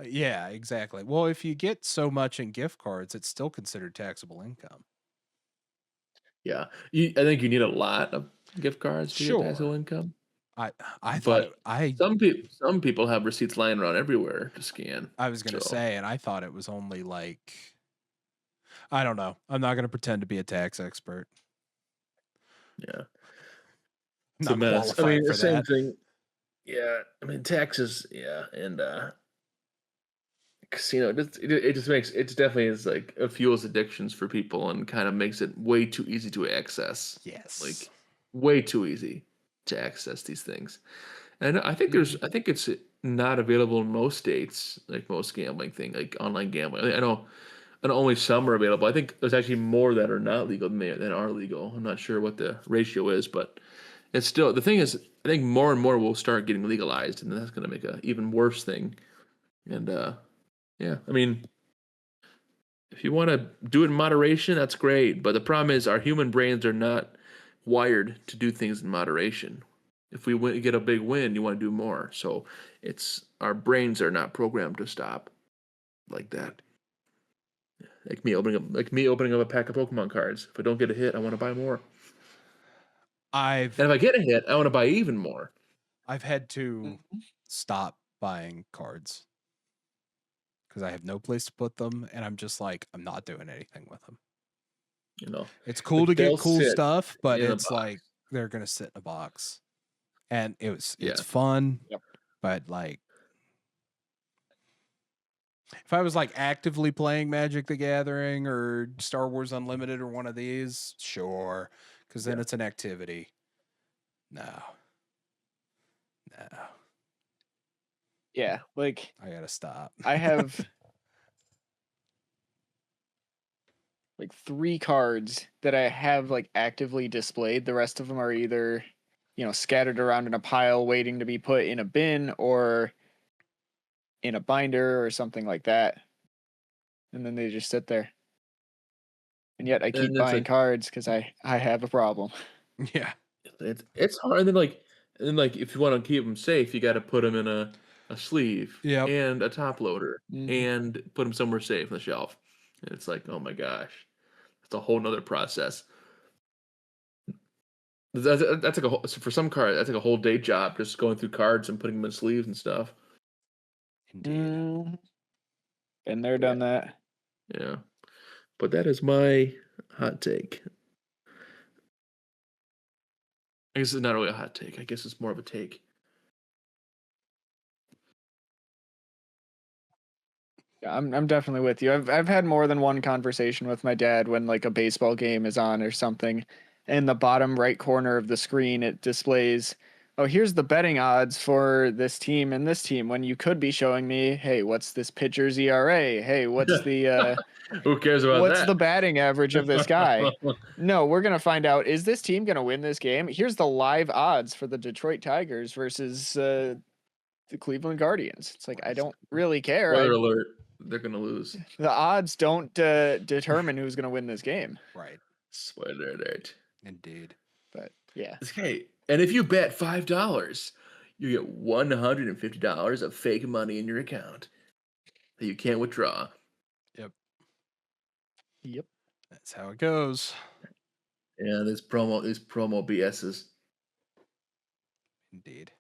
Yeah, exactly. Well, if you get so much in gift cards, it's still considered taxable income. Yeah, I think you need a lot of gift cards to get taxable income. I But thought I some people have receipts lying around everywhere to scan. was gonna So say, and I thought it was only like I don't know. I'm not gonna pretend to be a tax expert. yeah, I'm it's a not mess. I qualified mean, the for same that. thing. Yeah, I mean taxes. Yeah, and casino. It just makes it definitely is like it fuels addictions for people and kind of makes it way too easy to access. Yes. Like way too easy to access these things. And I think I think it's not available in most states, like most gambling thing, like online gambling. I know, and only some are available. I think there's actually more that are not legal than are legal. I'm not sure what the ratio is, but it's still the thing is, I think more and more will start getting legalized, and that's going to make a even worse thing. And yeah, I mean, if you want to do it in moderation, that's great. But the problem is, our human brains are not wired to do things in moderation. If we get a big win, you want to do more. So it's our brains are not programmed to stop like that. Like me opening up a pack of Pokemon cards. If I don't get a hit, I want to buy more. And if I get a hit, I want to buy even more. I've had to stop buying cards because I have no place to put them, and I'm just like I'm not doing anything with them. You know, It's cool like to get they'll cool sit stuff, but in a it's box. like they're gonna sit in a box, and it's Yeah. fun. Yep. But like, if I was like actively playing Magic the Gathering or Star Wars Unlimited or one of these, sure, because then Yeah. it's an activity. No. Yeah, like I gotta stop. I have like 3 cards that I have like actively displayed. The rest of them are either, scattered around in a pile waiting to be put in a bin or in a binder or something like that. And then they just sit there. And yet I keep And it's buying like cards because I have a problem. Yeah. it's hard. And then if you want to keep them safe, you got to put them in a sleeve Yep. and a top loader Mhm. and put them somewhere safe on the shelf. And it's like, oh my gosh, it's a whole nother process. That's like for some cards, that's like a whole day job, just going through cards and putting them in sleeves and stuff. Indeed. Been there, Yeah. done that. Yeah, but that is my hot take. I guess it's not really a hot take. I guess it's more of a take. Yeah, I'm definitely with you. I've had more than one conversation with my dad when like a baseball game is on or something. In the bottom right corner of the screen, it displays, oh, here's the betting odds for this team and this team. When you could be showing me, hey, what's this pitcher's ERA? Hey, what's the Who cares about what's that? the batting average of this guy? No, we're gonna find out. Is this team gonna win this game? Here's the live odds for the Detroit Tigers versus the Cleveland Guardians. It's like I don't really care. Spoiler alert: they're gonna lose. The odds don't determine who's going to win this game. Right. Spoiler alert. Indeed. But yeah, Okay, and if you bet $5, you get $150 of fake money in your account that you can't withdraw. yep. That's how it goes. Yeah, this promo BS's. Indeed.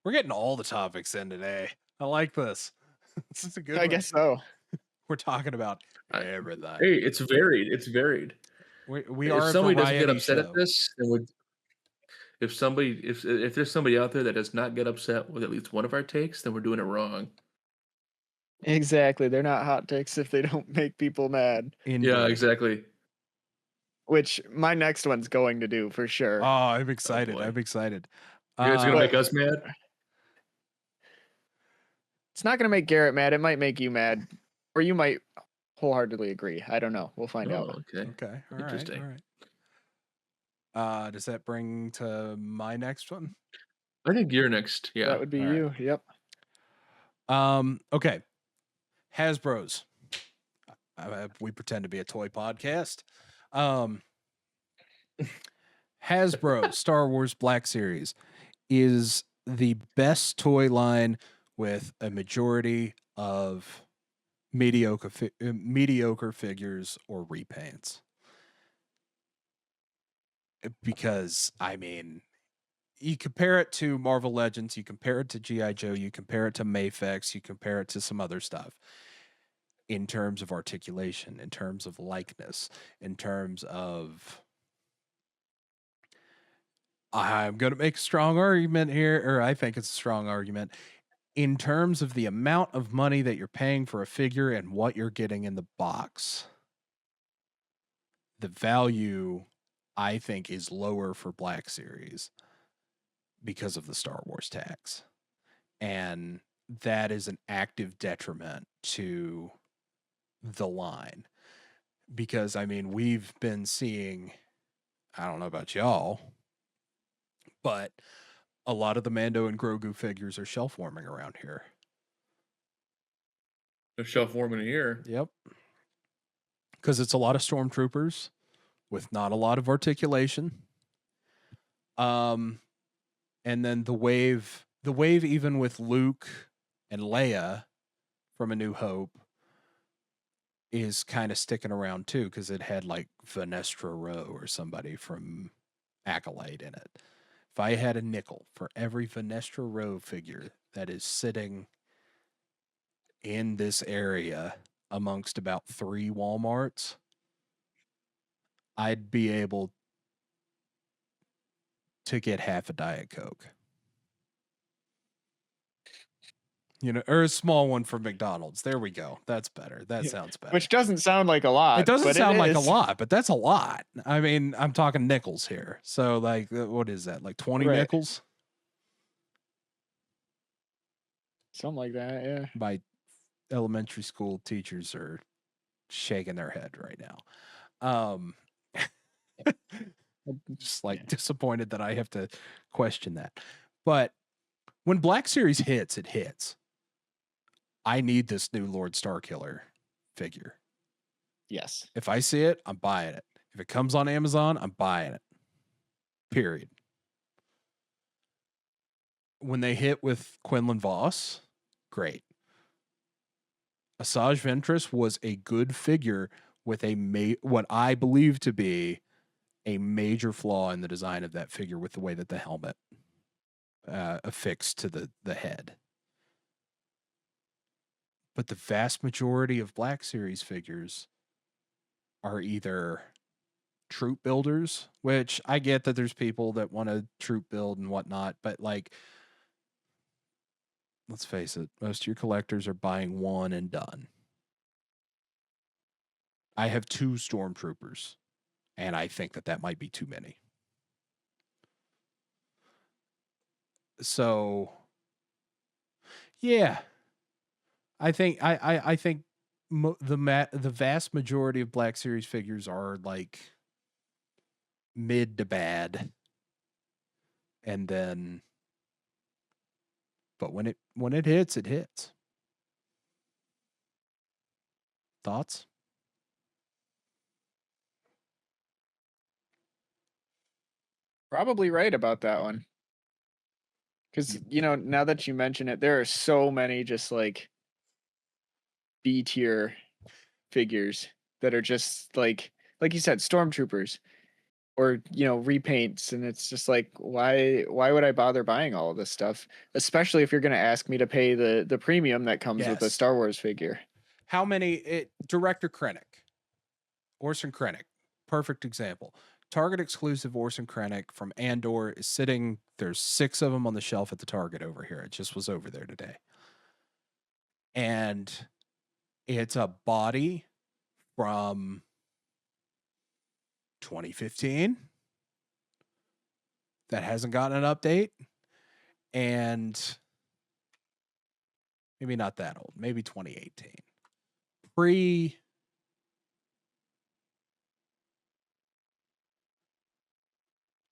We're getting all the topics in today. I like this. This is a good I one. guess so. We're talking about I- everything. Hey, it's varied. It's varied. We If are a somebody doesn't get variety upset show. at this, then would if there's somebody out there that does not get upset with at least one of our takes, then we're doing it wrong. Exactly. They're not hot takes if they don't make people mad, Indeed. Yeah, exactly. which my next one's going to do for sure. Oh, I'm excited. boy. I'm excited. You guys gonna make us mad? It's not going to make Garrett mad. It might make you mad, or you might wholeheartedly agree. I don't know. We'll find out. Okay. Okay. All Interesting. right. All right. Does that bring to my next one? I think you're next. Yeah. That would be All right. you. Yep. Okay. Hasbro's. We pretend to be a toy podcast. Hasbro Star Wars Black Series is the best toy line with a majority of mediocre figures or repaints. Because I mean, you compare it to Marvel Legends, you compare it to G.I. Joe, you compare it to Mafex, you compare it to some other stuff in terms of articulation, in terms of likeness, in terms of. I'm going to make a strong argument here, or I think it's a strong argument, in terms of the amount of money that you're paying for a figure and what you're getting in the box. The value, I think, is lower for Black Series because of the Star Wars tax. And that is an active detriment to the line. Because, I mean, we've been seeing, I don't know about y'all, but a lot of the Mando and Grogu figures are shelf warming around here. They're shelf warming here. Yep. Because it's a lot of stormtroopers with not a lot of articulation. And then the wave even with Luke and Leia from A New Hope is kind of sticking around too, because it had like Vanestra Rowe or somebody from Acolyte in it. If I had a nickel for every Vanestra Rowe figure that is sitting in this area amongst about 3 Walmarts, I'd be able to get half a Diet Coke. Or a small one from McDonald's. There we go. That's better. That sounds better. Which doesn't sound like a lot. It doesn't sound like a is. lot, but that's a lot. I mean, I'm talking nickels here. So, like, what is that? Like 20 Right. nickels? Something like that, yeah. My elementary school teachers are shaking their head right now. Just like disappointed that I have to question that. But when Black Series hits, it hits. I need this new Lord Starkiller figure. Yes. If I see it, I'm buying it. If it comes on Amazon, I'm buying it. Period. When they hit with Quinlan Voss, great. Asajj Ventress was a good figure with what I believe to be a major flaw in the design of that figure with the way that the helmet affixed to the head. But the vast majority of Black Series figures are either troop builders, which I get that there's people that want to troop build and whatnot, but like, let's face it, most of your collectors are buying one and done. I have 2 stormtroopers, and I think that might be too many. So, yeah, I think the vast majority of Black Series figures are like mid to bad, and then, but when it hits, it hits. Thoughts? Probably right about that one. Because, now that you mention it, there are so many just like B tier figures that are just like you said, stormtroopers or, repaints. And it's just like, why would I bother buying all of this stuff? Especially if you're going to ask me to pay the premium that comes with a Yes. Star Wars figure. How many? Director Krennic, Orson Krennic, perfect example. Target exclusive Orson Krennic from Andor is sitting. There's 6 of them on the shelf at the Target over here. It just was over there today. And it's a body from 2015 that hasn't gotten an update. And maybe not that old, maybe 2018.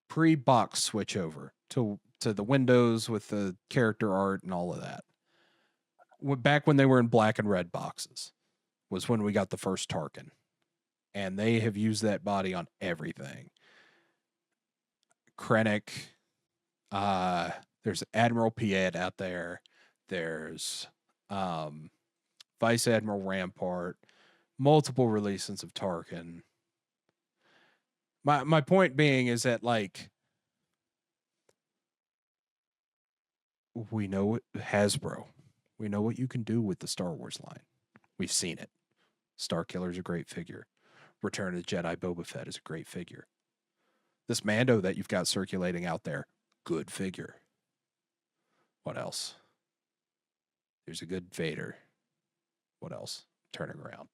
Pre-box switch over to the Windows with the character art and all of that. Back when they were in black and red boxes was when we got the first Tarkin. And they have used that body on everything. Krennic, there's Admiral Piet out there. There's Vice Admiral Rampart, multiple releases of Tarkin. My point being is that, like, we know what Hasbro. We know what you can do with the Star Wars line. We've seen it. Star Killer's a great figure. Return of the Jedi Boba Fett is a great figure. This Mando that you've got circulating out there, good figure. What else? There's a good Vader. What else? Turning around.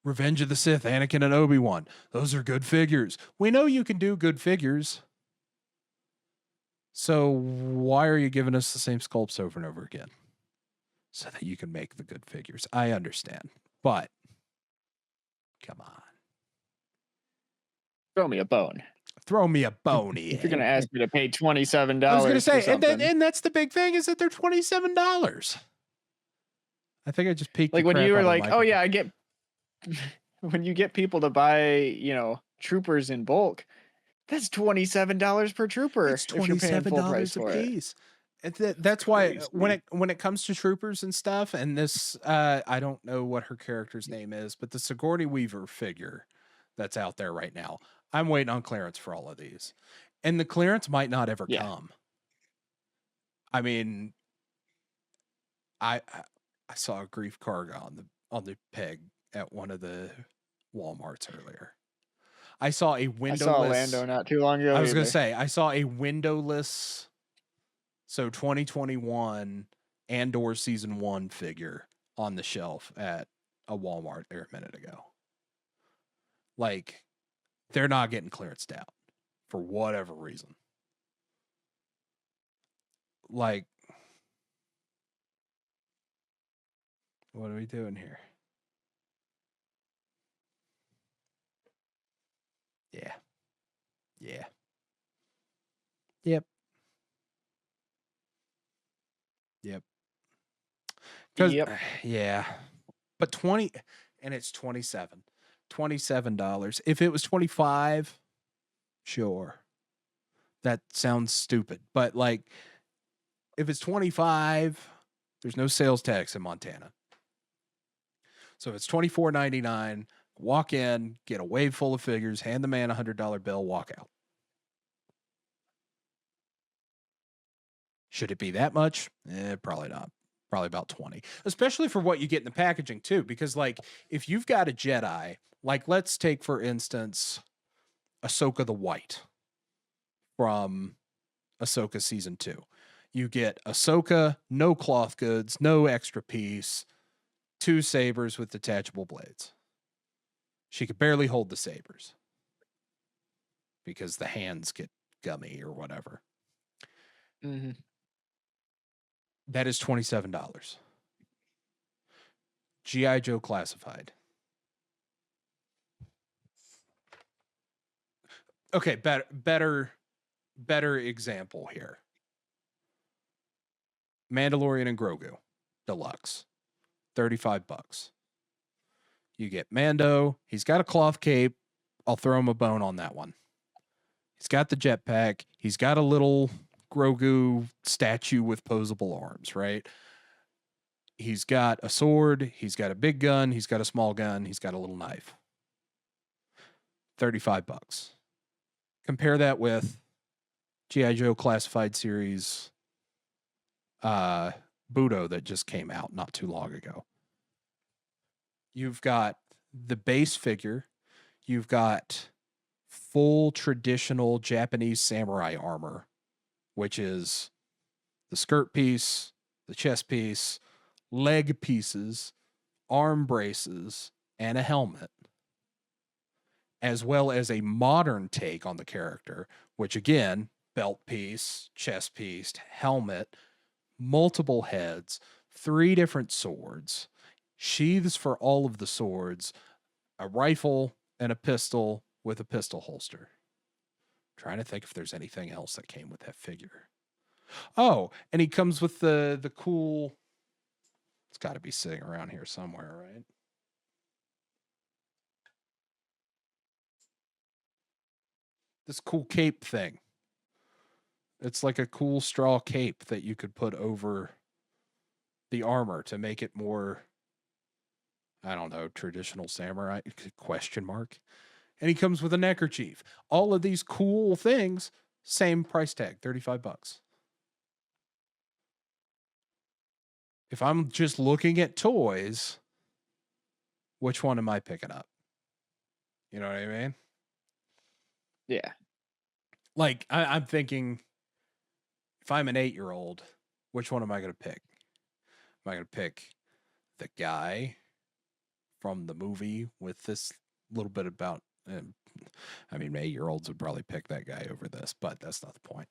Revenge of the Sith, Anakin and Obi-Wan. Those are good figures. We know you can do good figures. So why are you giving us the same sculpts over and over again? So that you can make the good figures. I understand. But come on. Throw me a bone. Throw me a bony. If you're going to ask me to pay $27 I was going to say, for something. and that's the big thing, is that they're $27. I think I just peeked. Like when you were like, oh yeah, I get, when you get people to buy, troopers in bulk, that's $27 per trooper. It's $27 a piece. That's why when it comes to troopers and stuff, and this, I don't know what her character's name is, but the Sigourney Weaver figure that's out there right now, I'm waiting on clearance for all of these, and the clearance might not ever come. I mean, I saw a Grief Karga on the peg at one of the Walmarts earlier. I saw a windowless. I saw Lando not too long ago. I was going to say, I saw a windowless, so 2021 Andor Season 1 figure on the shelf at a Walmart there a minute ago. Like, they're not getting clearanced out for whatever reason. Like, what are we doing here? Yeah. Yeah. Yep. Yep. Yep. Yeah. But 20, and it's 27. $27. If it was 25, sure. That sounds stupid. But like, if it's 25, there's no sales tax in Montana. So if it's $24.99, walk in, get a wave full of figures, hand the man a $100 bill, walk out. Should it be that much? Probably not. Probably about 20. Especially for what you get in the packaging too. Because like, if you've got a Jedi, like let's take for instance, Ahsoka the White from Ahsoka Season 2. You get Ahsoka, no cloth goods, no extra piece, 2 sabers with detachable blades. She could barely hold the sabers because the hands get gummy or whatever. Mm-hmm. That is $27. G.I. Joe Classified. Okay, better example here. Mandalorian and Grogu Deluxe. $35. You get Mando. He's got a cloth cape. I'll throw him a bone on that one. He's got the jetpack. He's got a little Grogu statue with posable arms, right? He's got a sword. He's got a big gun. He's got a small gun. He's got a little knife. $35. Compare that with G.I. Joe Classified Series Budo that just came out not too long ago. You've got the base figure. You've got full traditional Japanese samurai armor, which is the skirt piece, the chest piece, leg pieces, arm braces, and a helmet, as well as a modern take on the character, which again, belt piece, chest piece, helmet, multiple heads, 3 different swords, sheaths for all of the swords, a rifle, and a pistol with a pistol holster. Trying to think if there's anything else that came with that figure. Oh, and he comes with the cool, it's got to be sitting around here somewhere, right? This cool cape thing. It's like a cool straw cape that you could put over the armor to make it more, I don't know, traditional samurai, question mark. And he comes with a neckerchief. All of these cool things, same price tag, $35. If I'm just looking at toys, which one am I picking up? You know what I mean? Yeah. Like, I'm thinking, if I'm an 8-year-old, which one am I going to pick? Am I going to pick the guy from the movie with this little bit about... I mean, 8-year-olds would probably pick that guy over this, but that's not the point.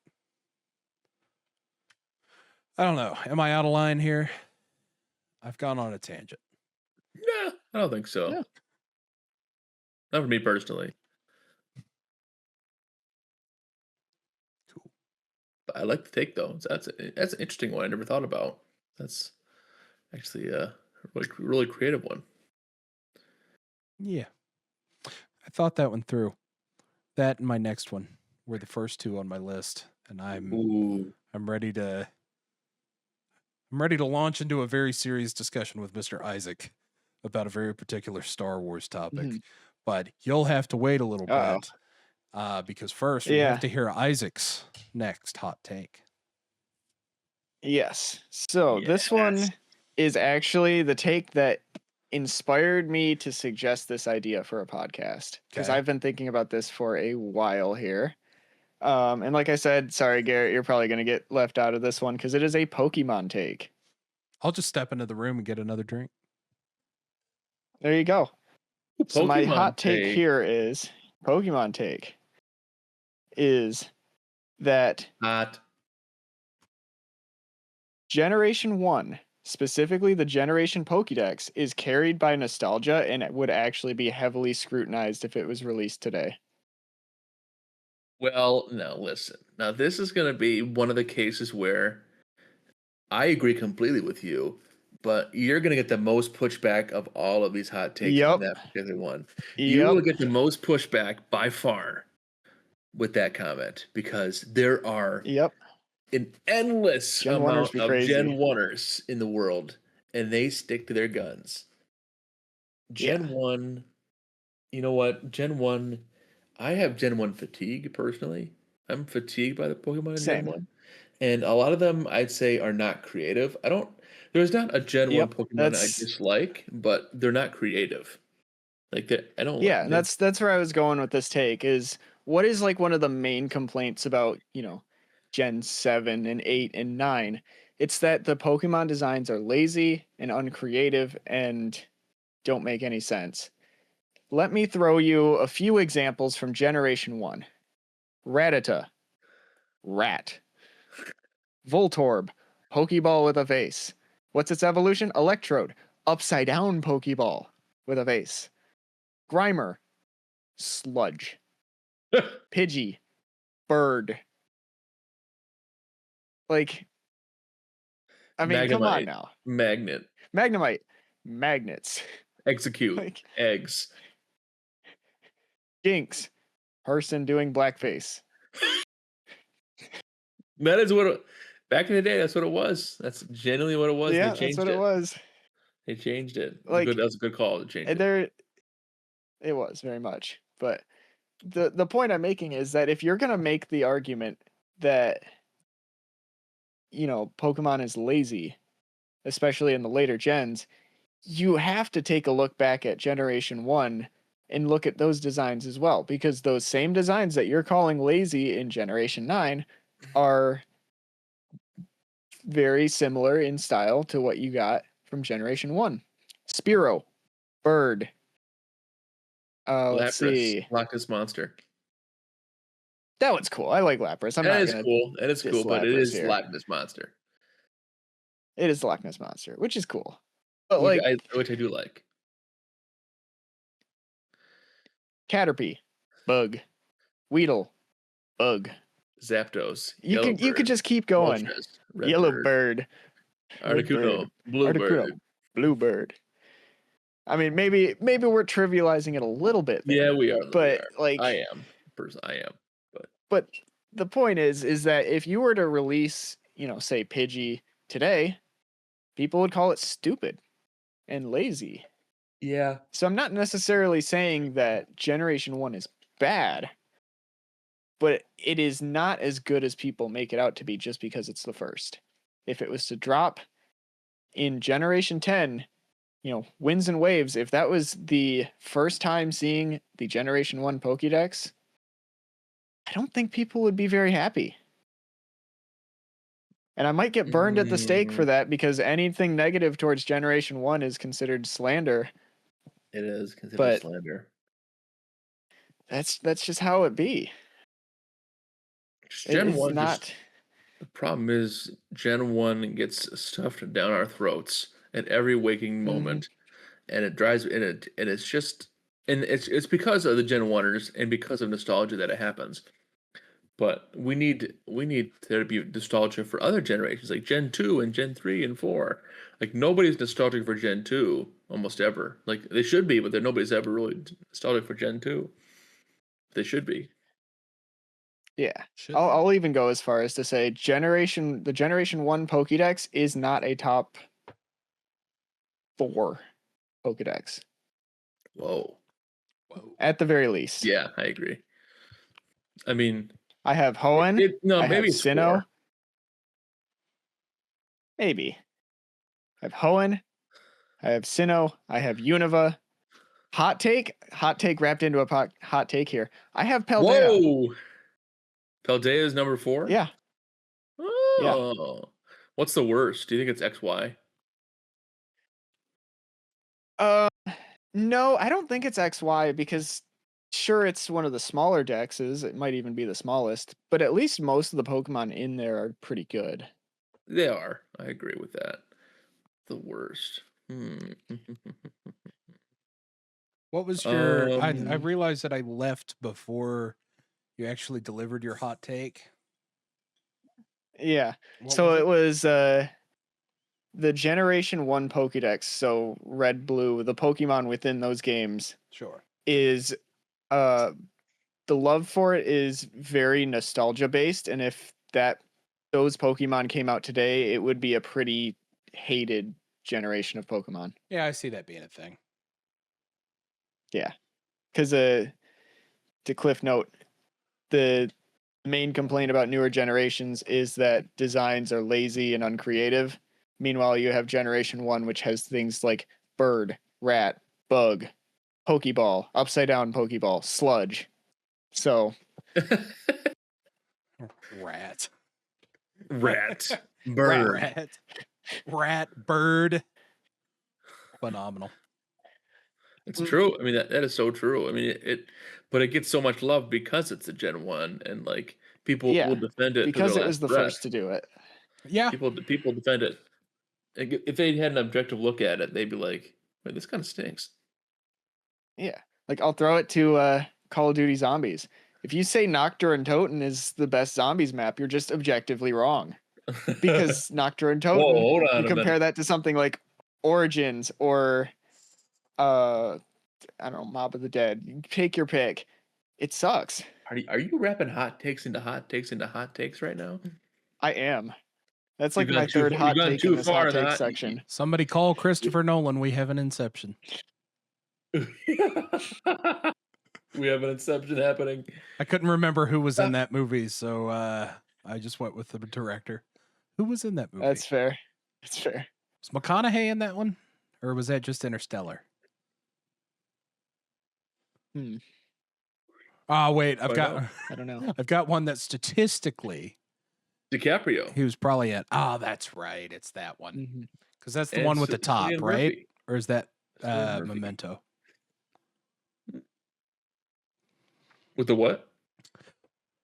I don't know. Am I out of line here? I've gone on a tangent. Nah, I don't think so. Yeah. Not for me personally. Cool. But I like the take though. That's an interesting one. I never thought about. That's actually a really creative one. Yeah. I thought that one through. That and my next one were the first two on my list, and I'm ready to launch into a very serious discussion with Mr. Isaac about a very particular Star Wars topic. Mhm. But you'll have to wait a little Uh-oh. bit because first we Yeah. have to hear Isaac's next hot take. Yes. So this one is actually the take that inspired me to suggest this idea for a podcast, because Okay. I've been thinking about this for a while here. And like I said, sorry, Garrett, you're probably going to get left out of this one because it is a Pokemon take. I'll just step into the room and get another drink. There you go. So my Pokemon hot take take. here is Pokemon take is that Hot. Generation 1, specifically the Generation Pokédex, is carried by nostalgia and it would actually be heavily scrutinized if it was released today. Well, now listen. Now this is going to be one of the cases where I agree completely with you, but you're going to get the most pushback of all of these hot takes Yep. on that particular one. You will get the most pushback by far with that comment because there are Yep. an endless Gen 1ers amount be of crazy. Gen 1ers in the world, and they stick to their guns. Gen 1, you know what? Gen 1, I have Gen 1 fatigue personally. I'm fatigued by the Pokemon in Gen Same. 1. And a lot of them I'd say are not creative. There's not a Gen 1 Yep, Pokemon I that's- dislike, but they're not creative. Like I don't Yeah, like that's where I was going with this take is what is like one of the main complaints about, Gen 7 and 8 and 9? It's that the Pokemon designs are lazy and uncreative and don't make any sense. Let me throw you a few examples from Generation 1. Rattata, rat. Voltorb, Pokeball with a vase. What's its evolution? Electrode, upside down Pokeball with a vase. Grimer, sludge. Pidgey, bird. Like, I mean, come on Magnemite, now. Magnet, Magnemite, magnets. Execute, Like, Eggs. Jinx, person doing blackface. That is what back in the day. That's what it was. That's genuinely what it was. Yeah, They changed that's what it was. They changed it. Like, That was a good call to change and it. it was very much. But the point I'm making is that if you're gonna make the argument that Pokemon is lazy, especially in the later gens, you have to take a look back at Generation 1 and look at those designs as well, because those same designs that you're calling lazy in Generation 9 are very similar in style to what you got from Generation 1. Spearow, bird. Let's see. Loch Ness Monster. That one's cool. I like Lapras. That is cool. That is cool, but it Lapras is here. Loch Ness Monster. It is the Loch Ness Monster, which is cool. But like, which I do like. Caterpie, bug. Weedle, bug. Zapdos. You could just keep going. Moltres, Yellow bird. Articuno. Bluebird. Bluebird. I mean, maybe we're trivializing it a little bit there. Yeah, we are. But like, I am. Personally, I am. But the point is that if you were to release, say Pidgey today, people would call it stupid and lazy. Yeah. So I'm not necessarily saying that Generation 1 is bad, but it is not as good as people make it out to be just because it's the first. If it was to drop in Generation 10, wins and waves, if that was the first time seeing the Generation 1 Pokédex, I don't think people would be very happy. And I might get burned at the stake for that because anything negative towards Generation 1 is considered slander. It is considered But slander. That's just how it be. Gen It's 1 not. the problem is Gen 1 gets stuffed down our throats at every waking moment. And it drives and it's just and it's because of the Gen 1ers and because of nostalgia that it happens. But we need there to be nostalgia for other generations, like Gen 2 and Gen 3 and 4. Like nobody's nostalgic for Gen 2 almost ever. Like they should be, but nobody's ever really nostalgic for Gen 2. They should be. Yeah. Should I'll even go as far as to say the Generation 1 Pokédex is not a top 4 Pokédex. Whoa. At the very least. Yeah, I agree. I mean, I have Hoenn. I have maybe it's Sinnoh. 4. Maybe. I have Hoenn. I have Sinnoh. I have Unova. Hot take wrapped into a hot take here. I have Paldea. Whoa. Paldea is number 4? Yeah. Oh. Yeah. What's the worst? Do you think it's XY? No, I don't think it's XY because sure it's one of the smaller dexes. It might even be the smallest, but at least most of the Pokemon in there are pretty good. They are. I agree with that. The worst. What was your? I realized that I left before you actually delivered your hot take. Yeah. What it was the Generation 1 Pokédex, so Red, Blue, the Pokemon within those games. Sure. Is the love for it is very nostalgia based, and if those Pokemon came out today, it would be a pretty hated generation of Pokemon. Yeah, I see that being a thing. Yeah. Because to Cliff note, the main complaint about newer generations is that designs are lazy and uncreative. Meanwhile, you have Generation 1, which has things like bird, rat, bug, Pokeball, upside down Pokeball, sludge. So. Rat. Bird. Rat, bird. Phenomenal. It's true. I mean, that is so true. I mean, but it gets so much love because it's a Gen 1, and like people will defend it because it was the first to do it. Yeah, people defend it. If they had an objective look at it, they'd be like, "Wait, this kind of stinks." Yeah, like I'll throw it to Call of Duty Zombies. If you say Nocturne and Toten is the best zombies map, you're just objectively wrong. Because Nocturne and Toten, you compare that to something like Origins or I don't know, Mob of the Dead. You take your pick. It sucks. Are you wrapping hot takes into hot takes into hot takes right now? I am. That's like my third hot take in this hot take section. Somebody call Christopher Nolan. We have an Inception. We have an Inception happening. I couldn't remember who was in that movie, so I just went with the director. Who was in that movie? That's fair. It's fair. Was McConaughey in that one? Or was that just Interstellar? Oh, wait. I don't know. I've got one that statistically DiCaprio. He was probably in. Oh, that's right. It's that one. Because that's the one with the top, right? Murphy. Or is that Memento? With the what?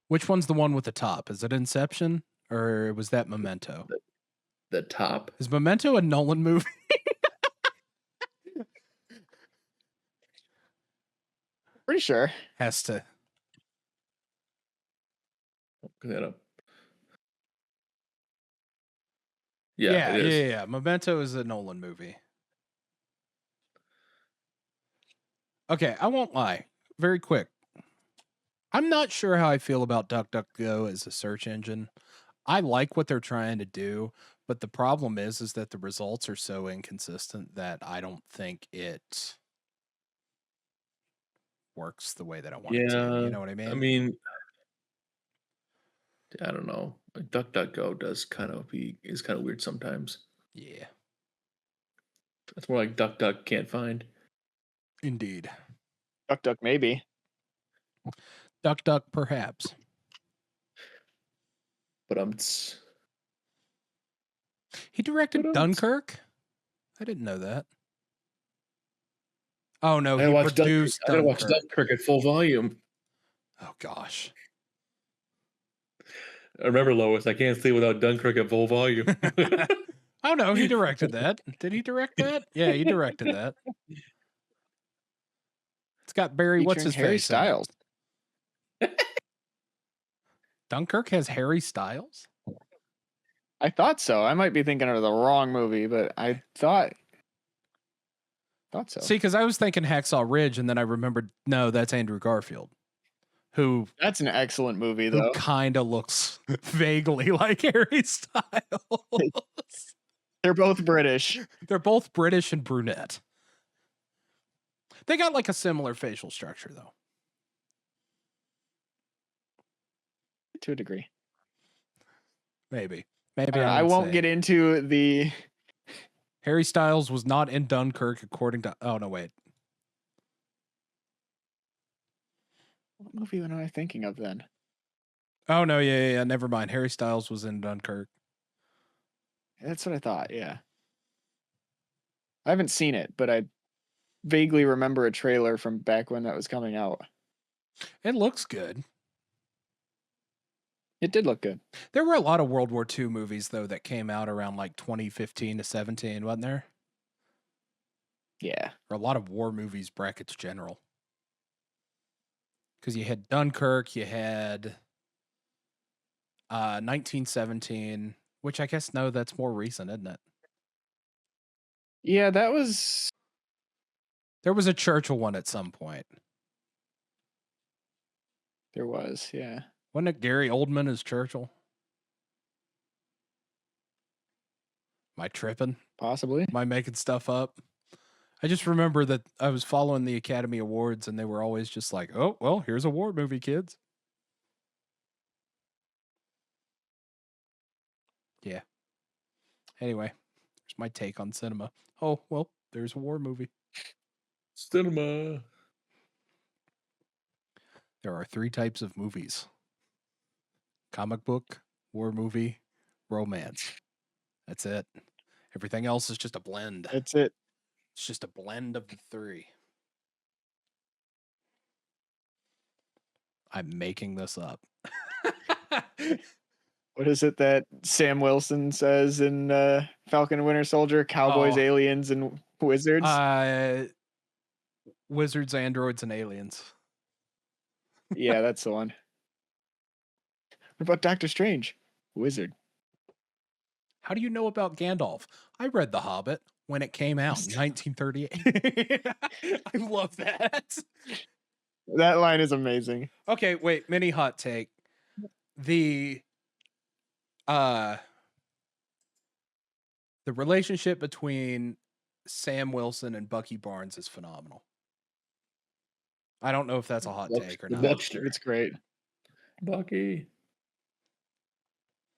Which one's the one with the top? Is it Inception or was that Memento? The top. Is Memento a Nolan movie? Pretty sure. Has to. Look that up. Yeah. Memento is a Nolan movie. Okay, I won't lie. Very quick. I'm not sure how I feel about DuckDuckGo as a search engine. I like what they're trying to do, but the problem is that the results are so inconsistent that I don't think it works the way that I want it to. You know what I mean? I mean, I don't know. DuckDuckGo is kind of weird sometimes. Yeah. That's more like Duck Duck Can't Find. Indeed. Duck Duck maybe. Duck Duck perhaps. But He directed Dunkirk? I didn't know that. Oh no, he produced I gotta watch Dunkirk at full volume. Oh gosh. Remember, Lois, I can't sleep without Dunkirk at full volume. Oh no, he directed that. Did he direct that? Yeah, he directed that. It's got Barry. Featuring What's his Harry face? Styles. Dunkirk has Harry Styles? I thought so. I might be thinking of the wrong movie, but I thought so. See, because I was thinking Hacksaw Ridge, and then I remembered, no, that's Andrew Garfield, who That's an excellent movie, though. kind of looks vaguely like Harry Styles. They're both British. They're both British and brunette. They got like a similar facial structure, though. To a degree. Maybe. I won't get into the... Harry Styles was not in Dunkirk, according to... Oh, no, wait. What movie am I thinking of then? Oh, no, yeah. Never mind. Harry Styles was in Dunkirk. That's what I thought, yeah. I haven't seen it, but I vaguely remember a trailer from back when that was coming out. It looks good. It did look good. There were a lot of World War II movies, though, that came out around like 2015 to 17, wasn't there? Yeah. Or a lot of war movies, brackets general. Because you had Dunkirk, you had 1917, which I guess, no, that's more recent, isn't it? Yeah, that was... There was a Churchill one at some point. There was, yeah. Wasn't it Gary Oldman as Churchill? Am I tripping? Possibly. Am I making stuff up? I just remember that I was following the Academy Awards and they were always just like, oh, well, here's a war movie, kids. Yeah. Anyway, there's my take on cinema. Oh, well, there's a war movie. Cinema. There are 3 types of movies: comic book, war movie, romance. That's it. Everything else is just a blend. That's it. It's just a blend of the 3. I'm making this up. What is it that Sam Wilson says in Falcon and Winter Soldier? Cowboys, aliens, and wizards? Wizards, androids, and aliens. Yeah, that's the one. What about Doctor Strange? Wizard. How do you know about Gandalf? I read The Hobbit when it came out in 1938. I love that. That line is amazing. Okay, wait, mini hot take. The relationship between Sam Wilson and Bucky Barnes is phenomenal. I don't know if that's a hot take or not. It's great. Bucky.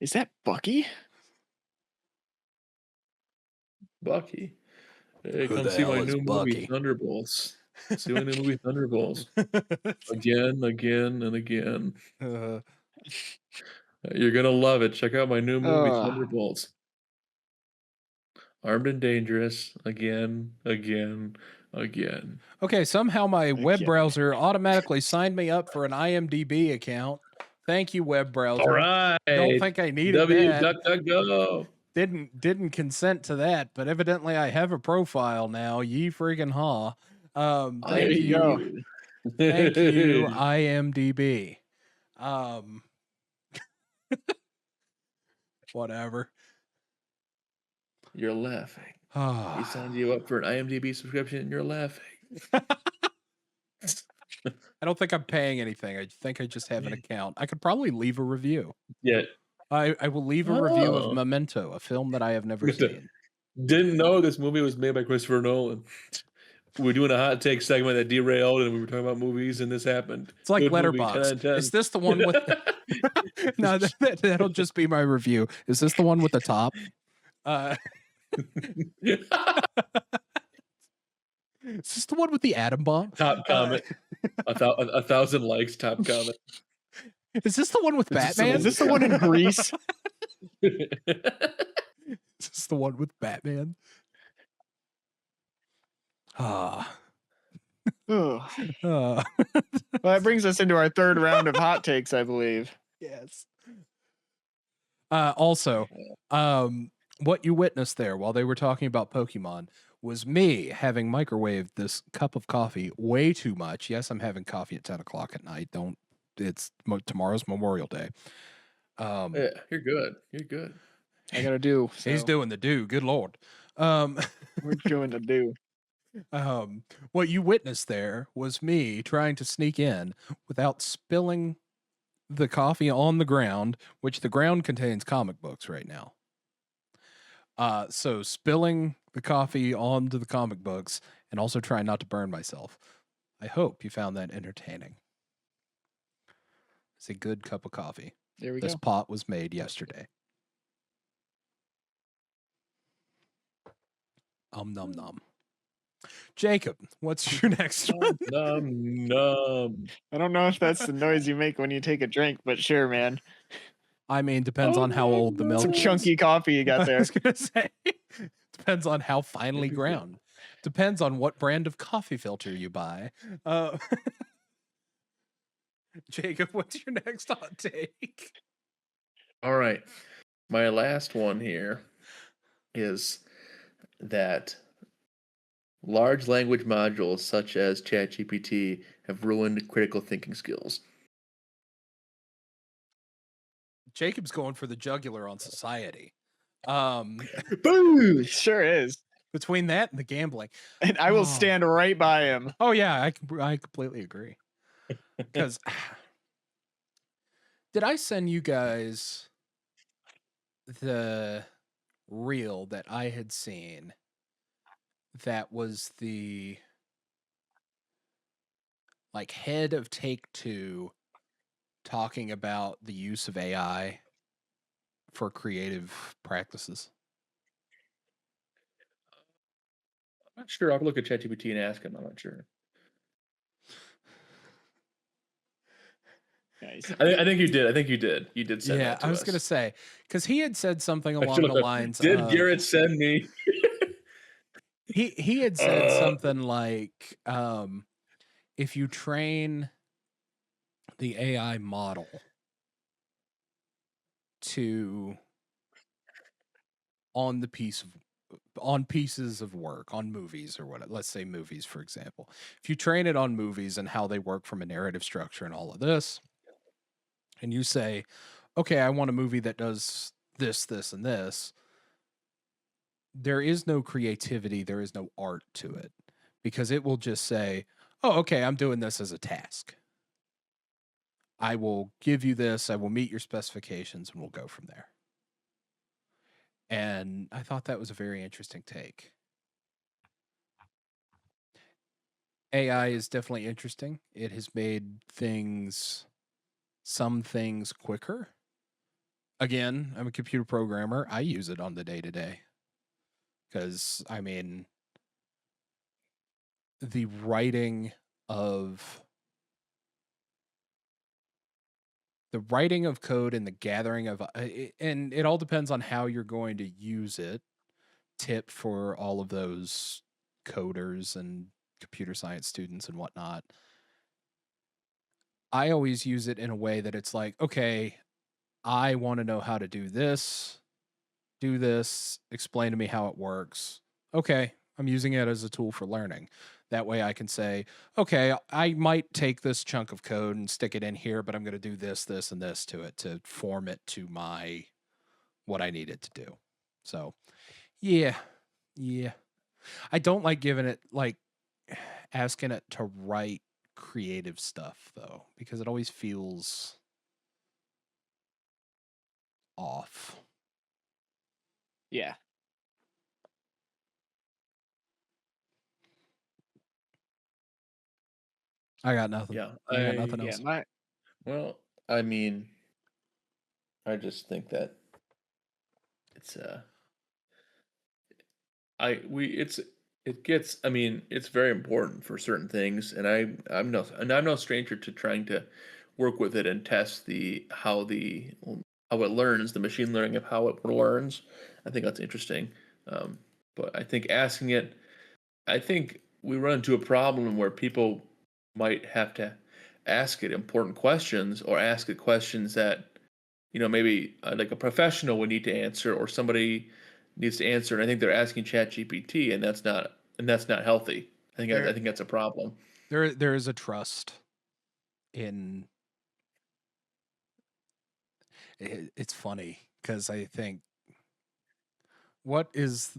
Is that Bucky? Bucky. Hey, Who come the see my hell is new Bucky? movie, Thunderbolts. See my new movie, Thunderbolts. Again, and again. You're going to love it. Check out my new movie, Thunderbolts. Armed and Dangerous. Again. Okay, somehow my web browser automatically signed me up for an IMDb account. Thank you, web browser. All right. Don't think I needed that. DuckDuckGo. Didn't consent to that, but evidently I have a profile now. Ye freaking haw. Thank you. Thank you, IMDb. Whatever. You're laughing. He signed you up for an IMDb subscription and you're laughing. I don't think I'm paying anything. I think I just have an account. I could probably leave a review. Yeah. I will leave a review of Memento, a film that I have never seen. Didn't know this movie was made by Christopher Nolan. We were doing a hot take segment that derailed and we were talking about movies and this happened. It's like Letterboxd. Is this the one with... No, that'll just be my review. Is this the one with the top? Is this the one with the atom bomb? Top comment. 1,000 likes. Top comment. Is this the one with Batman? Is this the one in Greece? Is this the one with Batman? Ah. Ugh. Well, That brings us into our third round of hot takes, I believe. yes. Also, what you witnessed there while they were talking about Pokemon was me having microwaved this cup of coffee way too much. Yes, I'm having coffee at 10 o'clock at night. Tomorrow's Memorial Day. Yeah, you're good. You're good. I gotta do. He's So doing the do. Good Lord. we're doing the do. What you witnessed there was me trying to sneak in without spilling the coffee on the ground, which the ground contains comic books right now. So spilling the coffee onto the comic books and also trying not to burn myself. I hope you found that entertaining. It's a good cup of coffee. There we This go. pot was made yesterday. Nom nom. Jacob, what's your next one? Num. I don't know if that's the noise you make when you take a drink, but sure, man. I mean, depends on how old the milk Some is. chunky coffee you got I there. was gonna say, depends on how finely ground. Depends on what brand of coffee filter you buy. Jacob, what's your next hot take? All right. My last one here is that large language modules such as ChatGPT have ruined critical thinking skills. Jacob's going for the jugular on society. Boo! Sure is. Between that and the gambling. And I will stand right by him. Oh yeah, I completely agree. Because did I send you guys the reel that I had seen that was the head of Take-Two talking about the use of AI for creative practices? I'm not sure. I'll look at ChatGPT and ask him. I'm not sure. Nice. I think you did. I think you did. You did send that to I was us. going to say, because he had said something I along should the look up. lines Did of... Garrett send me? He had said something like, if you train the AI model on pieces of work, on movies or what, let's say movies, for example. If you train it on movies and how they work from a narrative structure and all of this, and you say, okay, I want a movie that does this, this, and this, there is no creativity, there is no art to it, because it will just say, oh, okay, I'm doing this as a task. I will give you this, I will meet your specifications, and we'll go from there. And I thought that was a very interesting take. AI is definitely interesting. It has made some things quicker. Again, I'm a computer programmer. I use it on the day-to-day. Because, I mean, the writing of code and the gathering of, and it all depends on how you're going to use it. Tip for all of those coders and computer science students and whatnot. I always use it in a way that it's like, okay, I want to know how to do this, explain to me how it works. Okay, I'm using it as a tool for learning. That way I can say, okay, I might take this chunk of code and stick it in here, but I'm going to do this, this, and this to it to form it to what I need it to do. So, yeah. I don't like giving it, asking it to write creative stuff, though, because it always feels off. Yeah. I got nothing. Yeah, I got nothing Yeah. else. Well, I mean, I just think that it's it gets. I mean, it's very important for certain things, and I'm no stranger to trying to work with it and test how it learns, the machine learning of how it learns. I think that's interesting. Um, but I think asking it, I think we run into a problem where people might have to ask it important questions or ask it questions that maybe like a professional would need to answer or somebody needs to answer. And I think they're asking ChatGPT, and that's not healthy. I There think that's a problem. there is a trust in it's funny because I think what is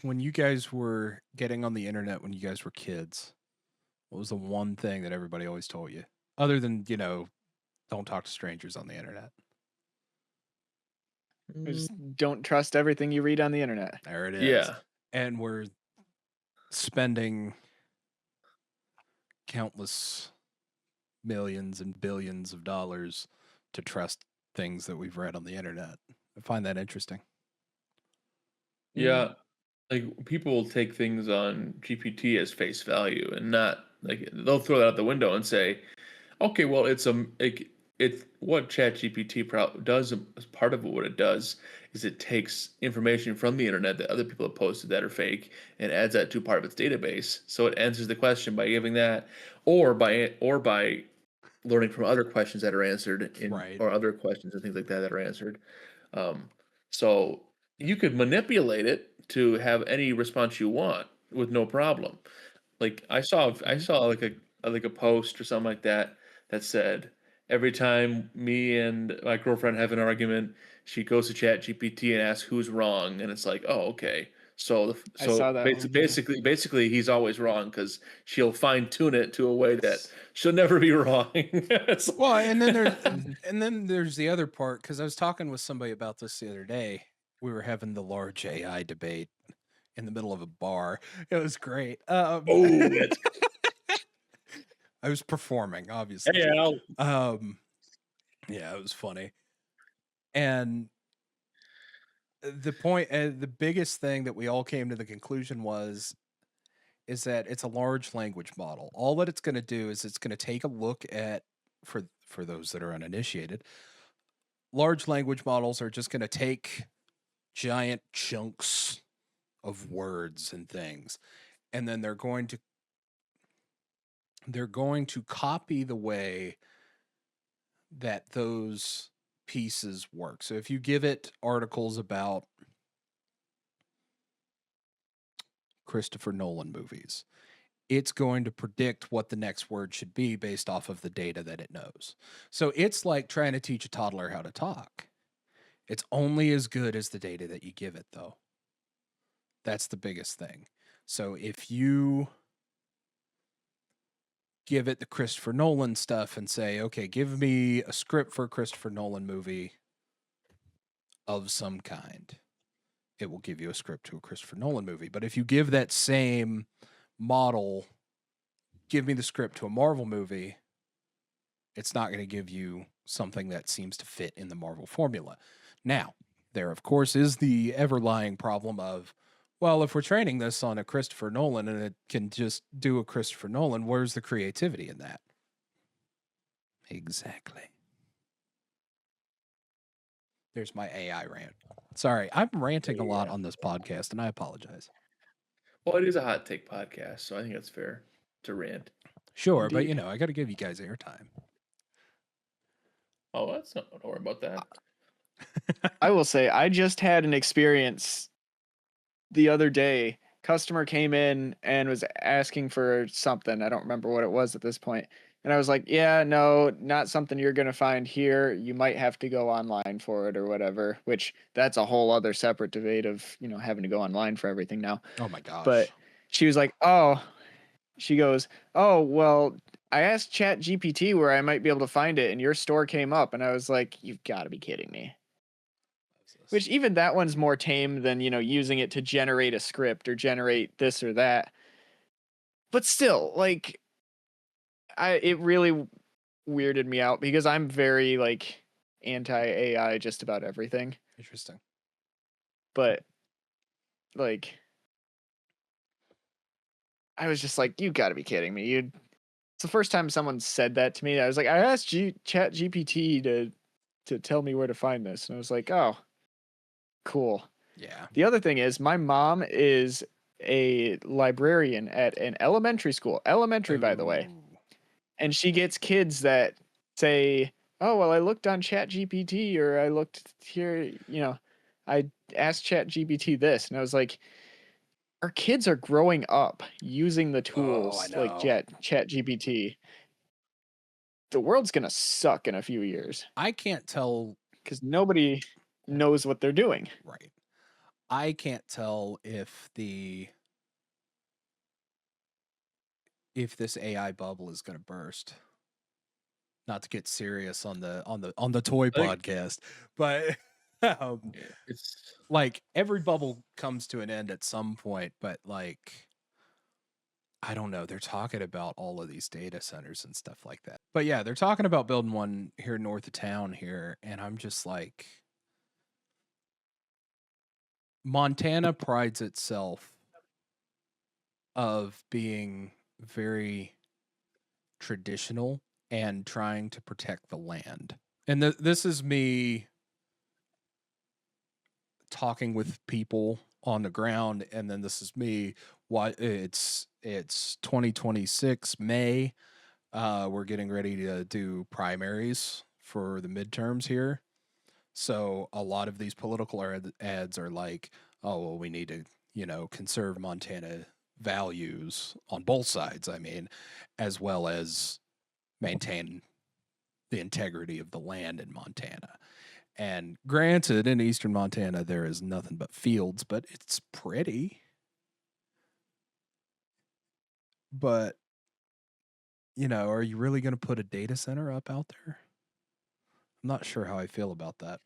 when you guys were getting on the internet when you guys were kids, what was the one thing that everybody always told you? Other than, don't talk to strangers on the internet. Just don't trust everything you read on the internet. There it is. Yeah. And we're spending countless millions and billions of dollars to trust things that we've read on the internet. I find that interesting. Yeah. Like people will take things on GPT as face value and not like they'll throw that out the window and say, okay, well, it's what ChatGPT does. As part of what it does is it takes information from the internet that other people have posted that are fake and adds that to part of its database. So it answers the question by giving that, or by learning from other questions that are answered Right. or other questions and things like that are answered. Um, so you could manipulate it to have any response you want with no problem. Like I saw like a post or something like that that said every time me and my girlfriend have an argument, she goes to Chat GPT and asks who's wrong, and it's like, oh, okay. So I saw that one. basically he's always wrong because she'll fine tune it to a way that she'll never be wrong. It's Well, and then there's Mhm. and then there's the other part because I was talking with somebody about this the other day. We were having the large AI debate in the middle of a bar. It was great. oh, that's I was performing, obviously. hey Al. Yeah, it was funny. And the biggest thing that we all came to the conclusion is that it's a large language model. All that it's going to do is it's going to take a look at for those that are uninitiated, large language models are just going to take giant chunks of words and things, and then they're going to copy the way that those pieces work. So if you give it articles about Christopher Nolan movies, it's going to predict what the next word should be based off of the data that it knows. So it's like trying to teach a toddler how to talk. It's only as good as the data that you give it, though. That's the biggest thing. So if you give it the Christopher Nolan stuff and say, okay, give me a script for a Christopher Nolan movie of some kind, it will give you a script to a Christopher Nolan movie. But if you give that same model, give me the script to a Marvel movie, it's not going to give you something that seems to fit in the Marvel formula. Now, there, of course, is the ever-lying problem of, well, if we're training this on a Christopher Nolan and it can just do a Christopher Nolan, where's the creativity in that? Exactly. There's my AI rant. Sorry, I'm ranting a lot on this podcast, and I apologize. Well, it is a hot take podcast, so I think it's fair to rant. Sure, but Indeed. I got to give you guys airtime. Oh, that's not. Don't worry about that. I will say I just had an experience the other day. Customer came in and was asking for something. I don't remember what it was at this point. And I was like, yeah, no, not something you're going to find here. You might have to go online for it or whatever, which that's a whole other separate debate of, having to go online for everything now. Oh my gosh. But she was like, she goes, oh, well, I asked Chat GPT where I might be able to find it and your store came up. And I was like, you've got to be kidding me. Which even that one's more tame than, using it to generate a script or generate this or that. But still, like, it really weirded me out because I'm very, like, anti-AI just about everything. Interesting. But, like, I was just like, you got to be kidding me. It's the first time someone said that to me. I was like, I asked Chat GPT to tell me where to find this, and I was like, oh, cool. Yeah. The other thing is, my mom is a librarian at an elementary school, elementary, by the way, Ooh. and she gets kids that say, "Oh, well, I looked on Chat GPT, or I looked here, I asked Chat GPT this," and I was like, our kids are growing up using the Oh, I tools like know. Chat GPT. The world's gonna suck in a few years I can't tell. because nobody knows what they're doing. Right. I can't tell if this AI bubble is going to burst. Not to get serious on the toy I think podcast, but it's like every bubble comes to an end at some point. But like, I don't know. They're talking about all of these data centers and stuff like that. But yeah, they're talking about building one here north of town here, and I'm just like, Montana prides itself of being very traditional and trying to protect the land. And this is me talking with people on the ground, and then this is me. What it's 2026 May. We're getting ready to do primaries for the midterms here. So a lot of these political ads are like, oh, well, we need to, conserve Montana values on both sides. I mean, as well as maintain the integrity of the land in Montana. And granted, in eastern Montana, there is nothing but fields, but it's pretty. But, are you really going to put a data center up out there? I'm not sure how I feel about that.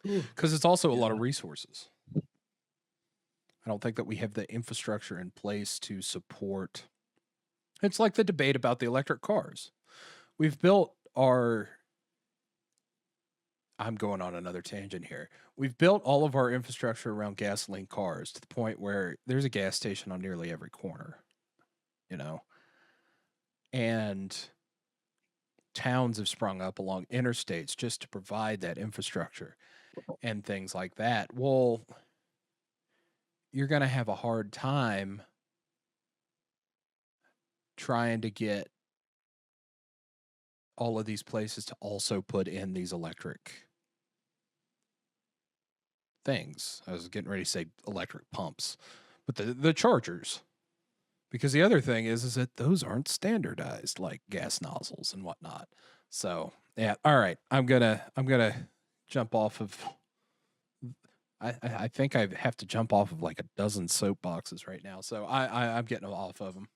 Because it's also a lot of resources. I don't think that we have the infrastructure in place to support. It's like the debate about the electric cars. We've built I'm going on another tangent here. We've built all of our infrastructure around gasoline cars to the point where there's a gas station on nearly every corner, and towns have sprung up along interstates just to provide that infrastructure and things like that. Well, you're going to have a hard time trying to get all of these places to also put in these electric things. I was getting ready to say electric pumps, but the chargers. Because the other thing is that those aren't standardized like gas nozzles and whatnot. So yeah, all right. I'm gonna jump off of. I think I have to jump off of like a dozen soapboxes right now. So I'm getting off of them.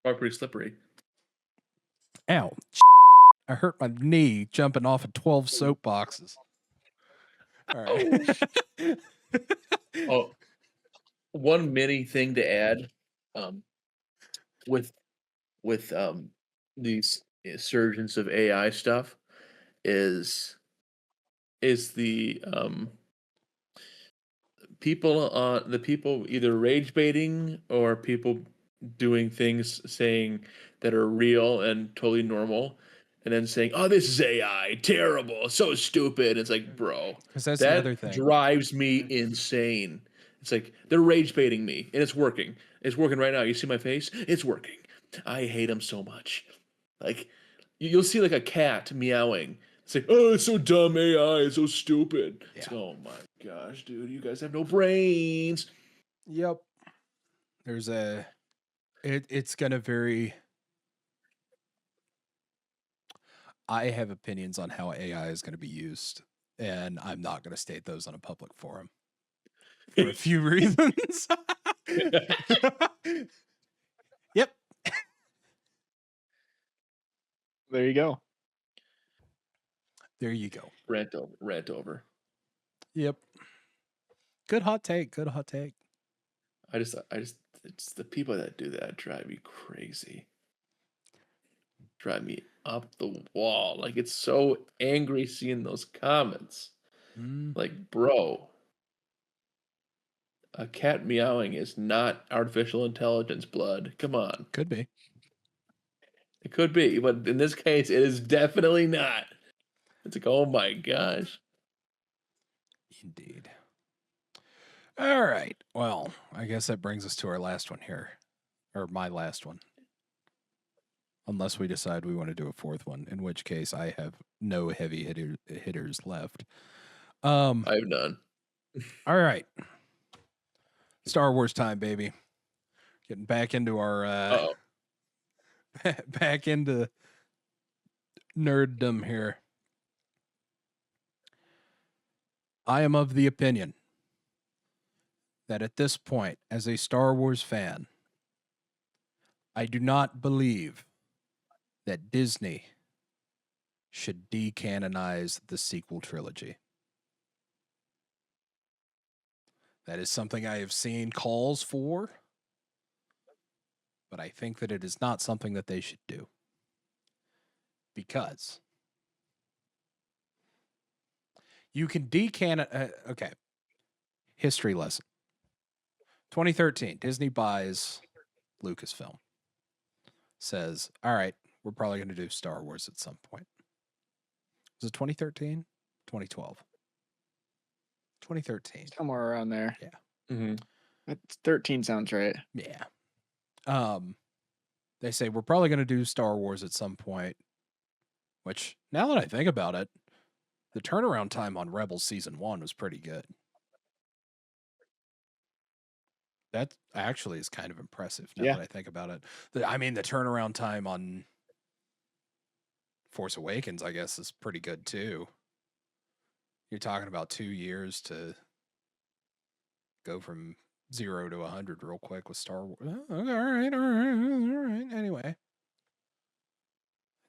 probably pretty slippery. Ow! I hurt my knee jumping off of 12 soapboxes. All right. Oh, one mini thing to add, with these surgeons of AI stuff is the people either rage baiting or people doing things saying that are real and totally normal, and then saying, "Oh, this is AI, terrible, so stupid." It's like, bro, Because that's the that other thing. drives me insane. It's like they're rage baiting me, and it's working. It's working right now. You see my face? It's working. I hate them so much. Like you'll see like a cat meowing. It's like, oh, it's so dumb AI, it's so stupid. It's Yeah. like, oh my gosh, dude, you guys have no brains. Yep. There's it's gonna vary. I have opinions on how AI is going to be used, and I'm not going to state those on a public forum for a few reasons. Yep. There you go. There you go. Rant over. Rant over. Yep. Good hot take. Good hot take. I just, it's the people that do that drive me crazy. Drive me up the wall. Like it's so angry seeing those comments. Mm. Like, bro, A cat meowing is not artificial intelligence blood. Come on. Could be. It could be, but in this case, it is definitely not. It's like, oh my gosh. Indeed. All right. Well, I guess that brings us to our last one here. Or my last one. Unless we decide we want to do a fourth one, in which case I have no heavy hitters left. I have none. All right. Star Wars time, baby. Getting back into our back into nerddom here. I am of the opinion that at this point, as a Star Wars fan, I do not believe that Disney should decanonize the sequel trilogy. That is something I have seen calls for, but I think that it is not something that they should do. Because you can decanon... okay. History lesson. 2013, Disney buys Lucasfilm. Says, all right, we're probably going to do Star Wars at some point. Was it 2013? 2012? 2013. Somewhere around there. Yeah. Mm-hmm. 13 sounds right. Yeah. They say we're probably going to do Star Wars at some point, which now that I think about it, the turnaround time on Rebels Season 1 was pretty good. That actually is kind of impressive now that I think about it. The turnaround time on Force Awakens, I guess, is pretty good too. You're talking about 2 years to go from 0 to 100 real quick with Star Wars. Oh, okay, all right. Anyway,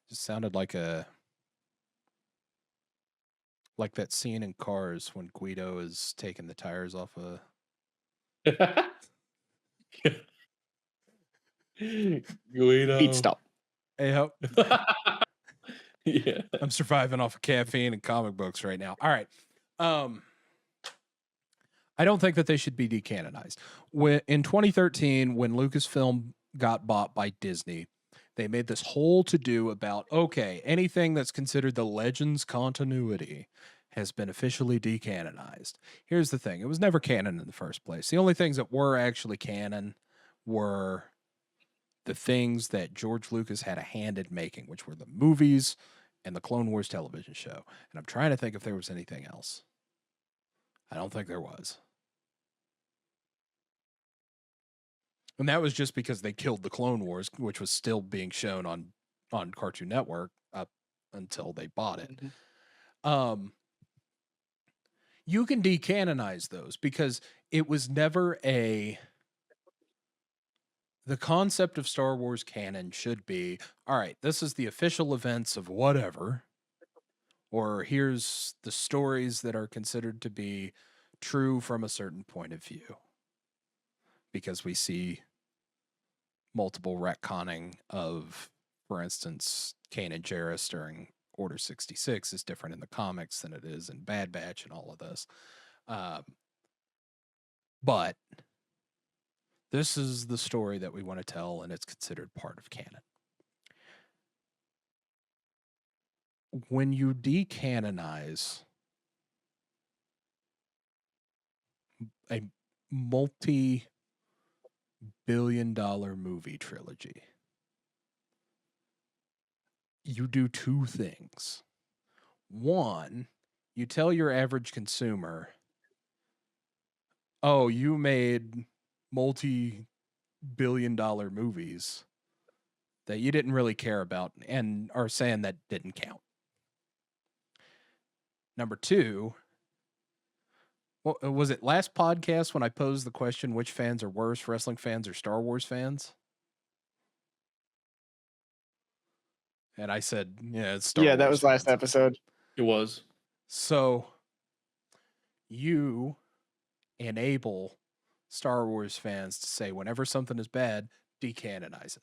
just sounded like that scene in Cars when Guido is taking the tires off a. Guido. Pete stop. Hey, ho. Yeah. I'm surviving off of caffeine and comic books right now. All right. I don't think that they should be decanonized. In 2013, when Lucasfilm got bought by Disney, they made this whole to-do about, okay, anything that's considered the Legends continuity has been officially decanonized. Here's the thing. It was never canon in the first place. The only things that were actually canon were the things that George Lucas had a hand in making, which were the movies and the Clone Wars television show. And I'm trying to think if there was anything else. I don't think there was. And that was just because they killed the Clone Wars, which was still being shown on Cartoon Network up until they bought it. Mm-hmm. You can decanonize those because it was never the concept of Star Wars canon should be, all right, this is the official events of whatever, or here's the stories that are considered to be true from a certain point of view. Because we see multiple retconning of, for instance, Kanan Jarrus during Order 66 is different in the comics than it is in Bad Batch and all of this. But this is the story that we want to tell, and it's considered part of canon. When you decanonize a multi-billion-dollar movie trilogy, you do two things. One, you tell your average consumer, oh, you made multi-billion-dollar movies that you didn't really care about and are saying that didn't count. Number two, well, was it last podcast when I posed the question, which fans are worse, wrestling fans or Star Wars fans? And I said, yeah, it's Star Wars. Yeah, that was last episode. It was. So you enable Star Wars fans to say whenever something is bad, decanonize it.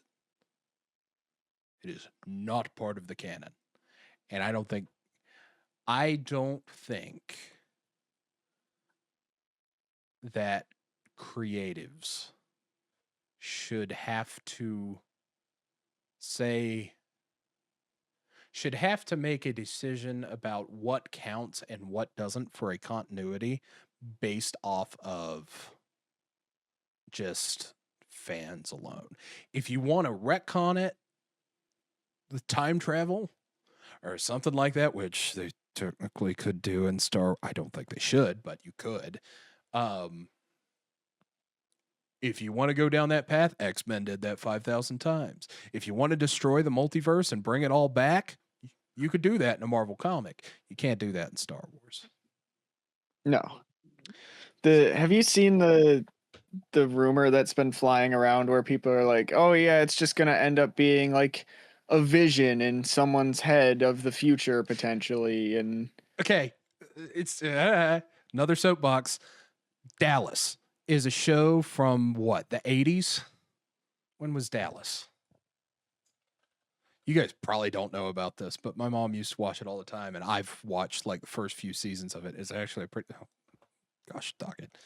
It is not part of the canon. And I don't think that creatives should have to make a decision about what counts and what doesn't for a continuity based off of just fans alone. If you want to retcon it with time travel or something like that, which they technically could do in I don't think they should, but you could. If you want to go down that path, X-Men did that 5,000 times. If you want to destroy the multiverse and bring it all back, you could do that in a Marvel comic. You can't do that in Star Wars. No. Have you seen the rumor that's been flying around where people are like, oh yeah, it's just gonna end up being like a vision in someone's head of the future potentially? And okay, it's another soapbox. Dallas is a show from what, the 80s? When was Dallas? You guys probably don't know about this, but my mom used to watch it all the time, and I've watched like the first few seasons of it. It's actually a pretty, oh, gosh, dog it.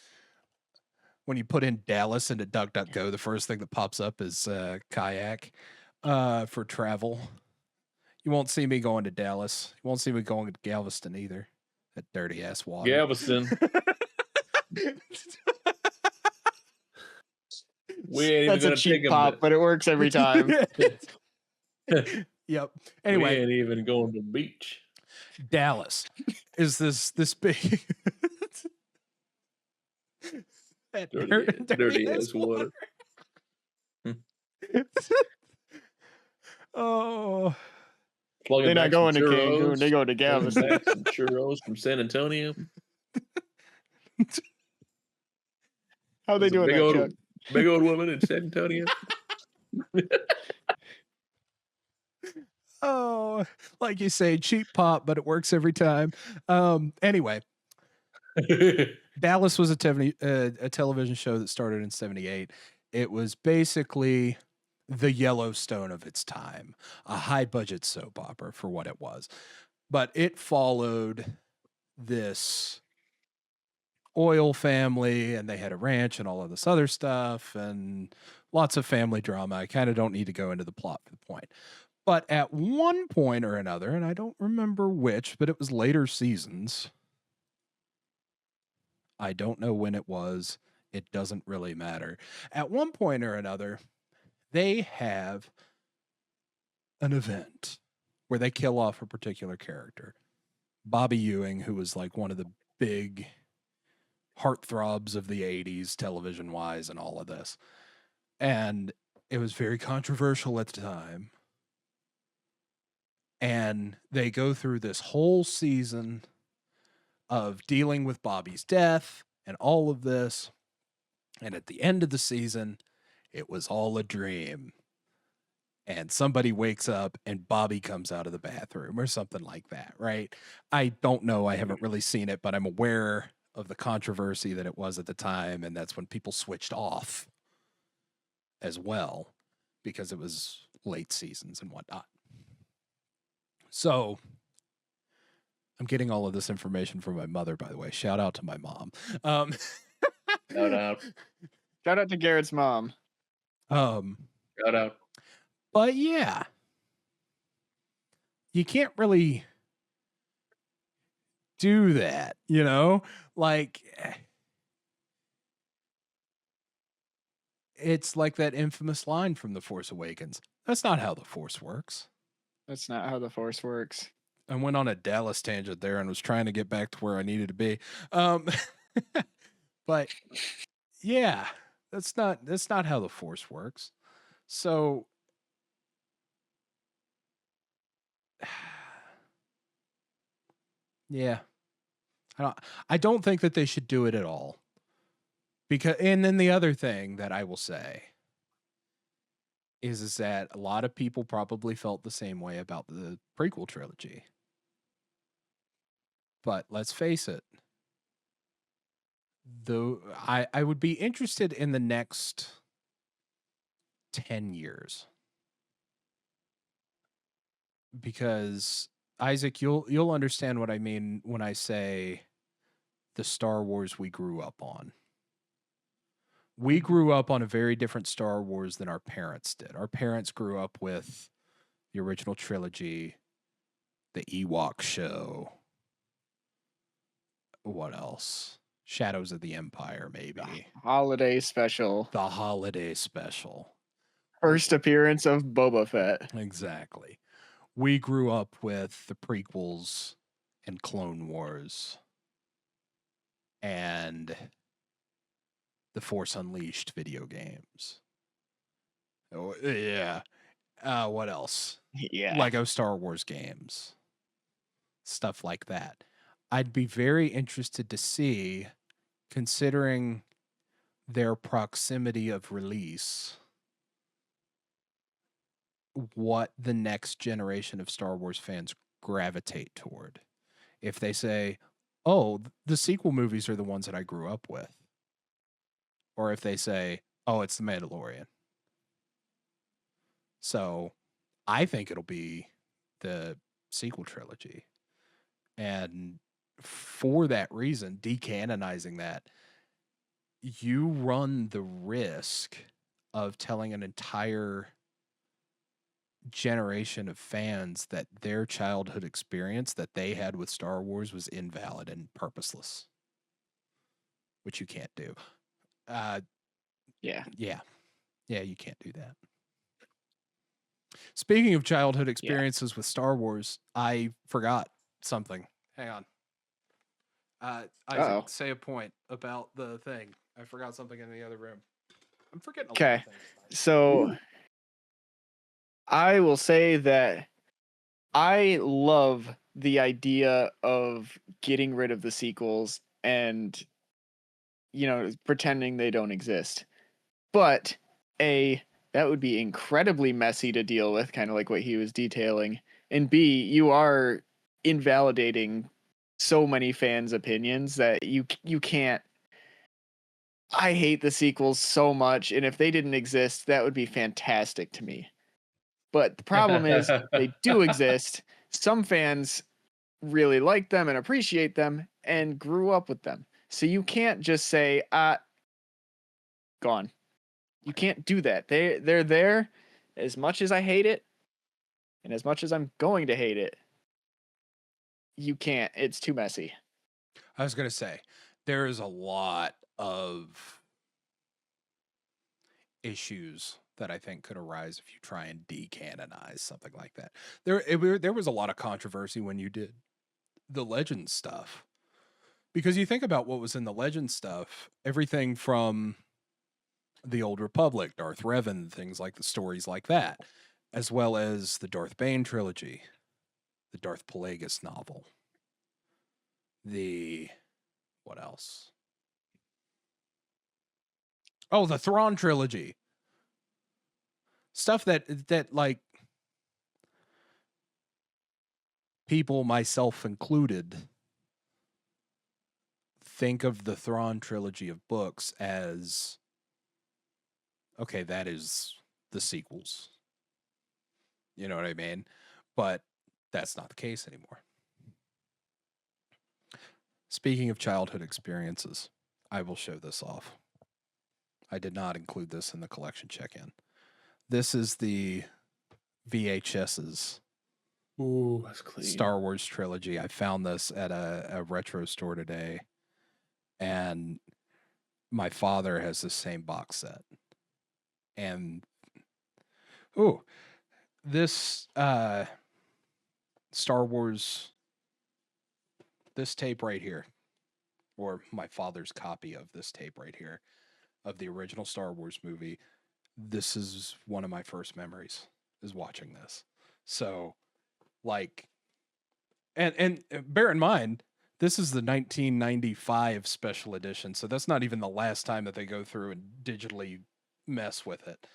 When you put in Dallas into DuckDuckGo, the first thing that pops up is kayak for travel. You won't see me going to Dallas. You won't see me going to Galveston either. That dirty ass water. Galveston. That's a cheap pop, but it works every time. Yep. Anyway, we ain't even going to the beach. Dallas is this big dirty ass water. Oh, they're not going to Cancun. They go to Galveston. Some churros from San Antonio. How they doing that, Chuck? Big old woman in San Antonio. Oh, like you say, cheap pop, but it works every time. Anyway, Dallas was a television show that started in 1978. It was basically the Yellowstone of its time, a high-budget soap opera for what it was. But it followed this oil family, and they had a ranch and all of this other stuff, and lots of family drama. I kind of don't need to go into the plot for the point. But at one point or another, and I don't remember which, but it was later seasons. I don't know when it was. It doesn't really matter. At one point or another, they have an event where they kill off a particular character. Bobby Ewing, who was like one of the big heartthrobs of the 80s, television-wise, and all of this. And it was very controversial at the time. And they go through this whole season of dealing with Bobby's death and all of this. And at the end of the season, it was all a dream. And somebody wakes up and Bobby comes out of the bathroom or something like that, right? I don't know. I haven't really seen it, but I'm aware of the controversy that it was at the time. And that's when people switched off as well, because it was late seasons and whatnot. So I'm getting all of this information from my mother, by the way. Shout out to my mom. Shout out. Shout out to Garrett's mom. Shout out. But yeah, you can't really do that, you know? Like, it's like that infamous line from The Force Awakens. That's not how the Force works. That's not how the Force works. I went on a Dallas tangent there and was trying to get back to where I needed to be. But yeah, that's not how the Force works. So yeah, I don't think that they should do it at all. And then the other thing that I will say is that a lot of people probably felt the same way about the prequel trilogy. But let's face it, though, I would be interested in the next 10 years. Because Isaac, you'll understand what I mean when I say the Star Wars we grew up on. we grew up on a very different Star Wars than our parents did. Our parents grew up with the original trilogy, the Ewok show. What else? Shadows of the Empire, maybe. Holiday special. The holiday special. First appearance of Boba Fett. Exactly. We grew up with the prequels and Clone Wars and the Force Unleashed video games. Oh, yeah. What else? Yeah. Lego Star Wars games. Stuff like that. I'd be very interested to see, considering their proximity of release, what the next generation of Star Wars fans gravitate toward. If they say, oh, the sequel movies are the ones that I grew up with. Or if they say, oh, it's The Mandalorian. So I think it'll be the sequel trilogy. And for that reason, decanonizing that, you run the risk of telling an entire generation of fans that their childhood experience that they had with Star Wars was invalid and purposeless, which you can't do. Yeah. Yeah, you can't do that. Speaking of childhood experiences with Star Wars, I forgot something. Hang on. Isaac, say a point about the thing. I forgot something in the other room. I'm forgetting a lot of Okay. things. So I will say that I love the idea of getting rid of the sequels and, pretending they don't exist. But that would be incredibly messy to deal with, kind of like what he was detailing. And B, you are invalidating so many fans' opinions that you can't. I hate the sequels so much, and if they didn't exist, that would be fantastic to me. But the problem is they do exist. Some fans really like them and appreciate them and grew up with them. So you can't just say, gone. You can't do that. They're there as much as I hate it and as much as I'm going to hate it. You can't. It's too messy. I was going to say, there is a lot of issues that I think could arise if you try and decanonize something like that. There was a lot of controversy when you did the Legends stuff. Because you think about what was in the Legends stuff, everything from the Old Republic, Darth Revan, things like the stories like that, as well as the Darth Bane trilogy, the Darth Plagueis novel, what else? Oh, the Thrawn trilogy. Stuff that like people, myself included, think of the Thrawn trilogy of books as, okay, that is the sequels. You know what I mean? But that's not the case anymore. Speaking of childhood experiences, I will show this off. I did not include this in the collection check-in. This is the VHS's Ooh, that's clean. Star Wars trilogy. I found this at a retro store today, and my father has the same box set. And this Star Wars, this tape right here, or my father's copy of this tape right here, of the original Star Wars movie, this is one of my first memories, is watching this. So, like, and bear in mind, this is the 1995 special edition, so that's not even the last time that they go through and digitally mess with it.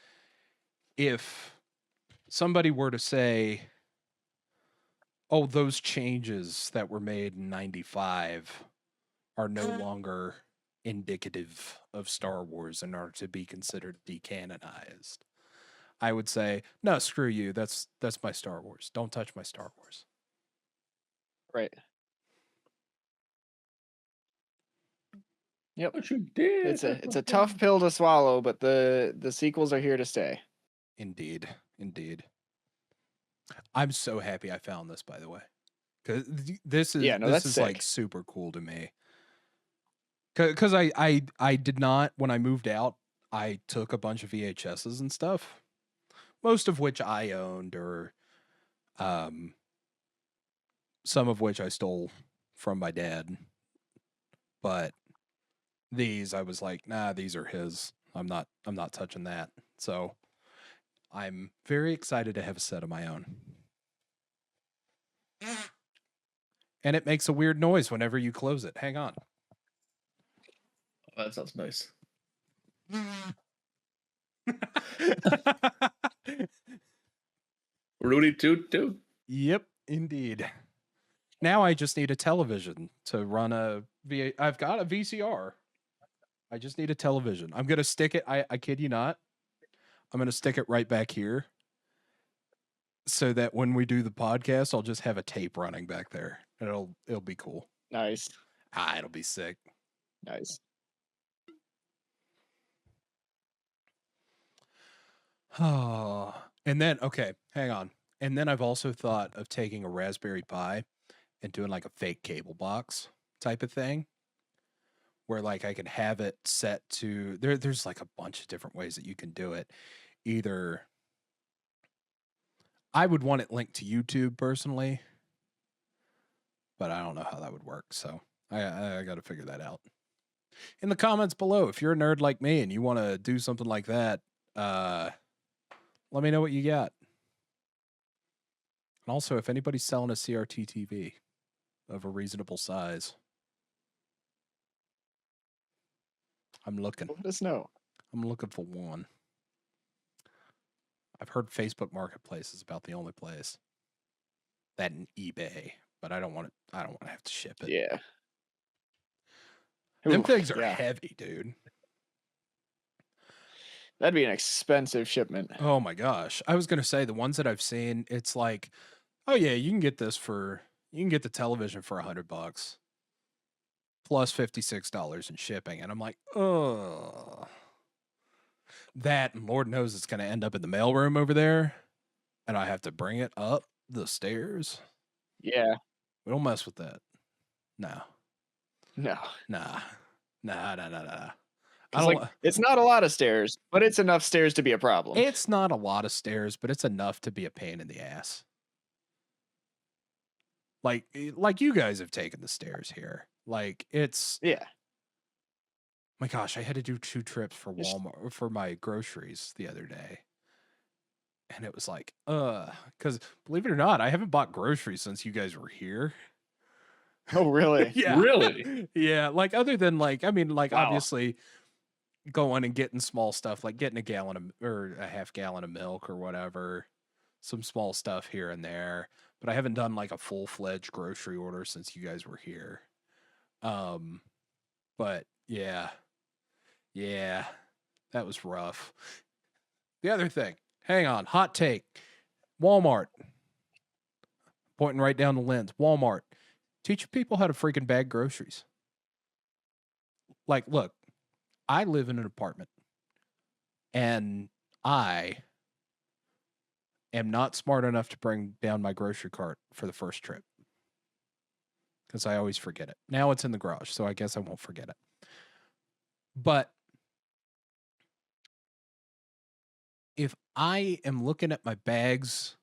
If somebody were to say, oh, those changes that were made in 95 are no longer indicative of Star Wars and are to be considered decanonized, I would say, no, screw you. That's my Star Wars. Don't touch my Star Wars. Right. Yep. What you did? It's a tough pill to swallow, but the sequels are here to stay. Indeed. Indeed. I'm so happy I found this, by the way. Cause this is Yeah, no, that's like sick. super cool to me. Cause I did not, when I moved out, I took a bunch of VHSs and stuff, most of which I owned, or some of which I stole from my dad. But these, I was like, nah, these are his. I'm not touching that. So I'm very excited to have a set of my own. And it makes a weird noise whenever you close it. Hang on. Oh, that sounds nice. Rudy toot. Yep, indeed. Now I just need a television to run I've got a VCR. I just need a television. I'm going to stick it. I kid you not. I'm going to stick it right back here so that when we do the podcast, I'll just have a tape running back there. It'll be cool. Nice. It'll be sick. Nice. Oh, and then, okay, hang on. And then I've also thought of taking a Raspberry Pi and doing like a fake cable box type of thing, where like I can have it set to there's like a bunch of different ways that you can do it. Either I would want it linked to YouTube personally, but I don't know how that would work. So I got to figure that out. In the comments below, if you're a nerd like me and you want to do something like that, let me know what you got. And also, if anybody's selling a CRT TV of a reasonable size, I'm looking. Let us know. I'm looking for one. I've heard Facebook Marketplace is about the only place. That and eBay, but I don't want to have to ship it. Yeah. Them Oof, things are yeah. heavy, dude. That'd be an expensive shipment. Oh my gosh. I was going to say the ones that I've seen, it's like, oh yeah, you can get the television for $100 plus $56 in shipping. And I'm like, oh, that, and Lord knows it's going to end up in the mailroom over there. And I have to bring it up the stairs. Yeah. We don't mess with that. No. No. Nah. It's not a lot of stairs, but it's enough stairs to be a problem. It's not a lot of stairs, but it's enough to be a pain in the ass. Like you guys have taken the stairs here. Like it's yeah. My gosh, I had to do 2 trips for Walmart for my groceries the other day. And it was like, because believe it or not, I haven't bought groceries since you guys were here. Oh, really? Yeah. Really? Yeah. Like, other than like, I mean, like, Wow. obviously going and getting small stuff, like getting or a half gallon of milk or whatever, some small stuff here and there. But I haven't done like a full-fledged grocery order since you guys were here. But yeah, that was rough. The other thing, hang on, hot take. Walmart, pointing right down the lens. Walmart, teach people how to freaking bag groceries. Like, look, I live in an apartment, and I am not smart enough to bring down my grocery cart for the first trip because I always forget it. Now it's in the garage, so I guess I won't forget it. But if I am looking at my bags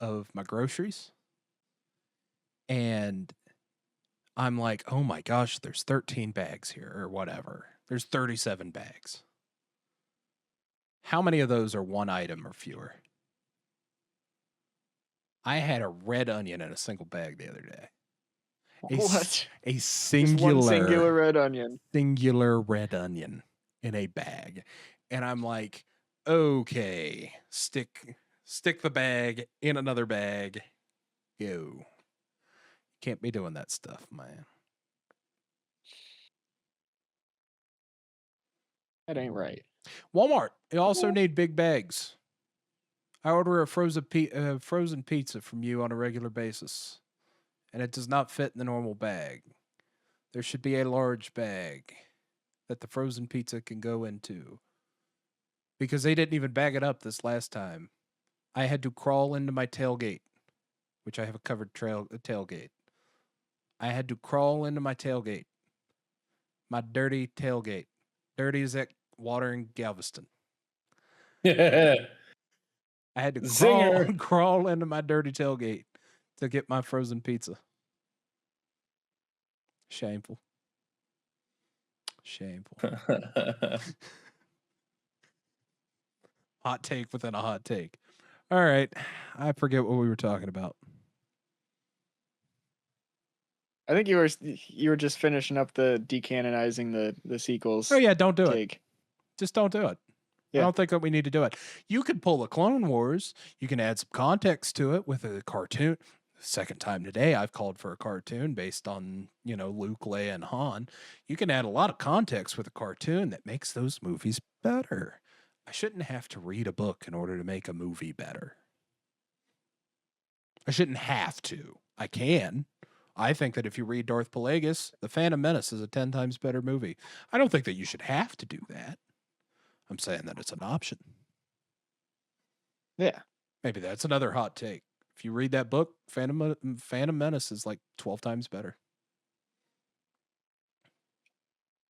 of my groceries and I'm like, oh my gosh, there's 13 bags here or whatever. There's 37 bags. How many of those are one item or fewer? I had a red onion in a single bag the other day. What? A singular. Just one singular red onion. Singular red onion in a bag. And I'm like, okay, stick the bag in another bag. Go. Can't be doing that stuff, man. That ain't right. Walmart, you also need big bags. I order a frozen pizza from you on a regular basis, and it does not fit in the normal bag. There should be a large bag. that the frozen pizza can go into. Because they didn't even bag it up this last time. I had to crawl into my tailgate, which I have a covered tailgate. I had to crawl into my tailgate. My dirty tailgate. Dirty as that water in Galveston. I had to Zinger. crawl into my dirty tailgate to get my frozen pizza. Shameful. Hot take within a hot take. All right. I forget what we were talking about. I think you were just finishing up the decanonizing the sequels. Oh yeah, don't do take. it. Just don't do it. Yeah. I don't think that we need to do it. You could pull a Clone Wars. You can add some context to it with a cartoon. Second time today, I've called for a cartoon based on, Luke, Leia, and Han. You can add a lot of context with a cartoon that makes those movies better. I shouldn't have to read a book in order to make a movie better. I shouldn't have to. I can. I think that if you read Darth Plagueis, The Phantom Menace is a 10 times better movie. I don't think that you should have to do that. I'm saying that it's an option. Yeah. Maybe that's another hot take. If you read that book, Phantom Menace is like 12 times better.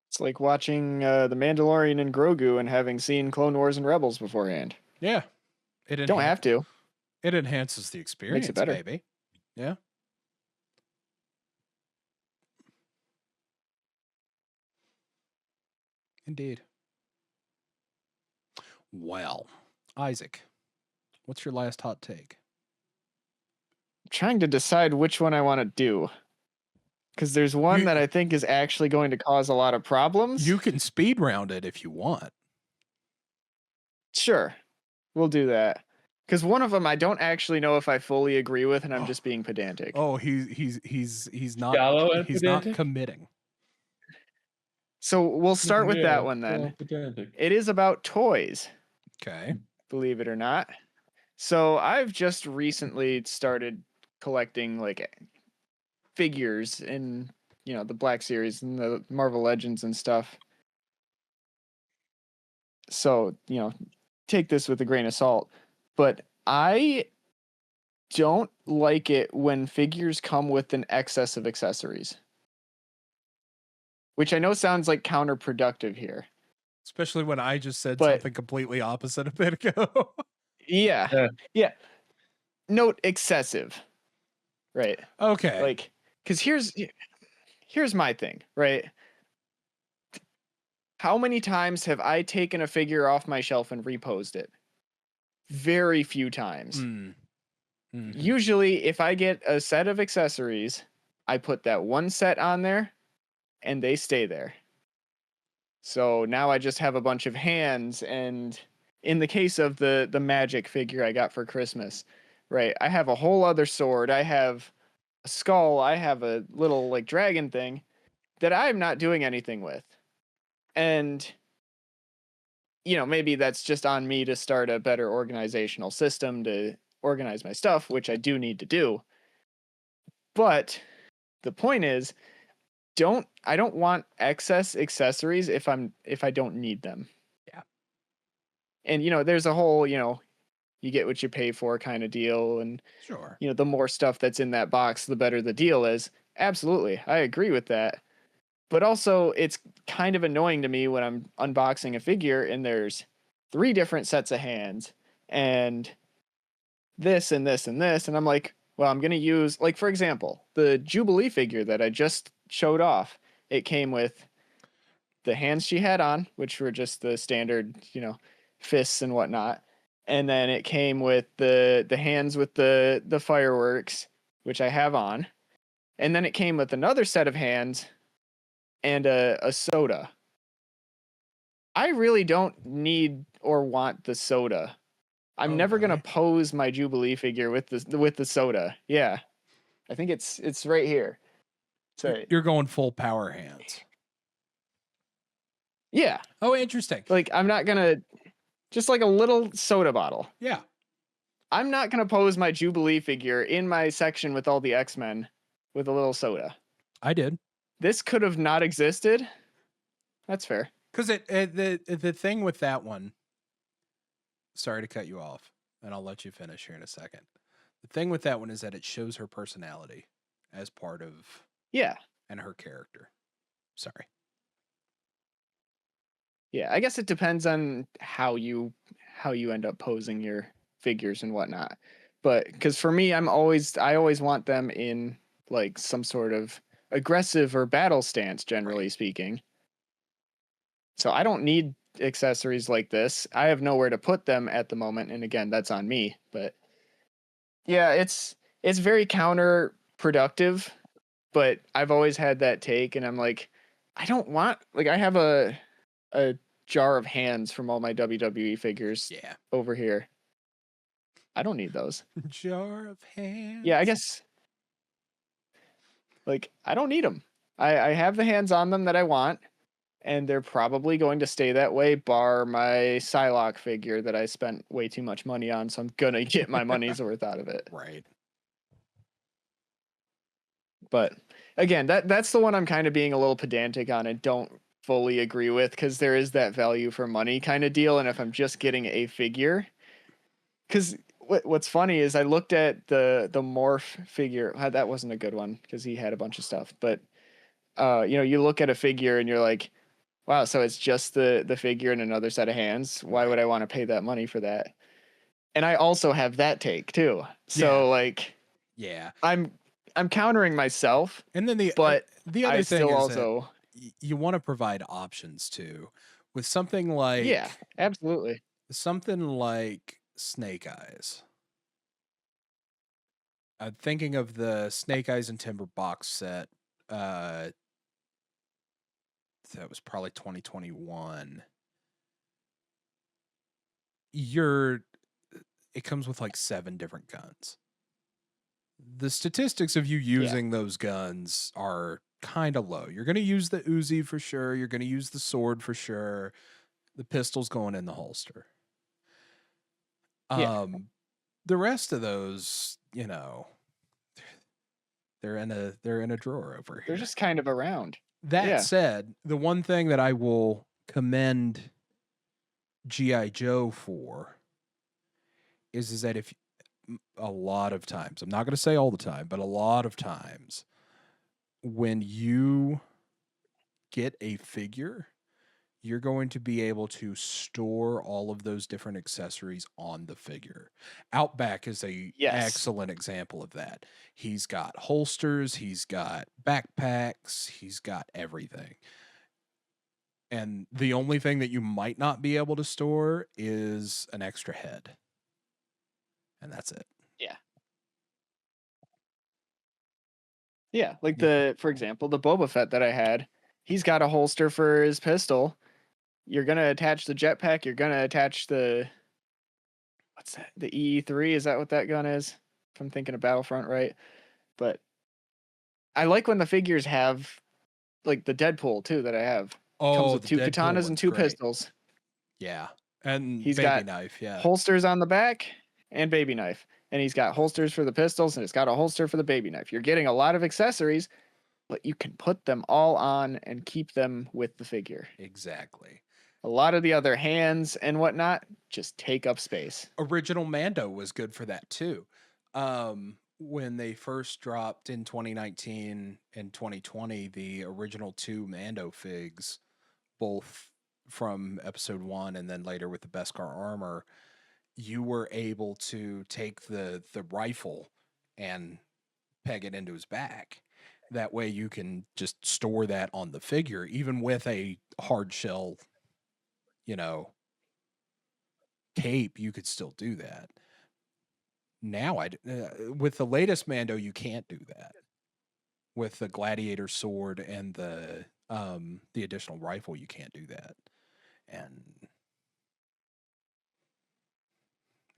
It's like watching The Mandalorian and Grogu and having seen Clone Wars and Rebels beforehand. Yeah. Don't have to. It enhances the experience, Makes it better. baby. Yeah. Indeed. Well, Isaac, what's your last hot take? I'm trying to decide which one I want to do. Because there's one that I think is actually going to cause a lot of problems. You can speed round it if you want. Sure. We'll do that. Because one of them I don't actually know if I fully agree with, and I'm just being pedantic. Oh, he's not Shallow and he's pedantic? not committing. So we'll start with that one then. It is about toys. Okay. Believe it or not. So I've just recently started collecting like figures in, the Black Series and the Marvel Legends and stuff. So, take this with a grain of salt. But I don't like it when figures come with an excess of accessories. Which I know sounds like counterproductive here. Especially when I just said something completely opposite a bit ago. Yeah. Note excessive. Right. Okay. Like, because here's my thing, right? How many times have I taken a figure off my shelf and reposed it? Very few times. Mm-hmm. Usually, if I get a set of accessories, I put that one set on there, and they stay there. So now I just have a bunch of hands, and in the case of the magic figure I got for Christmas, right, I have a whole other sword, I have a skull, I have a little like dragon thing that I'm not doing anything with. And maybe that's just on me to start a better organizational system to organize my stuff, which I do need to do. But the point is, I don't want excess accessories if I don't need them. Yeah. And there's a whole, you get what you pay for kind of deal, and Sure. the more stuff that's in that box, the better the deal is. Absolutely. I agree with that. But also it's kind of annoying to me when I'm unboxing a figure and there's 3 different sets of hands and this and this and this, and I'm like, well, I'm going to use, like, for example, the Jubilee figure that I just showed off. It came with the hands she had on, which were just the standard, fists and whatnot. And then it came with the hands with the fireworks, which I have on. And then it came with another set of hands and a soda. I really don't need or want the soda. I'm never going to pose my Jubilee figure with the soda. Yeah. I think it's right here. So you're going full power hands. Yeah. Oh, interesting. Like, I'm not going to, just like a little soda bottle. Yeah. I'm not going to pose my Jubilee figure in my section with all the X-Men with a little soda. I did. This could have not existed, That's fair. Because the thing with that one, sorry to cut you off, and I'll let you finish here in a second. The thing with that one is that it shows her personality as part of and her character. Sorry. Yeah, I guess it depends on how you end up posing your figures and whatnot. But because for me, I always want them in like some sort of aggressive or battle stance, generally speaking. So I don't need accessories like this. I have nowhere to put them at the moment, and again, that's on me. But yeah, it's very counterproductive. But I've always had that take, and I'm like, I don't want I have a jar of hands from all my WWE figures over here. I don't need those. Jar of hands. Yeah, I guess. I don't need them. I have the hands on them that I want, and they're probably going to stay that way, bar my Psylocke figure that I spent way too much money on, so I'm gonna get my money's worth out of it. Right. But again, that's the one I'm kind of being a little pedantic on and don't fully agree with, because there is that value for money kind of deal. And if I'm just getting a figure, because what's funny is I looked at the Morph figure. That wasn't a good one because he had a bunch of stuff. But you look at a figure and you're like, wow, so it's just the figure and another set of hands. Why would I want to pay that money for that? And I also have that take too. So I'm countering myself. And then the other thing is also you want to provide options too, with something like absolutely, something like Snake Eyes. I'm thinking of the Snake Eyes and Timber box set. That was probably 2021. It comes with like 7 different guns. The statistics of you using those guns are kind of low. You're going to use the Uzi for sure. You're going to use the sword for sure. The pistol's going in the holster. The rest of those, they're in a drawer over here. They're just kind of around. That said, the one thing that I will commend G.I. Joe for is that if a lot of times, I'm not going to say all the time, but a lot of times when you get a figure, you're going to be able to store all of those different accessories on the figure. Outback is a excellent example of that. He's got holsters, he's got backpacks, he's got everything. And the only thing that you might not be able to store is an extra head. And that's it. Yeah, for example, the Boba Fett that I had, he's got a holster for his pistol. You're going to attach the jetpack, you're going to attach what's that? The E3, is that what that gun is? If I'm thinking of Battlefront, right? But I like when the figures have the Deadpool too that I have. Comes with 2 katanas and 2 pistols. Yeah. And he's baby got knife, holsters on the back and baby knife. And he's got holsters for the pistols and it's got a holster for the baby knife. You're getting a lot of accessories, but you can put them all on and keep them with the figure. Exactly. A lot of the other hands and whatnot just take up space. Original Mando was good for that too. When they first dropped in 2019 and 2020, the original 2 Mando figs, both from episode 1 and then later with the Beskar armor, you were able to take the rifle and peg it into his back. That way you can just store that on the figure, even with a hard shell, cape, you could still do that. Now, with the latest Mando, you can't do that. With the gladiator sword and the additional rifle, you can't do that. And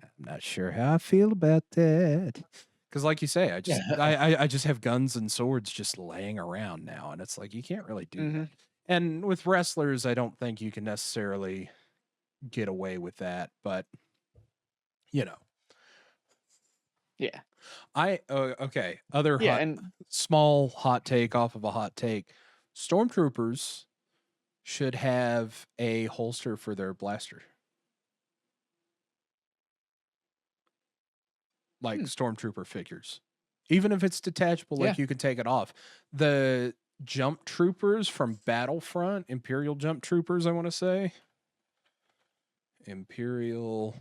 I'm not sure how I feel about that. Because, like you say, I just have guns and swords just laying around now, and it's like you can't really do that. And with wrestlers, I don't think you can necessarily get away with that, but Yeah. Okay. Small hot take off of a hot take. Stormtroopers should have a holster for their blaster. Like Stormtrooper figures. Even if it's detachable, like you can take it off. The Jump Troopers from Battlefront, Imperial Jump Troopers, I want to say. Imperial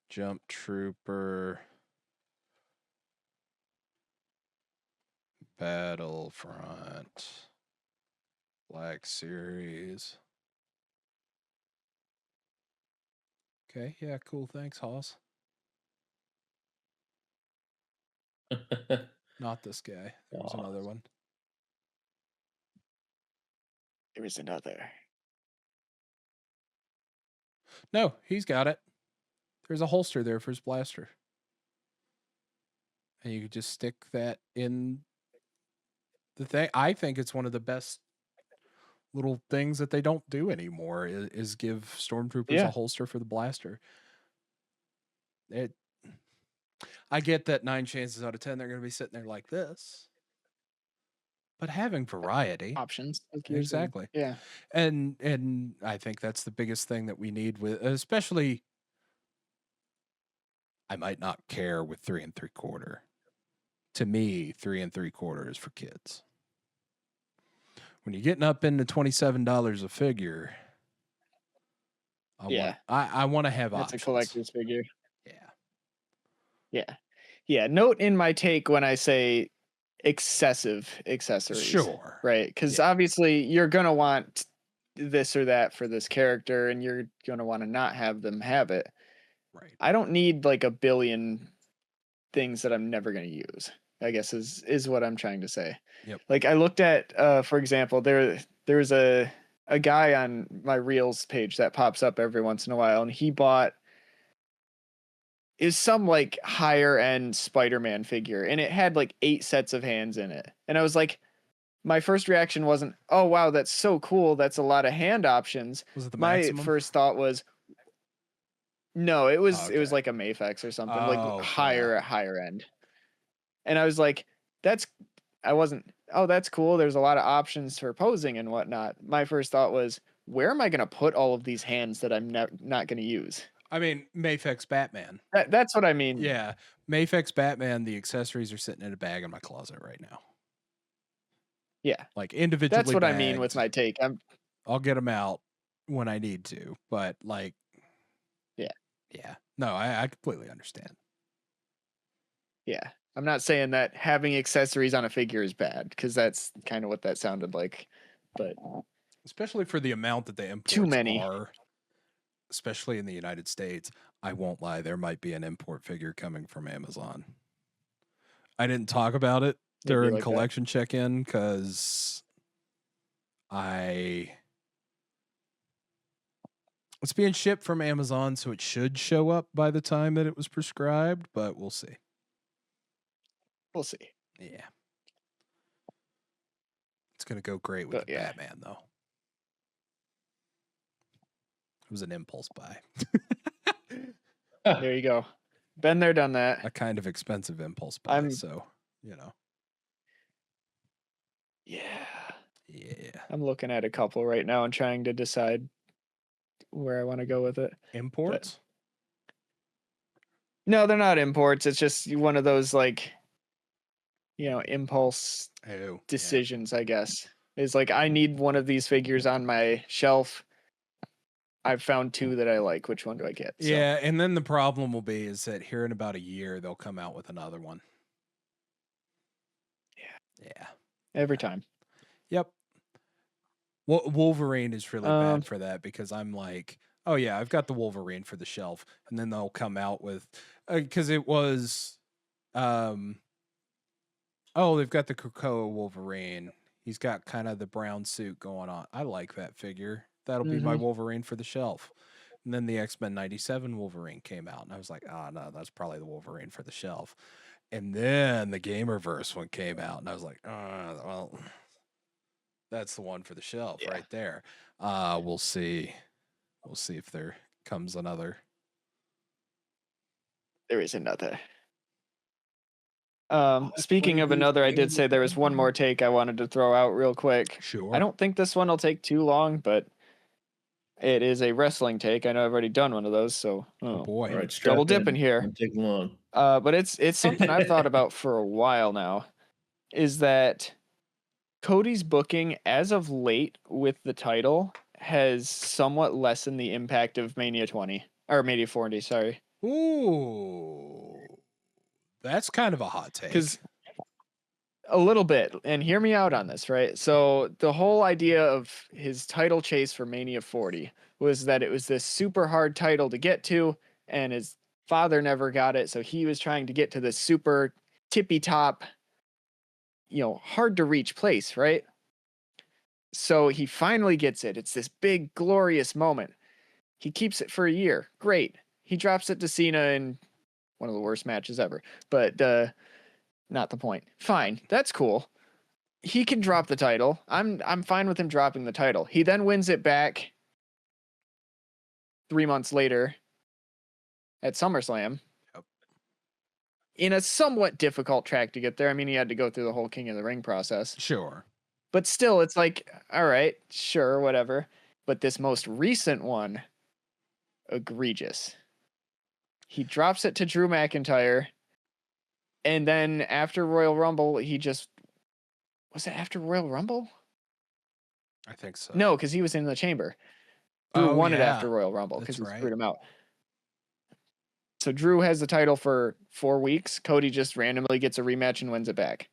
Jump Trooper Battlefront Black Series. Okay, yeah, cool. Thanks, Hoss. Not this guy. There was another one. There was another. No, he's got it. There's a holster there for his blaster. And you could just stick that in the thing. I think it's one of the best little things that they don't do anymore is give Stormtroopers a holster for the blaster. I get that 9 chances out of 10 they're going to be sitting there like this. But having variety, options, exactly. Yeah. And I think that's the biggest thing that we need with, especially, I might not care with 3 3/4. To me, 3 3/4 is for kids. When you're getting up into $27 a figure, I want to have options. That's a collector's figure. Yeah. Yeah. Note in my take when I say excessive accessories. Sure. Right? Because obviously you're going to want this or that for this character, and you're going to want to not have them have it. Right. I don't need like a billion things that I'm never going to use, I guess is what I'm trying to say. Yep. Like I looked at, for example, there's a guy on my Reels page that pops up every once in a while, and he bought some like higher end Spider-Man figure, and it had like 8 sets of hands in it. And I was like, my first reaction wasn't, oh wow, that's so cool, that's a lot of hand options. Was it the my maximum? first thought was, no, it was it was like a Mafex or something, like higher end. And I was like, that's cool. There's a lot of options for posing and whatnot. My first thought was, where am I going to put all of these hands that I'm not going to use? I mean, Mafex Batman. That's what I mean. Yeah. Mafex Batman, the accessories are sitting in a bag in my closet right now. Yeah. Like individually That's what bagged. I mean with my take. I'll get them out when I need to, but like, yeah. No, I completely understand. Yeah. I'm not saying that having accessories on a figure is bad, because that's kind of what that sounded like. But especially for the amount that the imports too many are, especially in the United States, I won't lie, there might be an import figure coming from Amazon. I didn't talk about it during like collection check-in because it's being shipped from Amazon, so it should show up by the time that it was prescribed, but we'll see. We'll see. Yeah. It's going to go great with Batman, though. It was an impulse buy. There you go. Been there, done that. A kind of expensive impulse buy, so, you know. Yeah. Yeah. I'm looking at a couple right now and trying to decide where I want to go with it. Imports? No, they're not imports. It's just one of those, like, impulse decisions, I guess. It's like, I need one of these figures on my shelf. I've found 2 that I like. Which one do I get? Yeah, and then the problem will be is that here in about a year, they'll come out with another one. Yeah. Every time. Yep. Wolverine is really bad for that, because I'm like, oh yeah, I've got the Wolverine for the shelf, and then they'll come out with, because it was, they've got the Krakoa Wolverine. He's got kind of the brown suit going on. I like that figure. That'll be my Wolverine for the shelf. And then the X-Men 97 Wolverine came out, and I was like, no, that's probably the Wolverine for the shelf. And then the Gamerverse one came out, and I was like, well, that's the one for the shelf right there. We'll see. We'll see if there comes another. There is another. Speaking of another, I did say there was one more take I wanted to throw out real quick. Sure. I don't think this one will take too long, but it is a wrestling take. I know I've already done one of those, so Oh boy. All right, strap double in. dipping here. Won't take long. But it's something I've thought about for a while now. Is that Cody's booking as of late with the title has somewhat lessened the impact of Mania 20 or Mania 40. Sorry. Ooh. That's kind of a hot take. Because a little bit, and hear me out on this, right? So the whole idea of his title chase for Mania 40 was that it was this super hard title to get to, and his father never got it, so he was trying to get to this super tippy top, hard to reach place, right? So he finally gets it. It's this big, glorious moment. He keeps it for a year. Great. He drops it to Cena in one of the worst matches ever, but not the point. Fine, that's cool. He can drop the title. I'm fine with him dropping the title. He then wins it back 3 months later at SummerSlam. Yep. In a somewhat difficult track to get there. I mean, he had to go through the whole King of the Ring process. Sure. But still, it's like, all right, sure, whatever. But this most recent one, egregious. He drops it to Drew McIntyre. And then after Royal Rumble, was it after Royal Rumble? I think so. No, because he was in the chamber. Drew won it after Royal Rumble because he screwed him out. So Drew has the title for 4 weeks. Cody just randomly gets a rematch and wins it back.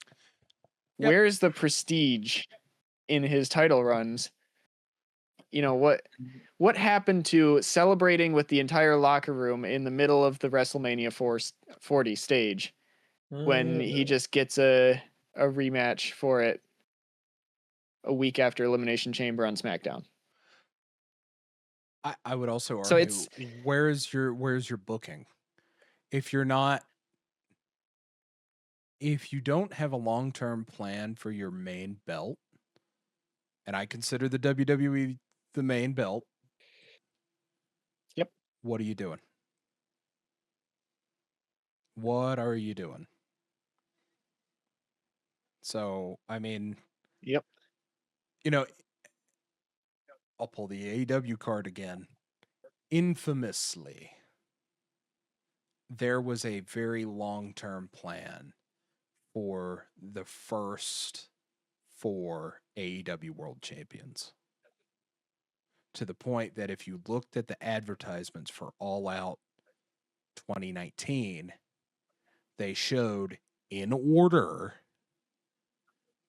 Yep. Where's the prestige in his title runs? What happened to celebrating with the entire locker room in the middle of the WrestleMania 40 stage when he just gets a rematch for it a week after Elimination Chamber on SmackDown? I would also argue, where's your booking? If you don't have a long-term plan for your main belt, and I consider the WWE the main belt. Yep. What are you doing? What are you doing? So, I mean, yep. I'll pull the AEW card again. Infamously, there was a very long-term plan for the first 4 AEW World Champions. To the point that if you looked at the advertisements for All Out 2019, they showed in order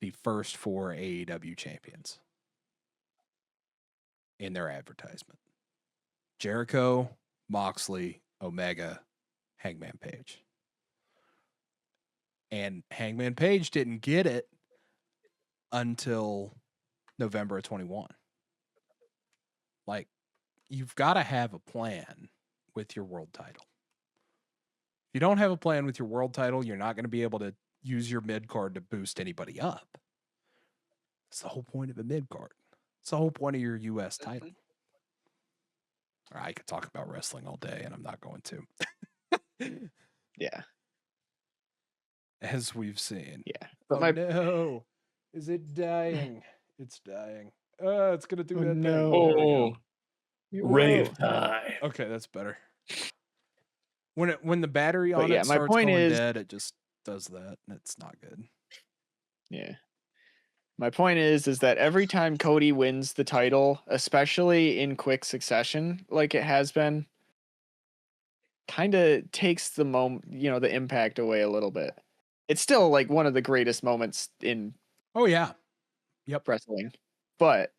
the first 4 AEW champions in their advertisement. Jericho, Moxley, Omega, Hangman Page. And Hangman Page didn't get it until November of 21. Like, you've got to have a plan with your world title. If you don't have a plan with your world title, you're not going to be able to use your mid card to boost anybody up. That's the whole point of a mid card. It's the whole point of your U.S. title. I could talk about wrestling all day, and I'm not going to. Yeah. As we've seen. Yeah. But no. Is it dying? It's dying. It's going to do that thing. Oh, rave time. Okay, that's better. When the battery on it starts going dead, it just does that, and it's not good. Yeah. My point is that every time Cody wins the title, especially in quick succession, like it has been, kind of takes the the impact away a little bit. It's still like one of the greatest moments in wrestling. But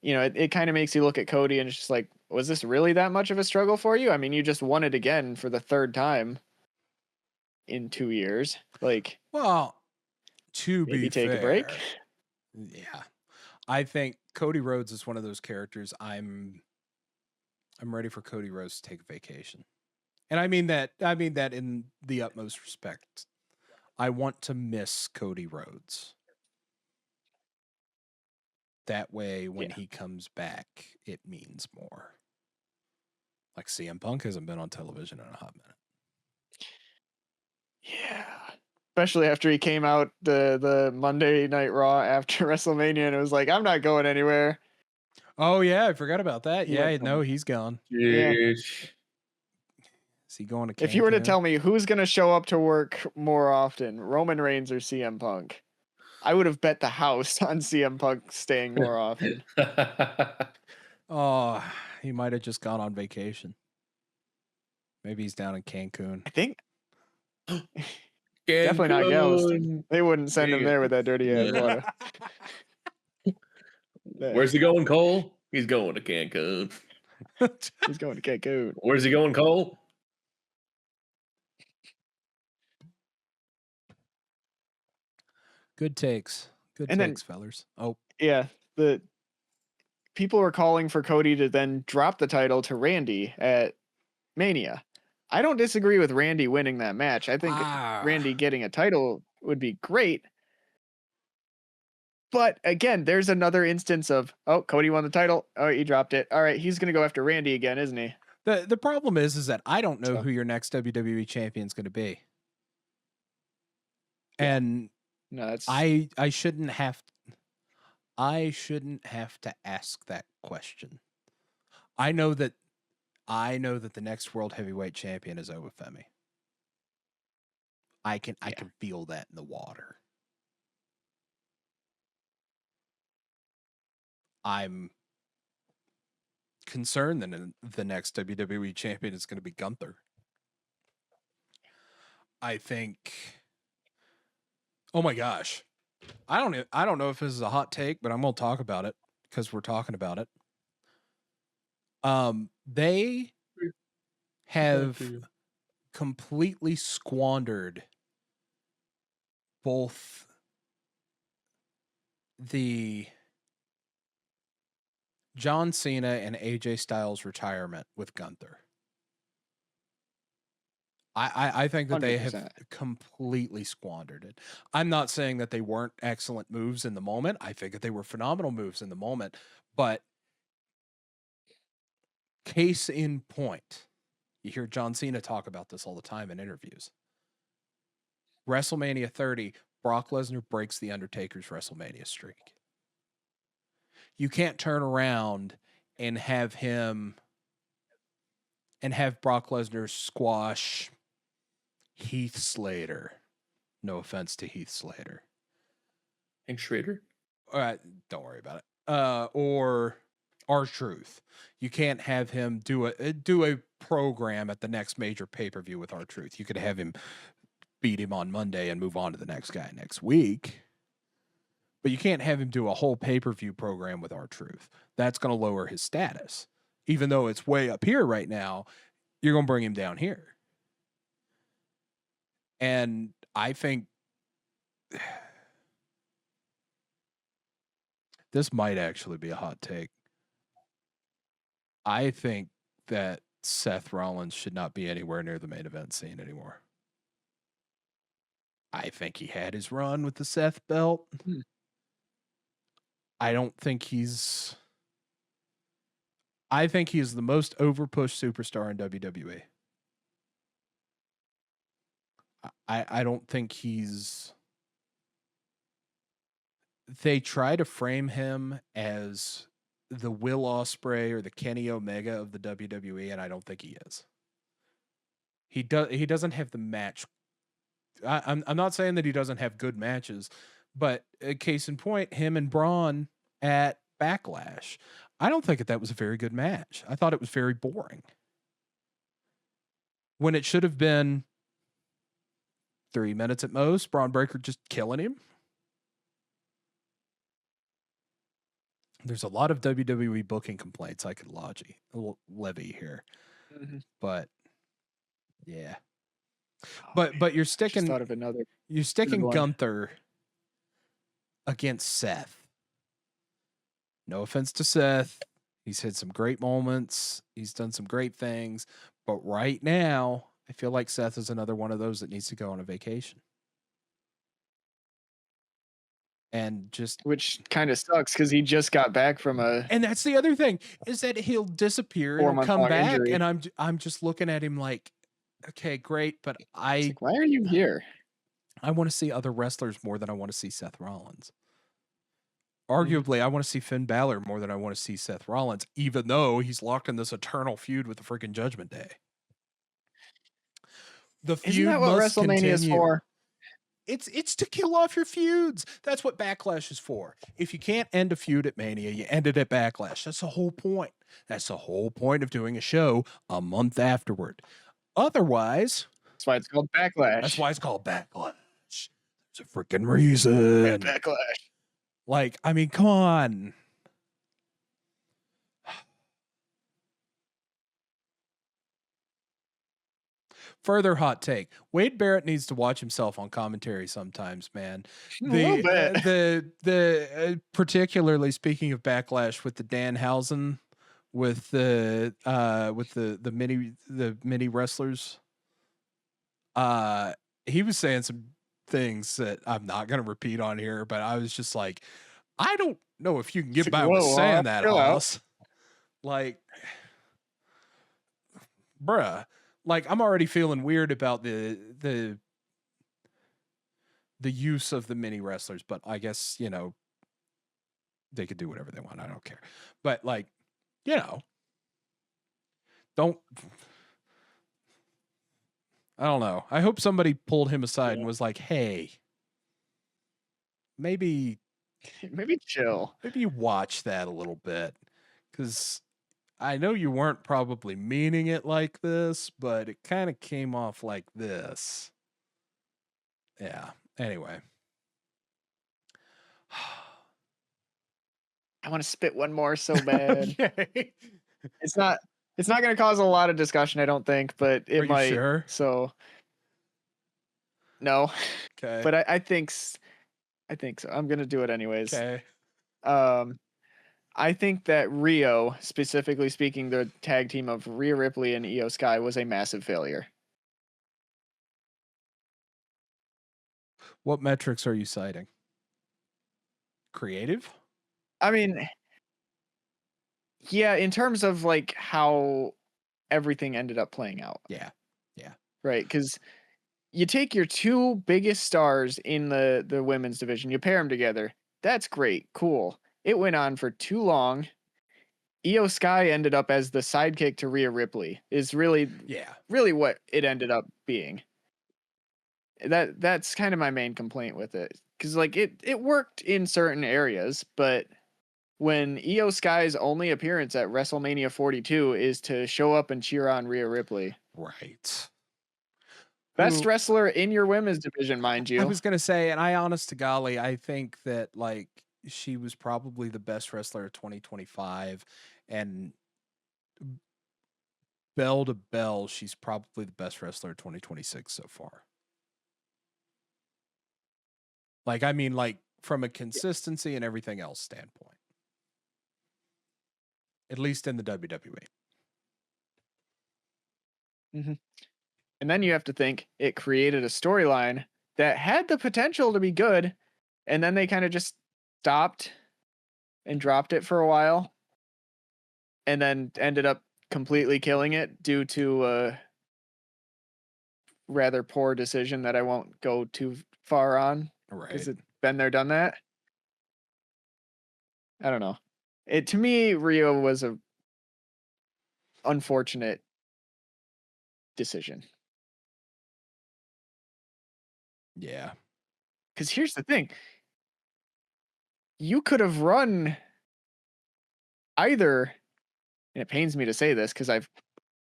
it kind of makes you look at Cody and it's just like, was this really that much of a struggle for you? I mean, you just won it again for the 3rd time in 2 years. Like, well, to be take fair, a break. Yeah. I think Cody Rhodes is one of those characters I'm ready for Cody Rhodes to take a vacation. And I mean that in the utmost respect. I want to miss Cody Rhodes. That way when he comes back, it means more. Like CM Punk hasn't been on television in a hot minute. Yeah. Especially after he came out the Monday Night Raw after WrestleMania and it was like, I'm not going anywhere. Oh yeah, I forgot about that. He Yeah, went no, from- he's gone. Yeah. Jeez. Is he going to If you were to Cancun? tell me who's going to show up to work more often, Roman Reigns or CM Punk, I would have bet the house on CM Punk staying more often. Oh, he might have just gone on vacation. Maybe he's down in Cancun. I think definitely not Galveston. Cancun. They wouldn't send There him you there go. with that dirty ass Yeah. water. Where's he going, Cole? He's going to Cancun. He's going to Cancun. Where's he going, Cole? Good takes. Good And then- takes, fellers. Oh, Yeah, the people were calling for Cody to then drop the title to Randy at Mania. I don't disagree with Randy winning that match. I think Randy getting a title would be great. But again, there's another instance of, oh, Cody won the title. Oh, he dropped it. All right, he's going to go after Randy again, isn't he? the problem is that I don't know So- who your next WWE champion is going to be, and No, that's I shouldn't have to ask that question. I know that the next world heavyweight champion is Obafemi. I can feel that in the water. I'm concerned that the next WWE champion is going to be Gunther. I think. Oh my gosh, I don't know if this is a hot take, but I'm gonna talk about it because we're talking about it. They have completely squandered both the John Cena and AJ Styles retirement with Gunther. I think that they have 100%. completely squandered it. I'm not saying that they weren't excellent moves in the moment. I think that they were phenomenal moves in the moment. But case in point, you hear John Cena talk about this all the time in interviews. WrestleMania 30, Brock Lesnar breaks The Undertaker's WrestleMania streak. You can't turn around and have Brock Lesnar squash Heath Slater. No offense to Heath Slater. Hank Schrader? All right, don't worry about it. Or R-Truth. You can't have him do a program at the next major pay-per-view with R-Truth. You could have him beat him on Monday and move on to the next guy next week. But you can't have him do a whole pay-per-view program with R-Truth. That's going to lower his status. Even though it's way up here right now, you're going to bring him down here. And I think this might actually be a hot take. I think that Seth Rollins should not be anywhere near the main event scene anymore. I think he had his run with the Seth belt. I think he's the most overpushed superstar in WWE. I don't think they try to frame him as the Will Ospreay or the Kenny Omega of the WWE, and I don't think he is. He doesn't have the match. I'm not saying that he doesn't have good matches, but case in point, him and Braun at Backlash. I don't think that was a very good match. I thought it was very boring. When it should have been 3 minutes at most, Braun Breaker just killing him. There's a lot of WWE booking complaints I could levy here. Mhm. But yeah. But you're Just sticking thought of another. You're one. Gunther against Seth. No offense to Seth. He's had some great moments. He's done some great things. But right now, I feel like Seth is another one of those that needs to go on a vacation. And just Which kind of sucks because he just got back from a. and that's the other thing is that he'll disappear and he'll 4-month come long back injury. and I'm just looking at him like, okay, great, but It's like, why are you here? I want to see other wrestlers more than I want to see Seth Rollins. Mm-hmm. Arguably, I want to see Finn Balor more than I want to see Seth Rollins, even though he's locked in this eternal feud with the freaking Judgment Day. The Isn't feud that what must WrestleMania is continue. for? It's to kill off your feuds. That's what Backlash is for. If you can't end a feud at Mania, you end it at Backlash. That's the whole point. That's the whole point of doing a show a month afterward. Otherwise, That's why it's called Backlash. that's why it's called Backlash. There's a freaking reason. Backlash. Like, I mean, come on. Further hot take. Wade Barrett needs to watch himself on commentary sometimes, man. A little bit. The particularly speaking of Backlash with the Danhausen with the mini wrestlers. He was saying some things that I'm not going to repeat on here, but I was just like, I don't know if you can get by with saying that, Hoss. Like, bruh. Like, I'm already feeling weird about the use of the mini wrestlers, but I guess, you know, they could do whatever they want. I don't care. But, like, you know, I don't know. I hope somebody pulled him aside and was like, hey, maybe chill. Maybe you watch that a little bit, because I know you weren't probably meaning it like this, but it kind of came off like this. Yeah. Anyway. I want to spit one more so bad. Okay. It's not going to cause a lot of discussion, I don't think, but it might. Sure? So no. Okay. But I think so. I'm going to do it anyways. Okay. I think that Rio, specifically speaking, the tag team of Rhea Ripley and Io Sky, was a massive failure. What metrics are you citing? Creative? I mean, yeah, in terms of like how everything ended up playing out. Yeah. Yeah. Right, because you take your two biggest stars in the women's division, you pair them together. That's great. Cool. It went on for too long. Io Sky ended up as the sidekick to Rhea Ripley is really what it ended up being. That's kind of my main complaint with it. Because like it worked in certain areas, but when Io Sky's only appearance at WrestleMania 42 is to show up and cheer on Rhea Ripley. Right. Best wrestler in your women's division, mind you. I was going to say, and I honest to golly, I think that like she was probably the best wrestler of 2025, and bell to bell, she's probably the best wrestler of 2026 so far. Like, I mean, like from a consistency and everything else standpoint, at least in the WWE. Mm-hmm. And then you have to think it created a storyline that had the potential to be good, and then they kind of just stopped and dropped it for a while, and then ended up completely killing it due to a rather poor decision that I won't go too far on. Right. Because it's been there, done that. I don't know. To me, Rio was a unfortunate decision. Yeah. Because here's the thing. You could have run either, and it pains me to say this because I've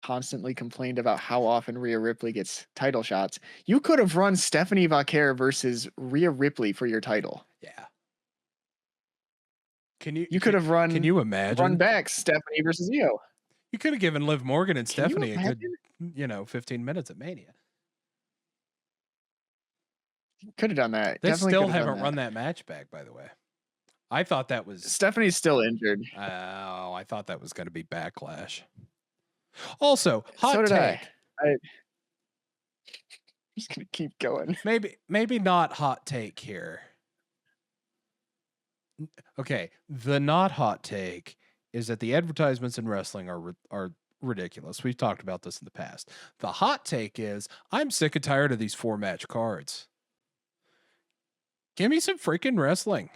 constantly complained about how often Rhea Ripley gets title shots. You could have run Stephanie Vaquer versus Rhea Ripley for your title. Yeah. You could have run. Can you imagine? Run back Stephanie versus Io. You could have given Liv Morgan and Can you Stephanie a good, imagine? 15 minutes at Mania. Could have done that. They Definitely still could have done haven't that. run that match back, by the way. I thought that was Stephanie's still injured. Oh, I thought that was going to be Backlash. Also, hot So did take. I'm just gonna keep going. Maybe not hot take here. Okay, the not hot take is that the advertisements in wrestling are ridiculous. We've talked about this in the past. The hot take is I'm sick and tired of these 4-match cards. Give me some freaking wrestling.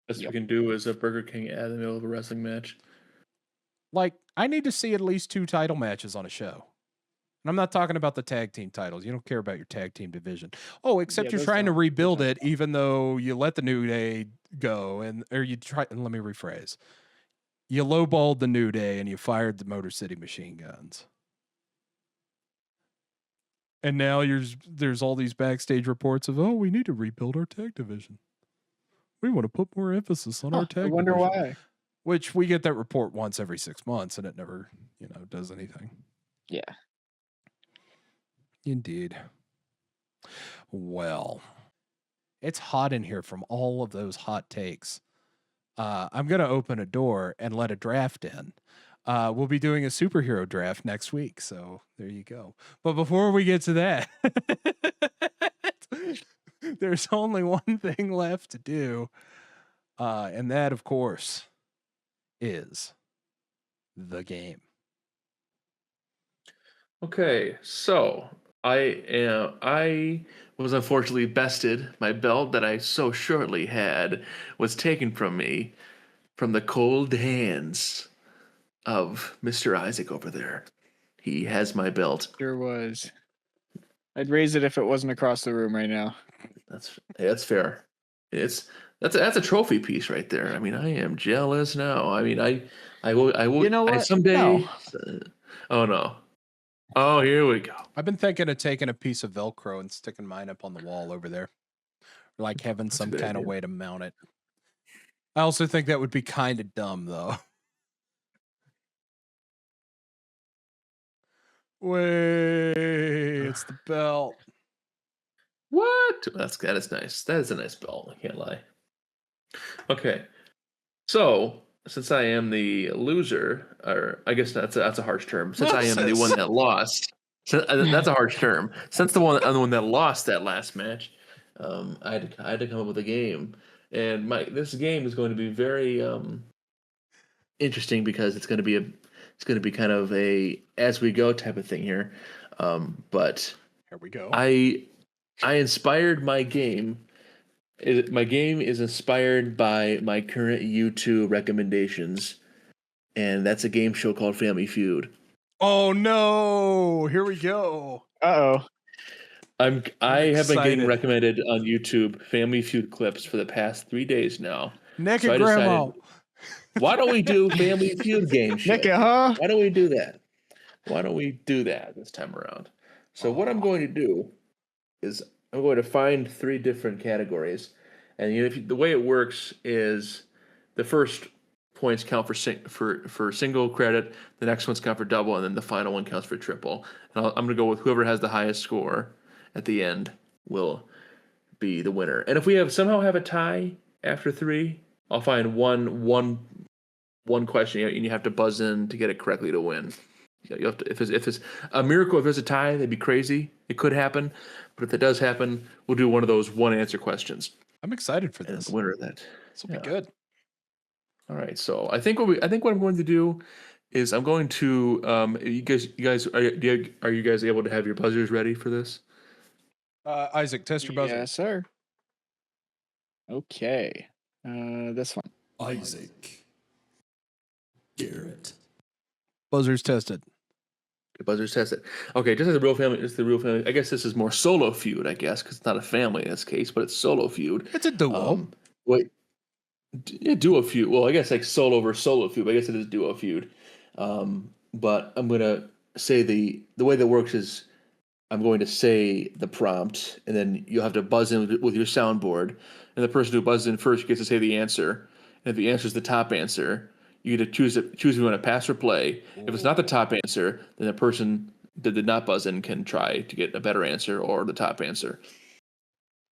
Best we can do is a Burger King ad in the middle of a wrestling match. Like, I need to see at least 2 title matches on a show. And I'm not talking about the tag team titles. You don't care about your tag team division. Oh, except Yeah, you're those trying to don't- rebuild those it, even though you let the New Day go, and let me rephrase. You lowballed the New Day and you fired the Motor City Machine Guns. And now there's all these backstage reports of, oh, we need to rebuild our tag division. We want to put more emphasis on our tag I wonder division. why. Which we get that report once every 6 months, and it never, does anything. Yeah. Indeed. Well, it's hot in here from all of those hot takes. I'm going to open a door and let a draft in. We'll be doing a superhero draft next week, so there you go. But before we get to that, there's only one thing left to do, and that, of course, is the game. Okay, so I was unfortunately bested. My belt that I so shortly had was taken from me from the cold hands of Mr. Isaac over there. He has my belt. Sure was. I'd raise it if it wasn't across the room right now. That's fair. That's a trophy piece right there. I mean, I am jealous now. I mean, I will. You know what? Someday. No. Oh no. Oh, here we go. I've been thinking of taking a piece of Velcro and sticking mine up on the wall over there. Like having That's a some good kind of idea. way to mount it. I also think that would be kind of dumb, though. Wait, it's the belt. What? That is nice. That is a nice belt. I can't lie. Okay, so since I am the loser, or I guess that's a harsh term. Since I am the one that lost, that's a harsh term. Since I'm the one that lost that last match, I had to come up with a game, and this game is going to be very interesting because it's going to be kind of a as we go type of thing here. But Here we go. I inspired my game. My game is inspired by my current YouTube recommendations, and that's a game show called Family Feud. Oh no! Here we go. Uh-oh. I have been excited. getting recommended on YouTube Family Feud clips for the past 3 days now. Naked So I grandma. decided, why don't we do Family Feud game show? Nick, huh? Why don't we do that? Why don't we do that this time around? So what I'm going to do is I'm going to find 3 different categories, and the way it works is the first points count for single credit, the next one's count for double, and then the final one counts for triple. And I'm going to go with whoever has the highest score at the end will be the winner. And if we somehow have a tie after 3, I'll find one question, and you have to buzz in to get it correctly to win. You have to, if it's a miracle, if there's a tie, that'd be crazy. It could happen, but if it does happen, we'll do one of those one answer questions. I'm excited for And this. the winner of that. This will be good. All right, so I think what I'm going to do is I'm going to you guys are you guys able to have your buzzers ready for this? Isaac, test your buzzer. Yes, sir. Okay. This one. Isaac. Garrett. Buzzers tested. The buzzers tested. Okay, just as a real family, it's the real family. I guess this is more solo feud, I guess, because it's not a family in this case, but it's solo feud. It's a duo. Wait, yeah, duo feud. Well, I guess like solo versus solo feud. But I guess it is duo feud. But I'm gonna say the way that works is I'm going to say the prompt, and then you'll have to buzz in with your soundboard, and the person who buzzes in first gets to say the answer. And if the answer is the top answer, you get to choose if you want to pass or play. Ooh. If it's not the top answer, then the person that did not buzz in can try to get a better answer or the top answer.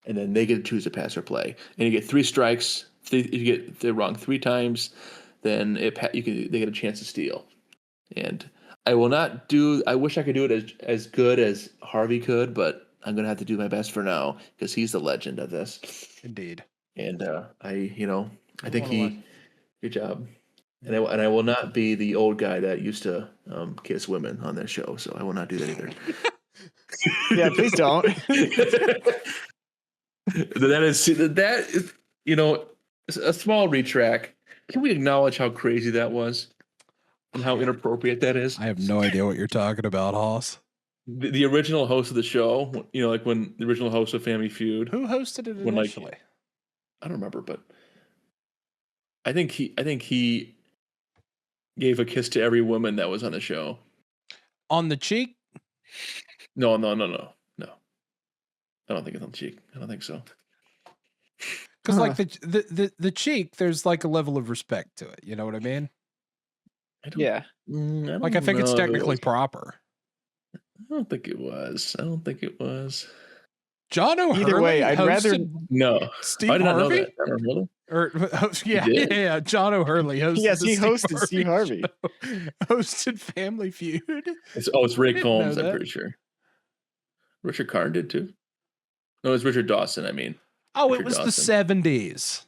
And then they get to choose to pass or play. And you get 3 strikes. If you get it wrong 3 times, then they get a chance to steal. And I will not do. I wish I could do it as good as Harvey could, but I'm gonna have to do my best for now because he's the legend of this. Indeed. And I think good job. And I will not be the old guy that used to kiss women on that show, so I will not do that either. Yeah, please don't. That is, you know, a small retract. Can we acknowledge how crazy that was and how inappropriate that is? I have no idea what you're talking about, Hoss. The original host of the show, you know, like when the original host of Family Feud, Who hosted it when, like, initially? I don't remember, but I think he gave a kiss to every woman that was on the show. On the cheek? No. I don't think it's on the cheek. I don't think so. Because like the cheek, there's like a level of respect to it. You know what I mean? Yeah. Like I think it's technically proper. I don't think it was. John O'Hurley. Either way, I'd rather No. Steve I did not know Harvey. that. I don't know. Or yeah. John O'Hurley hosted. Yes, he hosted Steve Harvey. Hosted Family Feud. It's Ray Combs. I'm that. pretty sure. Richard Karn did too. No, it was Richard Dawson. I mean. Oh, Richard it was Dawson. the 70s.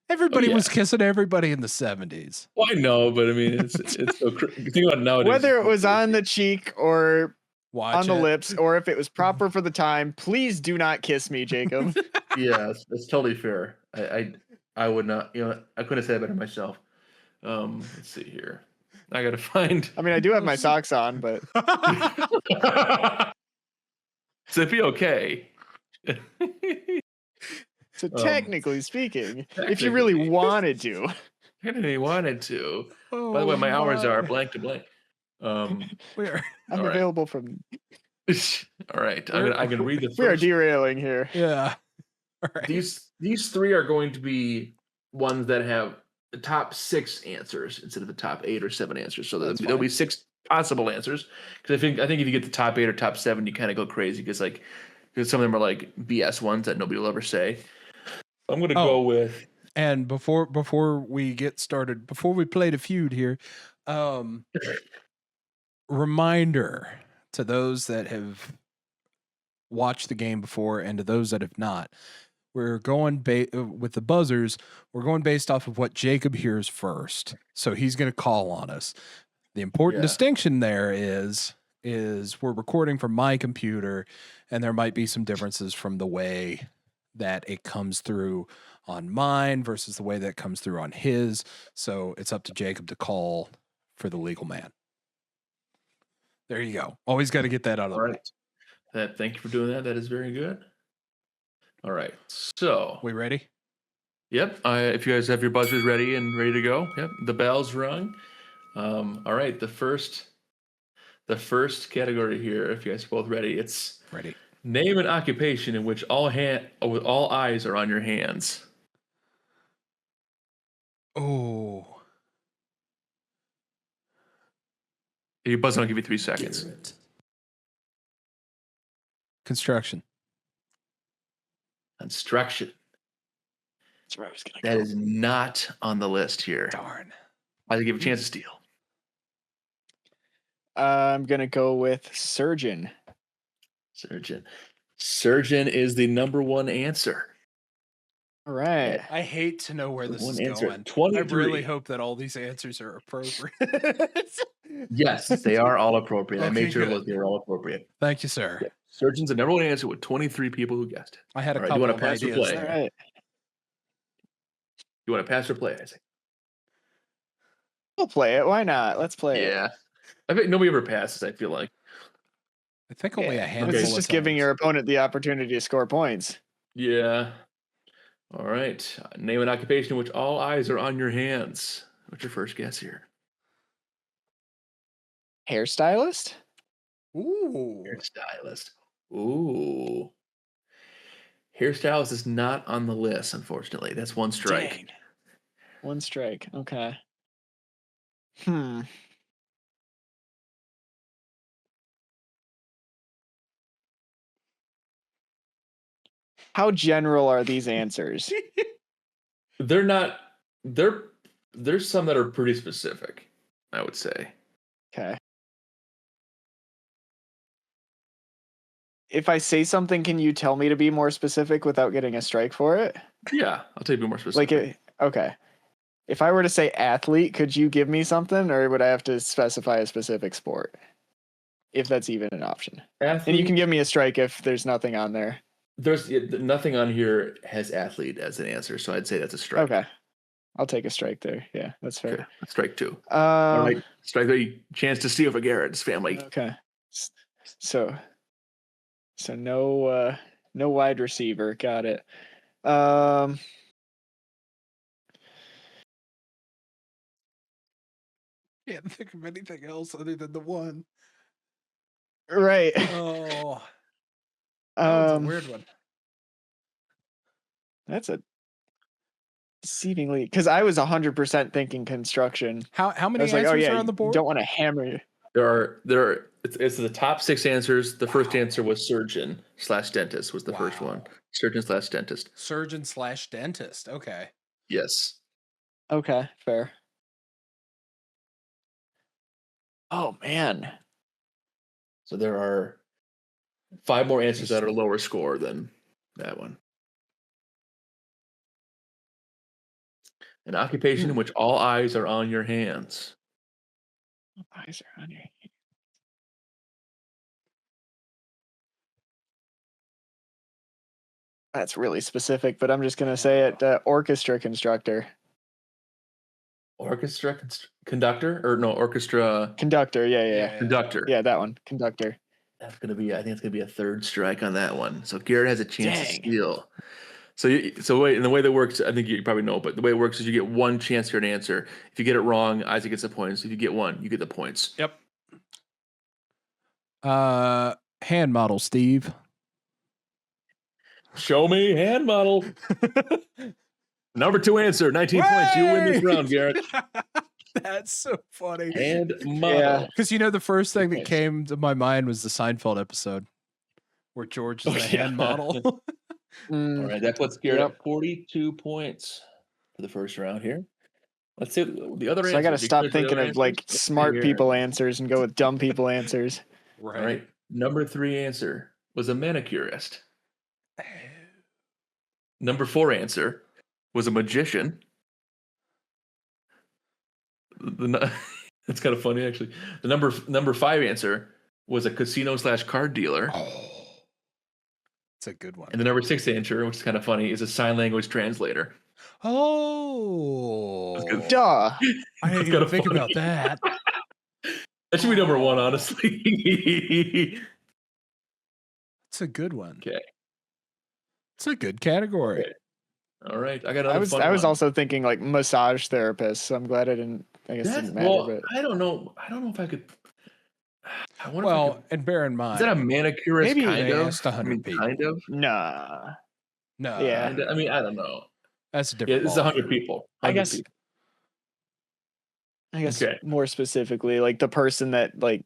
Everybody was kissing everybody in the 70s. Well, I know, but I mean, it's so think about it nowadays. Whether it was on the cheek or on the it. lips, or if it was proper for the time, please do not kiss me, Jacob. Yeah, that's totally fair. I would not. You know, I couldn't have said it better myself. Let's see here. I gotta find. I mean, I do have my socks on, but Zippy, okay. so technically speaking, if you really wanted to. He wanted to. Oh, By the way, my hours are blank to blank. I'm all right. available from. All right, I can read the first. We are derailing here. Yeah. All right. These three are going to be ones that have the top 6 answers instead of the top 8 or 7 answers. So there'll be 6 possible answers. Because I think if you get the top 8 or top 7, you kind of go crazy because some of them are like BS ones that nobody will ever say. I'm going to go with. And before we get started, before we play the feud here, reminder to those that have watched the game before and to those that have not, we're going with the buzzers. We're going based off of what Jacob hears first. So he's going to call on us. The important distinction there is we're recording from my computer, and there might be some differences from the way that it comes through on mine versus the way that comes through on his. So it's up to Jacob to call for the legal man. There you go. Always got to get that out of the way. Thank you for doing that. That is very good. All right. So we ready? Yep. If you guys have your buzzers ready to go. Yep. The bell's rung. All right. The first category here, if you guys are both ready, it's ready. Name an occupation in which all eyes are on your hands. Oh. If you buzz, I'll give you 3 seconds. Construction. That's where I was gonna go. That is not on the list here. Darn. I'll give you a chance to steal. I'm gonna go with surgeon. Surgeon is the number 1 answer. All right. I hate to know where this is going. 23. I really hope that all these answers are appropriate. Yes, they are all appropriate. I made sure good. they were all appropriate. Thank you, sir. Yeah. Surgeon's the number 1 answer with 23 people who guessed it. I had a All right, couple you of want to pass or ideas. play? All right. You want to pass or play, Isaac? We'll play it. Why not? Let's play it. Yeah. I think nobody ever passes, I feel like. I think only a handful. This is of just giving times. your opponent the opportunity to score points. Yeah. All right. Name an occupation in which all eyes are on your hands. What's your first guess here? Hairstylist? Ooh. Hairstylist. Ooh. Hairstylist is not on the list, unfortunately. That's 1 strike. Dang. 1 strike. Okay. How general are these answers? They're not. There's some that are pretty specific, I would say. Okay. If I say something, can you tell me to be more specific without getting a strike for it? Yeah, I'll tell you be more specific. Okay. If I were to say athlete, could you give me something, or would I have to specify a specific sport? if that's even an option. Athlete, And you can give me a strike if there's nothing on there. There's nothing on here has athlete as an answer, so I'd say that's a strike. Okay. I'll take a strike there. Yeah, that's fair. Okay. Strike 2. All right. Strike 3. Chance to steal for Garrett's family. Okay. So no wide receiver. Got it. Can't think of anything else other than the one. Right. Oh, that was a weird one. That's a deceivingly, because I was 100% thinking construction. How I many was answers like, oh yeah, are on the board? you don't want to hammer you. There are. It's the top 6 answers. The first answer was surgeon/dentist was the first one. Surgeon/dentist. Surgeon/dentist. Okay. Yes. Okay, fair. Oh man. So there are 5 more answers that are lower score than that one. An occupation in which all eyes are on your hands. Eyes are on your hands. That's really specific, but I'm just gonna say it. Orchestra constructor. Orchestra conductor or no orchestra Conductor. Yeah. conductor. Yeah, that one. Conductor. That's gonna be. I think it's gonna be a 3rd strike on that one. So Garrett has a chance to Dang. steal. So wait, and the way that works, I think you probably know, but the way it works is you get 1 chance for an answer. If you get it wrong, Isaac gets the points. If you get 1, you get the points. Yep. Hand model, Steve. Show me hand model. Number 2 answer, 19 points. You win this round, Garrett. That's so funny. Hand model. Yeah. Because the first thing that Nice. came to my mind was the Seinfeld episode where George is the hand model. All right, that puts Garrett at 42 points for the first round here. Let's see the other. So I got to stop thinking of like smart people answers and go with dumb people answers. Right. All right. Number 3 answer was a manicurist. Number 4 answer was a magician. That's kind of funny, actually. The number 5 answer was a casino/card dealer. Oh, it's a good one. And the number 6 answer, which is kind of funny, is a sign language translator. Oh, Duh. I didn't even think about that. That should be number 1, honestly. It's a good one. Okay. It's a good category. Okay. All right, I got another. I was also thinking like massage therapist. So I'm glad I didn't. I guess it didn't matter. Well, but I don't know if I could. I wonder Well, if I could, and bear in is mind, that a manicurist? Maybe kind they of. asked 100 people. Kind of. nah. no, Yeah. I mean, I don't know. that's a Yeah, different. this is 100 people. I 100 guess. people. I guess Okay. more specifically, like the person that like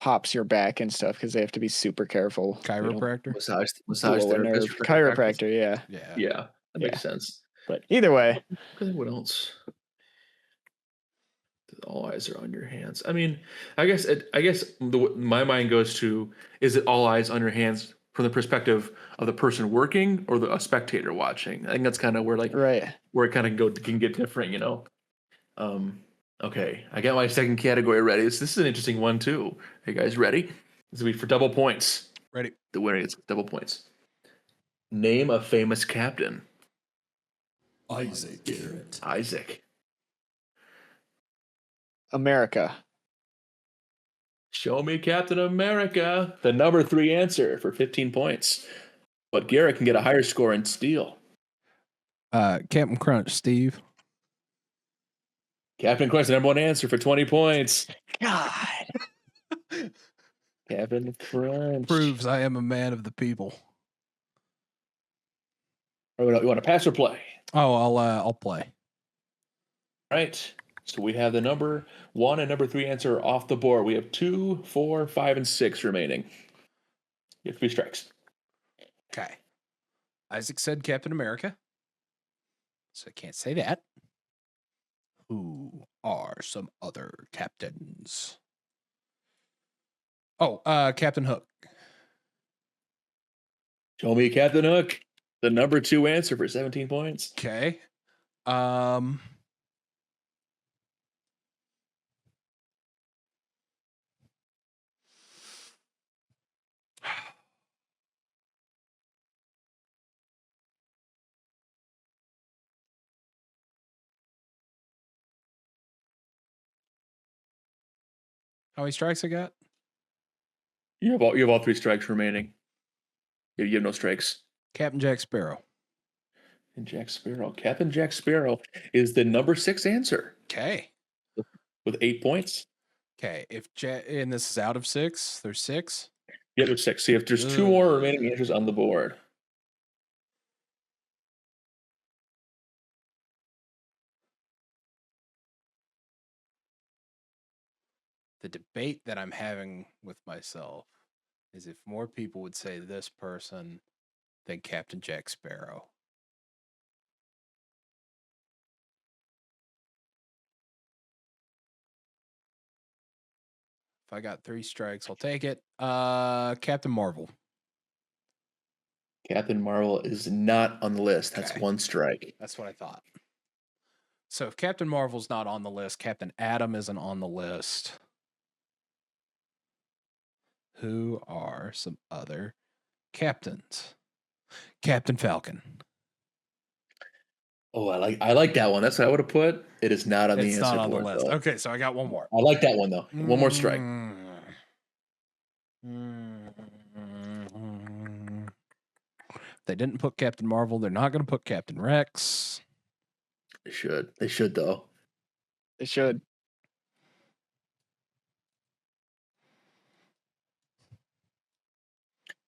pops your back and stuff because they have to be super careful. Chiropractor. Massage Blow a nerve. therapist. Chiropractor. Yeah. Yeah. Yeah, that makes sense. But either way, What else? All eyes are on your hands. I mean, I guess my mind goes to: is it all eyes on your hands from the perspective of the person working or a spectator watching? I think that's kind of where right. where it kind of can get different, Okay, I got my second category ready. This is an interesting one too. Are you guys ready? This will be for double points. Ready. The winner gets double points. Name a famous captain. Isaac Garrett. Isaac. America. Show me Captain America. The number 3 answer for 15 points. But Garrett can get a higher score and steal. Captain Crunch, Steve. Captain Crunch, the number 1 answer for 20 points. God. Captain Crunch. Proves I am a man of the people. You want to pass or play? Oh, I'll play. All right. So we have the number 1 and number 3 answer off the board. We have 2, 4, 5, and 6 remaining. You have 3 strikes. Okay. Isaac said Captain America, so I can't say that. Who are some other captains? Oh, Captain Hook. Show me Captain Hook. The number 2 answer for 17 points. Okay. How many strikes I got? You have all 3 strikes remaining. You have no strikes. Captain Jack Sparrow. And Jack Sparrow. Captain Jack Sparrow is the number 6 answer. Okay. With 8 points. Okay. And this is out of 6, there's 6. Yeah, there's 6. See, if there's 2 more remaining answers on the board. The debate that I'm having with myself is if more people would say this person than Captain Jack Sparrow. If I got 3 strikes, I'll take it. Captain Marvel. Captain Marvel is not on the list. That's Okay. 1 strike. That's what I thought. So if Captain Marvel's not on the list, Captain Atom isn't on the list. Who are some other captains? Captain Falcon. Oh, I like that one. That's what I would have put. It is not on the answer It's not on the board, list. though. Okay, so I got one more. I like that one though. One more strike. They didn't put Captain Marvel. They're not going to put Captain Rex. They should. They should though. They should.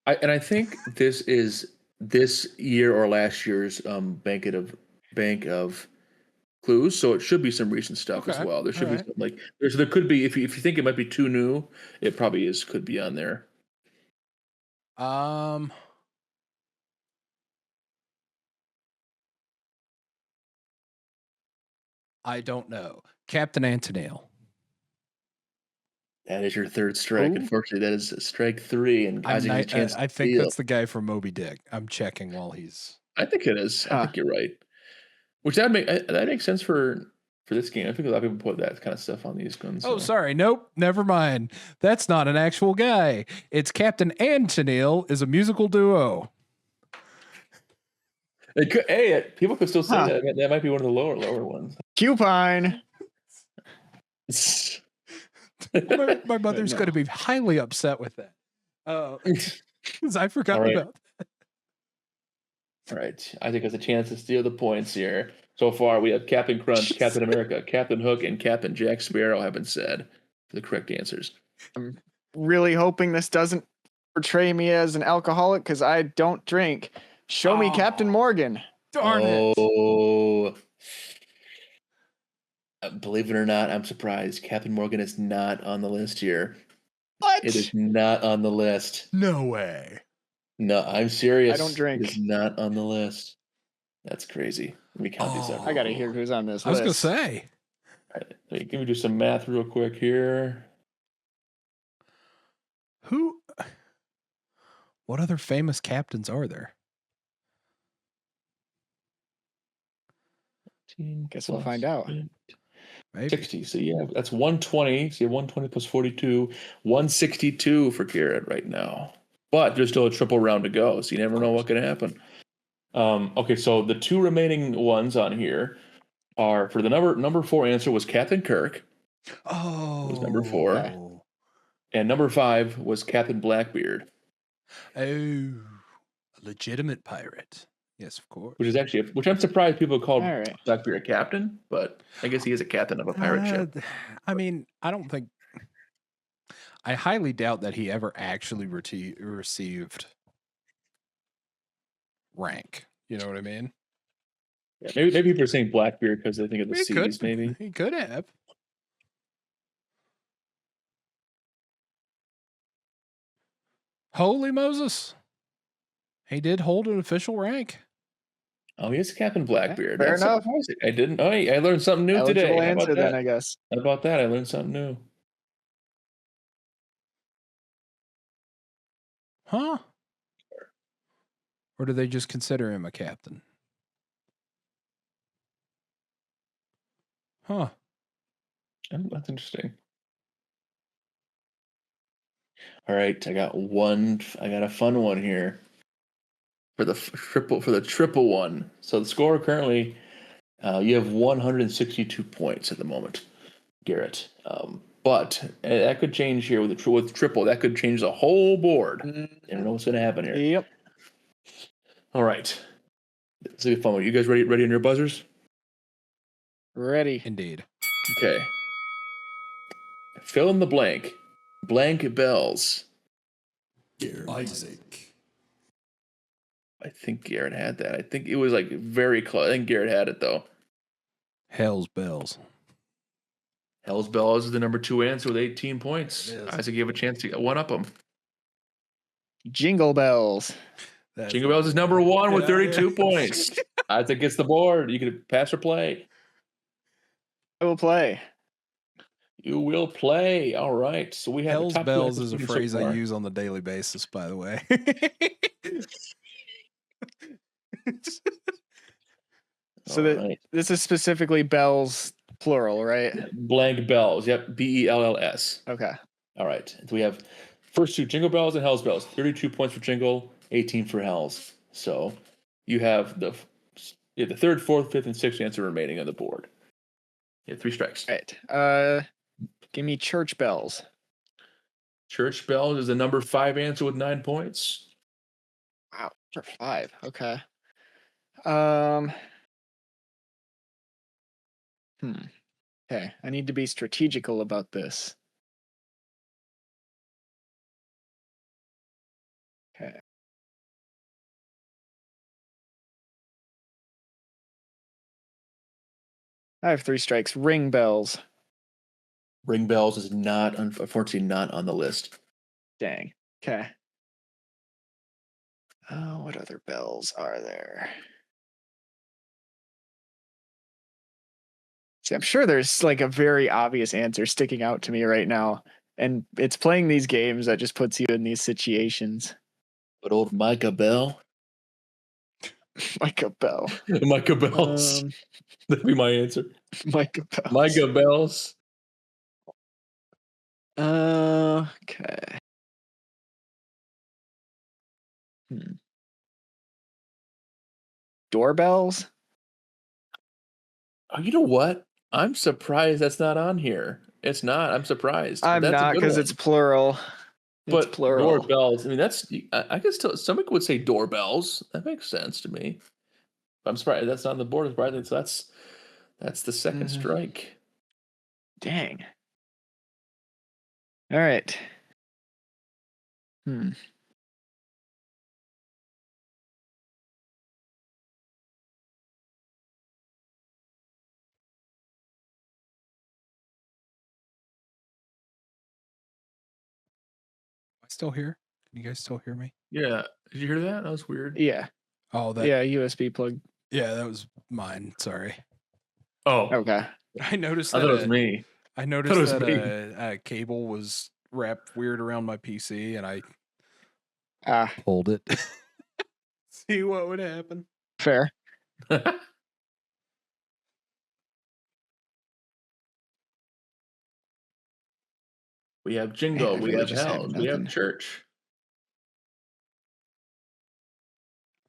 I think this is this year or last year's bank of clues, so it should be some recent stuff as Okay, well. There should be alright. some, like there could be if you think it might be too new, it probably could be on there. I don't know. Captain Antonil. That is your 3rd strike. Who? Unfortunately, that is strike 3, and Isaac has a chance. I to think steal. that's the guy from Moby Dick. I'm checking while he's. I think it is. I Huh. think you're right. Which that makes sense for this game. I think a lot of people put that kind of stuff on these guns. Oh, so. sorry. Nope. Never mind. That's not an actual guy. It's Captain Antonil is a musical duo. It could, people could still say Huh. that. That might be one of the lower ones. Cupine. My mother's No. going to be highly upset with that. Because I forgot All right. about that. All right. Isaac has a chance to steal the points here. So far, we have Captain Crunch, Captain America, Captain Hook, and Captain Jack Sparrow have been said for the correct answers. I'm really hoping this doesn't portray me as an alcoholic because I don't drink. Show me Captain Morgan. Darn it. Oh. Believe it or not, I'm surprised. Captain Morgan is not on the list here. What? It is not on the list. No way. No, I'm serious. I don't drink. It is not on the list. That's crazy. Let me count these up. I gotta hear who's on this I was list. going to say. All right, let me do some math real quick here. What other famous captains are there? Guess we'll find out. Maybe. 60. So yeah, that's 120. So you have 120 plus 42, 162 for Garrett right now. But there's still a triple round to go, so you never know what could happen. Okay, so the 2 remaining ones on here are for the number 4 answer was Captain Kirk. Oh. Was number 4. Okay. And number 5 was Captain Blackbeard. Oh. A legitimate pirate. Yes, of course. Which is actually, which I'm surprised people called All right. Blackbeard a captain, but I guess he is a captain of a pirate ship. I mean, I don't think. I highly doubt that he ever actually received rank. You know what I mean? Yeah, maybe people are saying Blackbeard because they think of the He seas. could. Maybe. He could have. Holy Moses! He did hold an official rank. Oh, he's Captain Blackbeard. Fair That's enough. surprising. I didn't. Oh, I learned something new today. Eligible How about answer then, that? I guess. How about that? I learned something new. Huh? Or do they just consider him a captain? Huh. That's interesting. All right, I got a fun one here for the triple one. So the score currently, you have 162 points at the moment, Garrett. But that could change here with triple. That could change the whole board. You don't know what's going to happen here. Yep. All right. It's a good fun one. You guys ready on your buzzers? Ready. Indeed. Okay. Fill in the blank. Blank bells. Isaac. I think Garrett had that. I think it was like very close. I think Garrett had it though. Hell's bells. Hell's Bells is the number 2 answer with 18 points. It is. Isaac gave a chance to one up him. Jingle bells. Jingle Bells is number 1 with Get outta 32 here. points. Isaac gets the board. You can pass or play. I will play. You will play. All right. So we have Hell's the top bells two is a answers so phrase I far. use on the daily basis, by the way. So All that right. this is specifically bells plural, right? Blank bells. Yep. BELLS. Okay. All right. So we have first 2 Jingle Bells and Hell's Bells. 32 points for Jingle, 18 for Hell's. So you have the 3rd, 4th, 5th, and 6th answer remaining on the board. You have 3 strikes. All right. Give me church bells. Church Bells is the number 5 answer with 9 points. Wow, for 5. Okay. Okay, I need to be strategical about this. Okay. I have 3 strikes. Ring bells. Ring Bells is not, unfortunately, not on the list. Dang. Okay. What other bells are there? See, I'm sure there's like a very obvious answer sticking out to me right now. And it's playing these games that just puts you in these situations. But old Micah Bell. Micah Bell. Micah Bells. That'd be my answer. Micah Bells. Micah Bells. Okay. Doorbells? Oh, you know what? I'm surprised that's not on here. It's not. I'm surprised. I'm That's a not good because one. it's plural. But It's plural. doorbells. I mean, that's. I guess somebody would say doorbells. That makes sense to me. I'm surprised that's not on the board. Surprisingly, so that's the second strike. Dang. All right. Am I still here? Can you guys still hear me? Yeah. Did you hear that? That was weird. Yeah. Oh, that. Yeah, USB plug. Yeah, that was mine. Sorry. Oh, Okay. I noticed I that. thought it was me. I Thought it noticed was that me. a cable was wrapped weird around my PC, and I Ah, pulled it. See what would happen. fair. We have Jingo. Man, I We really have just have Hells. We have nothing. Church.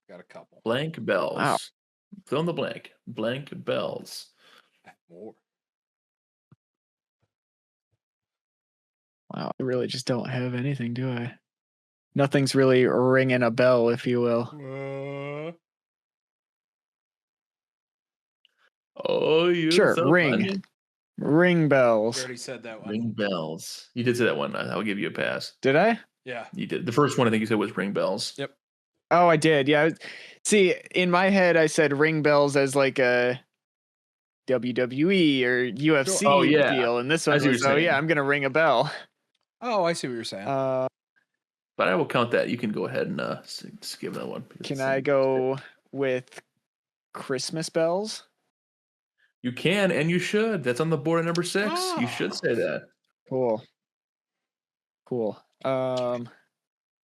Got a couple. Blank bells. Wow. Fill in the blank. Blank bells. More. Wow, I really just don't have anything, do I? Nothing's really ringing a bell, if you will. Oh, you Sure, so ring. funny. Ring You bells. already said that one. Ring bells. You did say that one. I'll give you a pass. Did I? Yeah. You did. The first one I think you said was ring bells. Yep. Oh, I did. Yeah. See, in my head, I said ring bells as like a WWE or UFC Oh, yeah. deal, and this I one see what was, you're oh saying. yeah, I'm gonna ring a bell. Oh, I see what you're saying. But I will count that. You can go ahead and just give that one. Can I go with Christmas bells? You can and you should. That's on the board at number 6. You should say that. Cool. How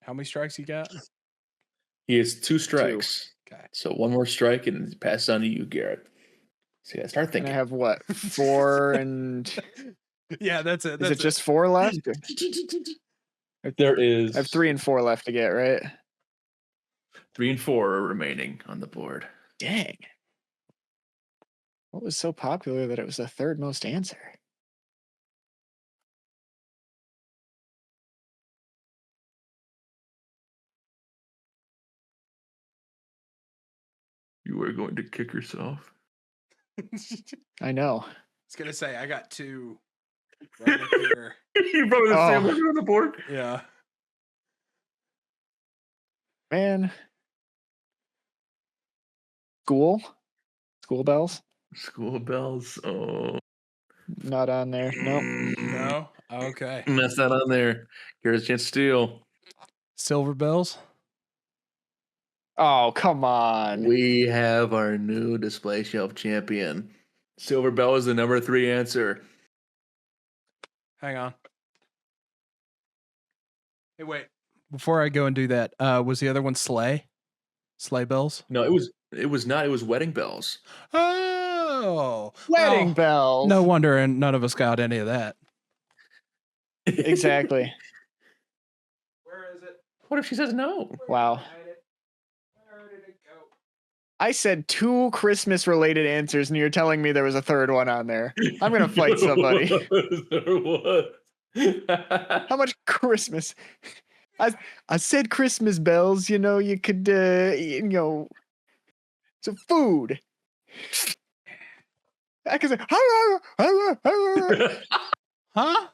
many strikes you got? He has 2 strikes. Okay. So one more strike and pass on to you, Garrett. So yeah, start And thinking. I have what? 4 and Yeah, that's it. is it just 4 left? There is. I have 3 and 4 left to get, right? 3 and 4 are remaining on the board. Dang. What was so popular that it was the 3rd most answer? You are going to kick yourself. I know. I was gonna say I got 2 right here. You probably the same Oh. one on the board. Yeah. Man. School bells? School bells. Oh. Not on there. Nope. No. Okay. That's not on there. Here's a chance to steal. Silver bells. Oh, come on. We have our new display shelf champion. Silver bell is the number 3 answer. Hang on. Hey, wait. Before I go and do that, was the other one sleigh? Sleigh bells? No, it was not. It was wedding bells. Oh. Wedding well, bells. No wonder, and none of us got any of that. Exactly. Where is it? What if she says no? Wow. Where did it go? I said 2 Christmas related answers, and you're telling me there was a third one on there. I'm going to fight somebody. There was. How much Christmas? I said Christmas bells, you could, so food. I could say, Huh?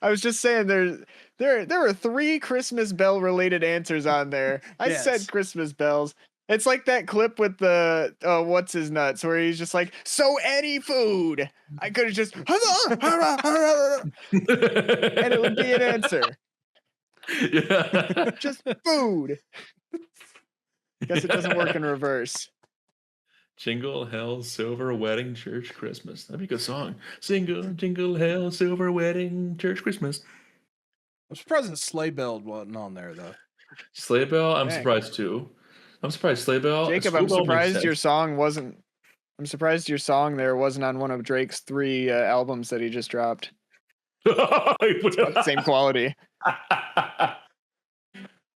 I was just saying there were 3 Christmas bell related answers on there. I Yes. said Christmas bells. It's like that clip with the what's his nuts where he's just like, so any food. I could have just and it would be an answer. Yeah. Just food. Guess it doesn't work in reverse. Jingle Hell Silver Wedding Church Christmas. That'd be a good song. Jingle Hell Silver Wedding Church Christmas. I'm surprised that sleigh bell wasn't on there, though. Sleigh Bell, I'm Dang. surprised too. I'm surprised Sleigh Bell. Jacob, School I'm Bell makes surprised sense. your song wasn't. I'm surprised your song there wasn't on one of Drake's 3 albums that he just dropped. Same quality.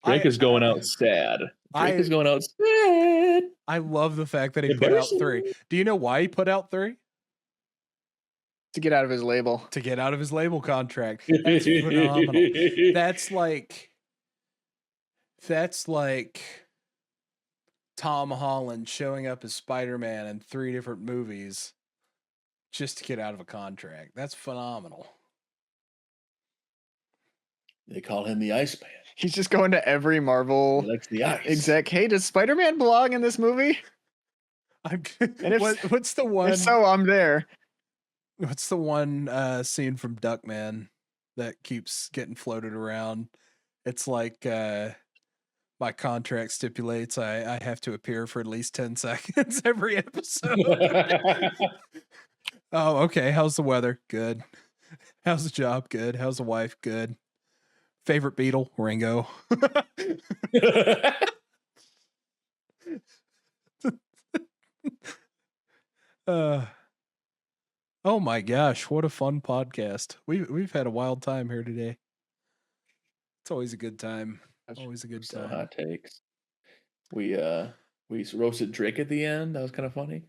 Drake is going out sad. Drake is going out sad. I love the fact that he put out 3. Do you know why he put out 3? To get out of his label. To get out of his label contract. That's phenomenal. That's like Tom Holland showing up as Spider-Man in 3 different movies just to get out of a contract. That's phenomenal. They call him the Iceman. He's just going to every Marvel He likes the ice. exec. Hey, does Spider-Man belong in this movie? What's the one? If so, I'm there. What's the one scene from Duckman that keeps getting floated around? It's like my contract stipulates I have to appear for at least 10 seconds every episode. Oh, okay. How's the weather? Good. How's the job? Good. How's the wife? Good. Favorite Beatle? Ringo. Oh my gosh, what a fun podcast. We've had a wild time here today. It's always a good time. Always a good So time. hot takes. We roasted Drake at the end. That was kind of funny.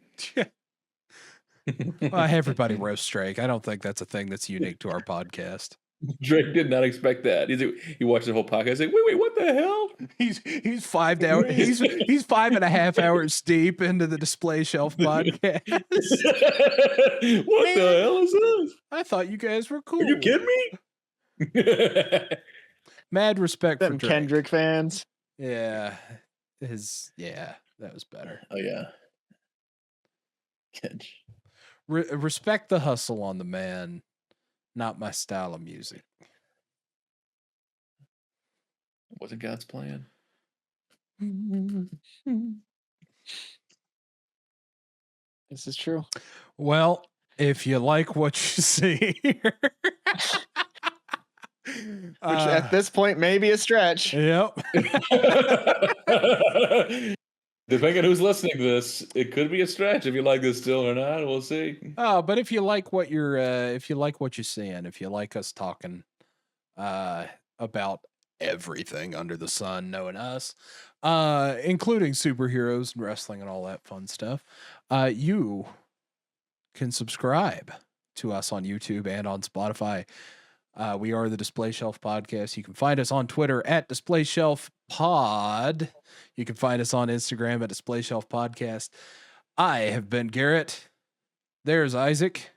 Well, everybody roasts Drake. I don't think that's a thing that's unique to our podcast. Drake did not expect that. He watched the whole podcast. Like, wait, what the hell? He's 5 hours. He's 5.5 hours deep into the Display Shelf podcast. What the hell is this? I thought you guys were cool. Are you kidding me? Mad respect for Them Drake. Kendrick fans. Yeah, that was better. Oh yeah. Kench. Respect the hustle on the man, not my style of music. Wasn't God's plan. This is true. Well, if you like what you see here, Which at this point may be a stretch. Yep. Depending on who's listening to this, it could be a stretch if you like this still or not. We'll see. Oh, but if you like what you're seeing, if you like us talking about everything under the sun, knowing us, including superheroes and wrestling and all that fun stuff, you can subscribe to us on YouTube and on Spotify. We are the Display Shelf Podcast. You can find us on Twitter at DisplayShelf Pod. You can find us on Instagram at DisplayShelf Podcast. I have been Garrett. There's Isaac.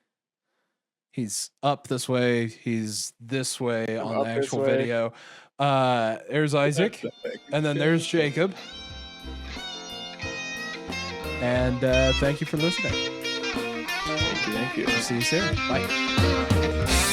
He's up this way. He's this way on the actual video. There's Isaac. And then there's Jacob. And thank you for listening. Thank you. See you soon. Bye.